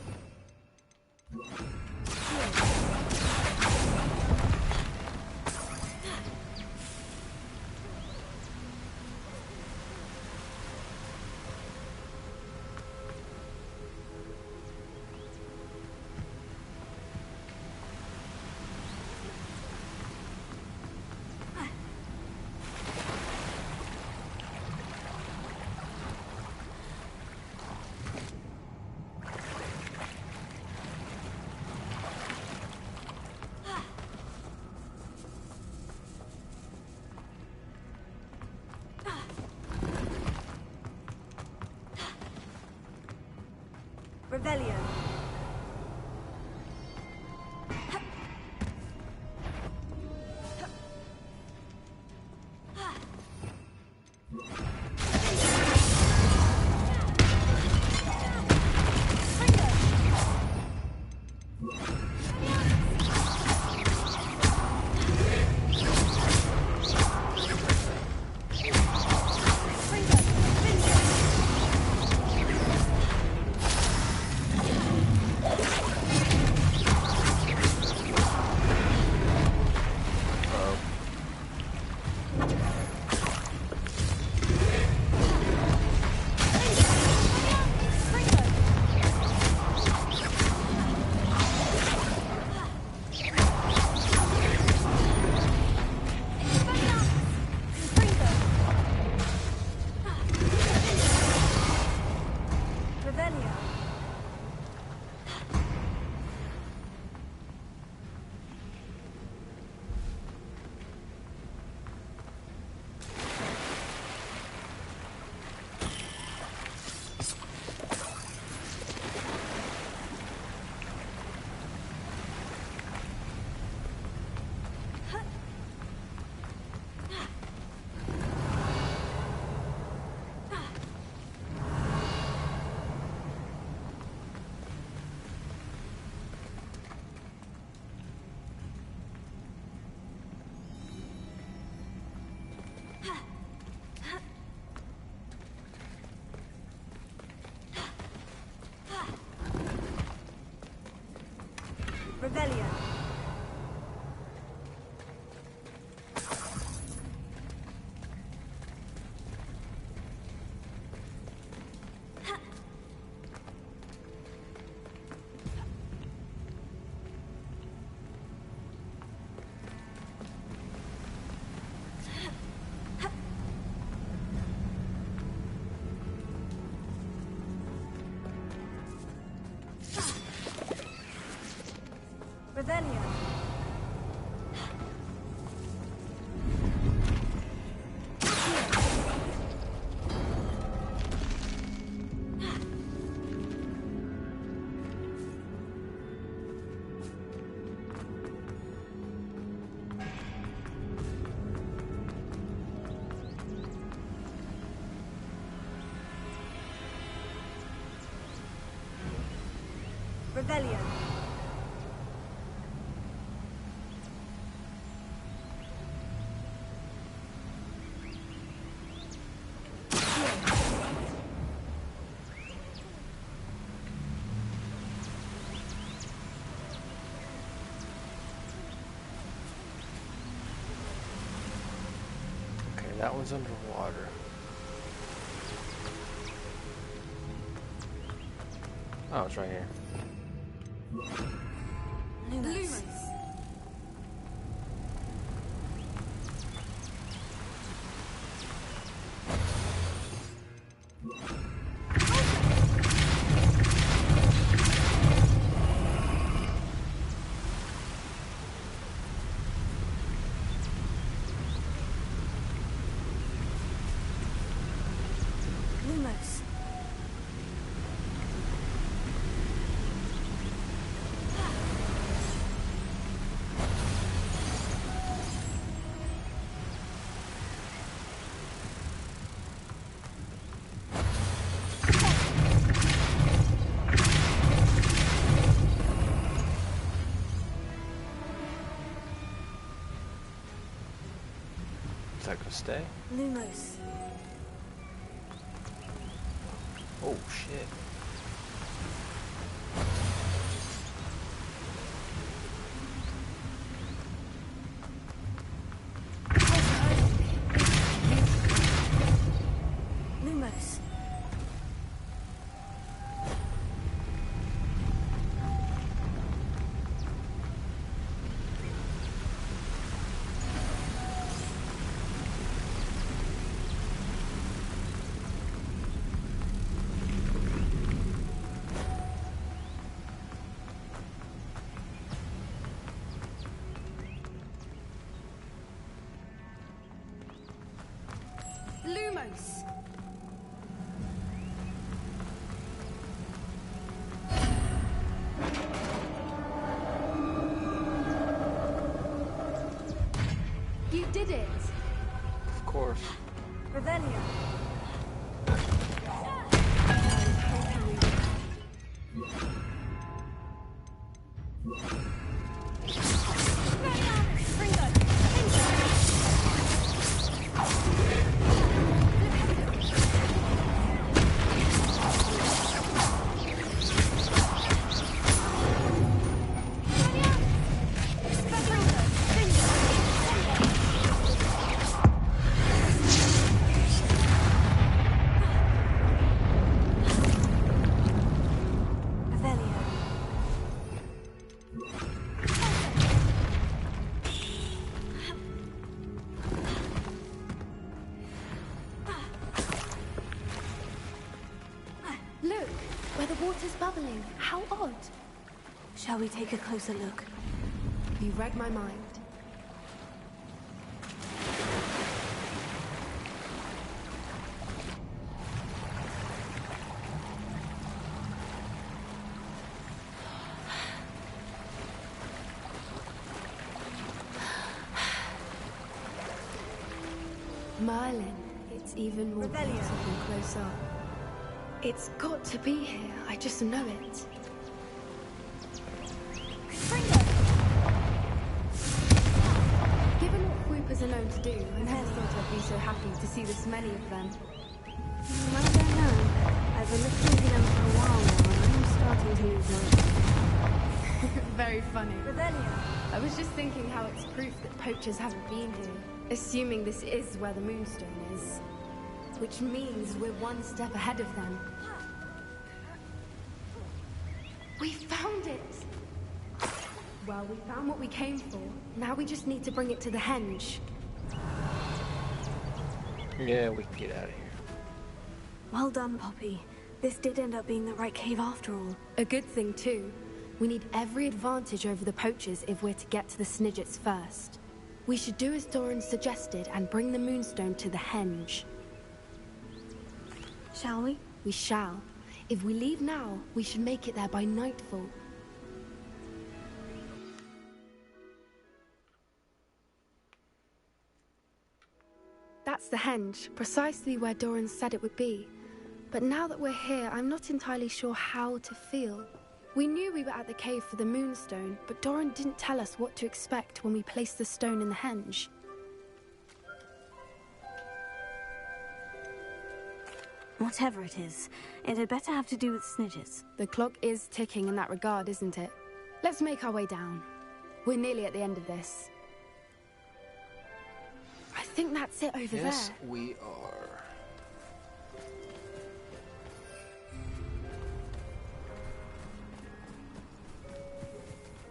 Revelio. Revelio. Okay, that one's underwater. Oh, it's right here. Lumos. Lumos. Is that gonna stay? Lumos. Oh shit. Lumos. Lumos. You did it. Of course. Revelio. Look, where the water's bubbling. How odd. Shall we take a closer look? You read my mind. Merlin, it's even more beautiful close up. It's got to be here. I just know it. Given what Whoopers are known to do, I never thought I'd be so happy to see this many of them. I don't know. I've been looking at them for a while now, and I'm starting to lose hope. Very funny. I was just thinking how it's proof that poachers haven't been here, assuming this is where the Moonstone is. Which means we're one step ahead of them. We found it! Well, we found what we came for. Now we just need to bring it to the henge. Yeah, we can get out of here. Well done, Poppy. This did end up being the right cave after all. A good thing, too. We need every advantage over the poachers if we're to get to the Snidgets first. We should do as Doran suggested and bring the Moonstone to the henge. Shall we? We shall. If we leave now, we should make it there by nightfall. That's the henge, precisely where Doran said it would be. But now that we're here, I'm not entirely sure how to feel. We knew we were at the cave for the moonstone, but Doran didn't tell us what to expect when we placed the stone in the henge. Whatever it is, it had better have to do with Snidges. The clock is ticking in that regard, isn't it? Let's make our way down. We're nearly at the end of this. I think that's it over there. Yes, we are.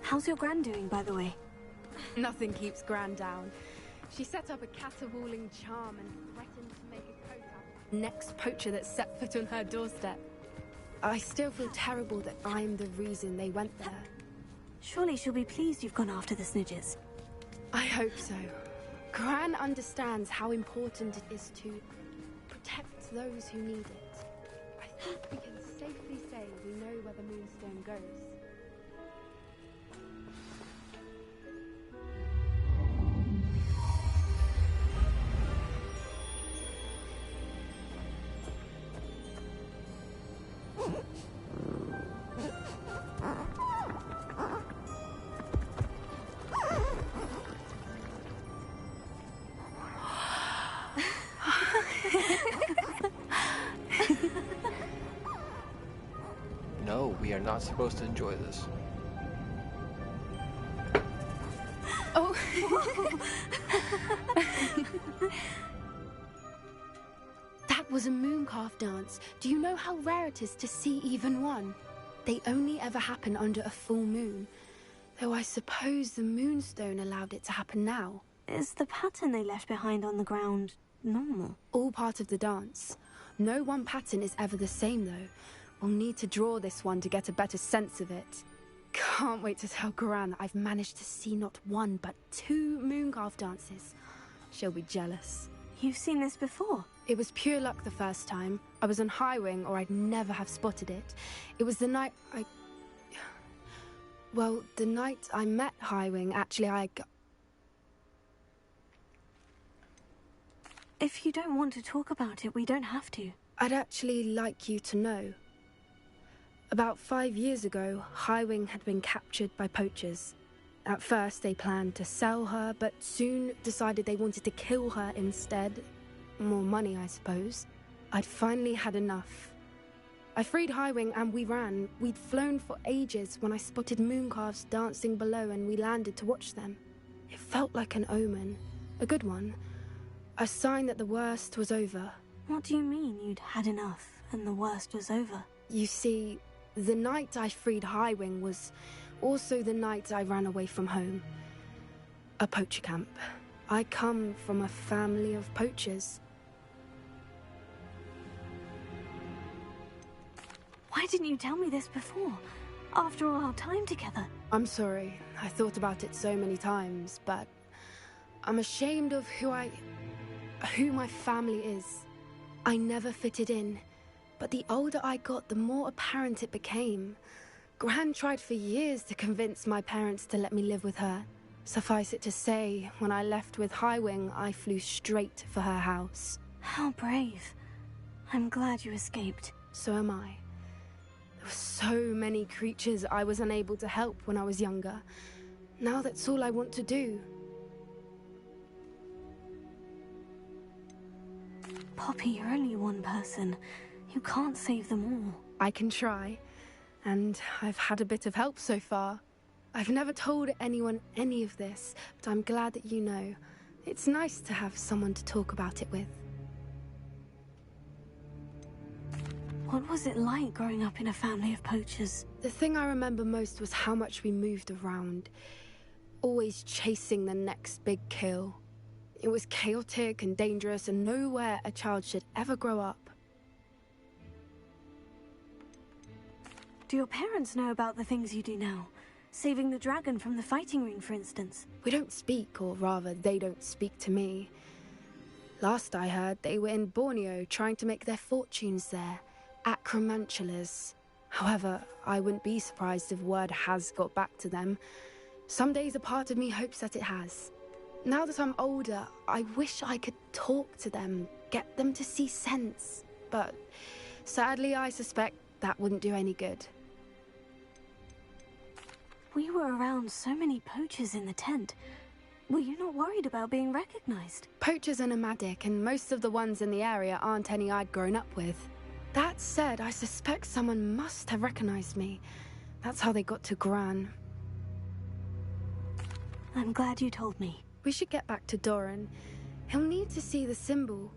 How's your Gran doing, by the way? Nothing keeps Gran down. She set up a caterwauling charm and threatened to make a coat out of the next poacher that set foot on her doorstep. I still feel terrible that I'm the reason they went there. Surely she'll be pleased you've gone after the Snidges. I hope so. Gran understands how important it is to protect those who need it. I think we can safely say we know where the moonstone goes. No, we are not supposed to enjoy this. Oh. That was a mooncalf dance. Do you know how rare it is to see even one? They only ever happen under a full moon. Though I suppose the moonstone allowed it to happen now. Is the pattern they left behind on the ground normal? All part of the dance. No one pattern is ever the same, though. We'll need to draw this one to get a better sense of it. Can't wait to tell Gran that I've managed to see not one, but 2 mooncalf dances. She'll be jealous. You've seen this before? It was pure luck the first time. I was on Highwing, or I'd never have spotted it. It was the night Well, the night I met Highwing, actually, If you don't want to talk about it, we don't have to. I'd actually like you to know. About 5 years ago, Highwing had been captured by poachers. At first, they planned to sell her, but soon decided they wanted to kill her instead. More money, I suppose. I'd finally had enough. I freed Highwing and we ran. We'd flown for ages when I spotted mooncalves dancing below and we landed to watch them. It felt like an omen. A good one. A sign that the worst was over. What do you mean you'd had enough and the worst was over? You see, the night I freed Highwing was also the night I ran away from home. A poacher camp. I come from a family of poachers. Why didn't you tell me this before? After all our time together. I'm sorry. I thought about it so many times, but I'm ashamed of who my family is. I never fitted in, but the older I got, the more apparent it became. Gran tried for years to convince my parents to let me live with her. Suffice it to say, when I left with Highwing, I flew straight for her house. How brave. I'm glad you escaped. So am I. There were so many creatures I was unable to help when I was younger. Now that's all I want to do. Poppy, you're only one person. You can't save them all. I can try. And I've had a bit of help so far. I've never told anyone any of this, but I'm glad that you know. It's nice to have someone to talk about it with. What was it like growing up in a family of poachers? The thing I remember most was how much we moved around. Always chasing the next big kill. It was chaotic and dangerous and nowhere a child should ever grow up. Do your parents know about the things you do now? Saving the dragon from the fighting ring, for instance. We don't speak, or rather, they don't speak to me. Last I heard, they were in Borneo trying to make their fortunes there. Acromantulas. However, I wouldn't be surprised if word has got back to them. Some days a part of me hopes that it has. Now that I'm older, I wish I could talk to them, get them to see sense. But sadly, I suspect that wouldn't do any good. We were around so many poachers in the tent. Were you not worried about being recognized? Poachers are nomadic, and most of the ones in the area aren't any I'd grown up with. That said, I suspect someone must have recognized me. That's how they got to Gran. I'm glad you told me. We should get back to Doran. He'll need to see the symbol,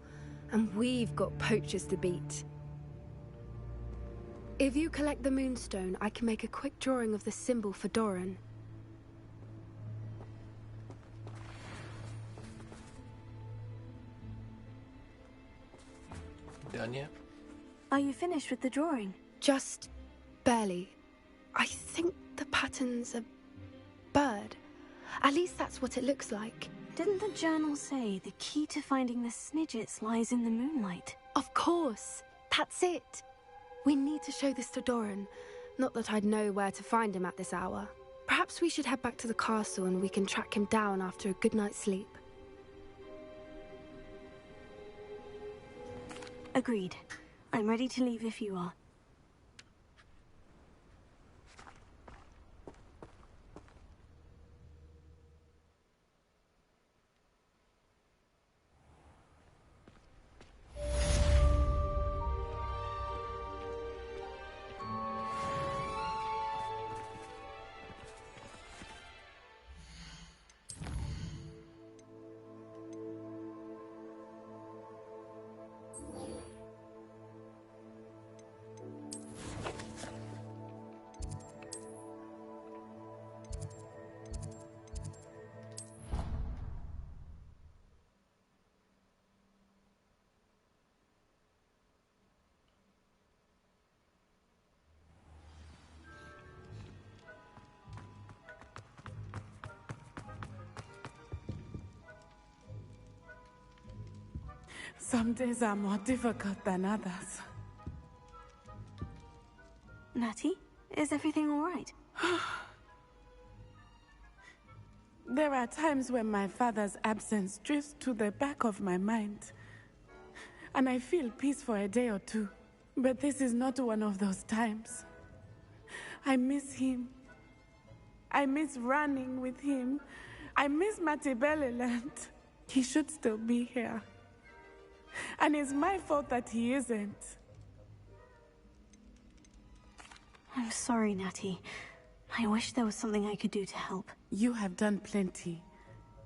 and we've got poachers to beat. If you collect the moonstone, I can make a quick drawing of the symbol for Doran. Done yet? Are you finished with the drawing? Just barely. I think the pattern's a bird. At least that's what it looks like. Didn't the journal say the key to finding the Snidgets lies in the moonlight? Of course. That's it. We need to show this to Doran. Not that I'd know where to find him at this hour. Perhaps we should head back to the castle and we can track him down after a good night's sleep. Agreed. I'm ready to leave if you are. Some days are more difficult than others. Natty, is everything all right? There are times when my father's absence drifts to the back of my mind, and I feel peace for a day or two. But this is not one of those times. I miss him. I miss running with him. I miss Matibeleland. He should still be here. And it's my fault that he isn't. I'm sorry, Natty. I wish there was something I could do to help. You have done plenty.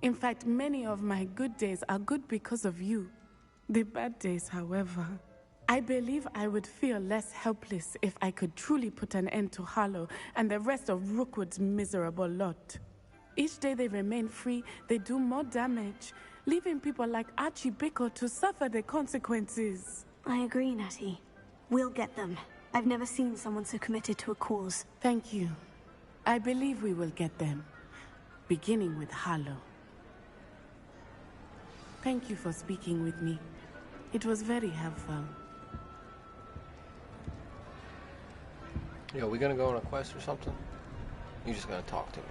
In fact, many of my good days are good because of you. The bad days, however. I believe I would feel less helpless if I could truly put an end to Harlow and the rest of Rookwood's miserable lot. Each day they remain free, they do more damage, leaving people like Archie Bickle to suffer the consequences. I agree, Natty. We'll get them. I've never seen someone so committed to a cause. Thank you. I believe we will get them, beginning with Harlow. Thank you for speaking with me. It was very helpful. Yo, we gonna go on a quest or something? You just gonna talk to me?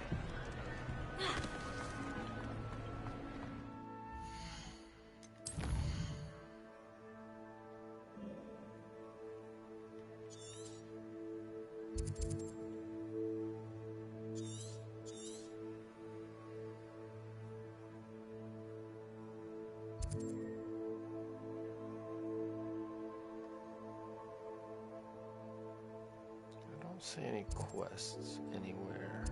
I don't see any quests anywhere.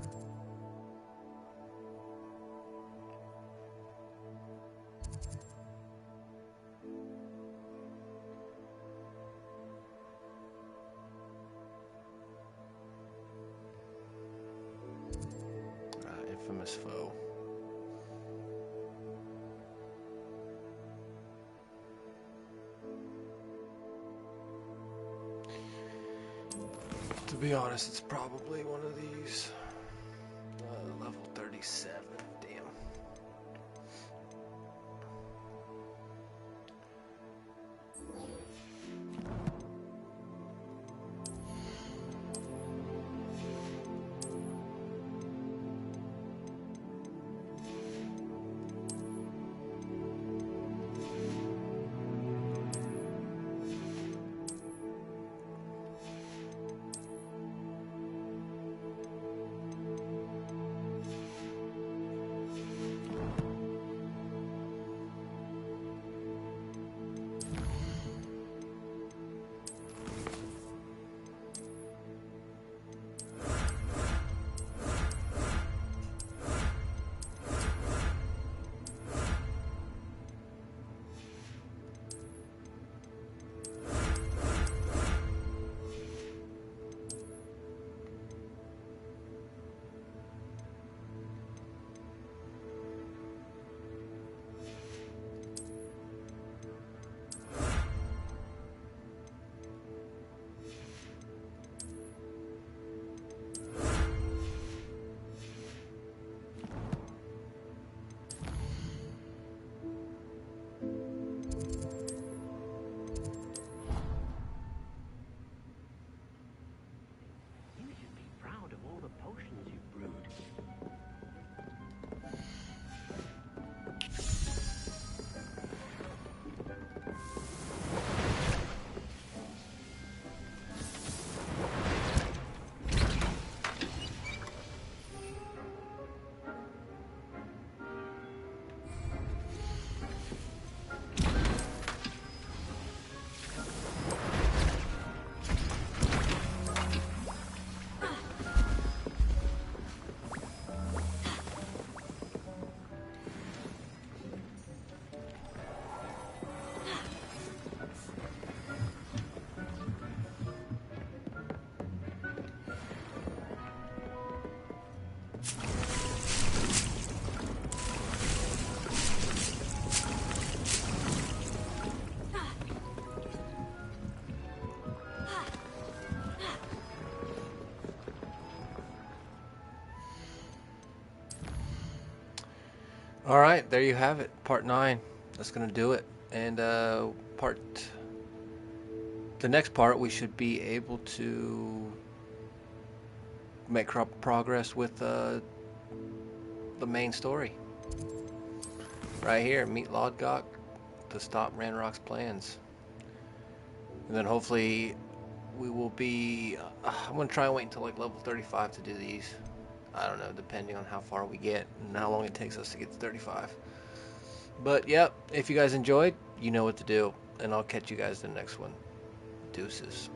Infamous foe. To be honest, it's probably one of these. Level 37. Damn. Alright, there you have it. Part 9. That's going to do it. And the next part, we should be able to make progress with the main story. Right here, meet Lodgok to stop Ranrock's plans. And then hopefully we will be... I'm going to try and wait until like level 35 to do these. I don't know, depending on how far we get and how long it takes us to get to 35. But yep, if you guys enjoyed, you know what to do. And I'll catch you guys in the next one. Deuces.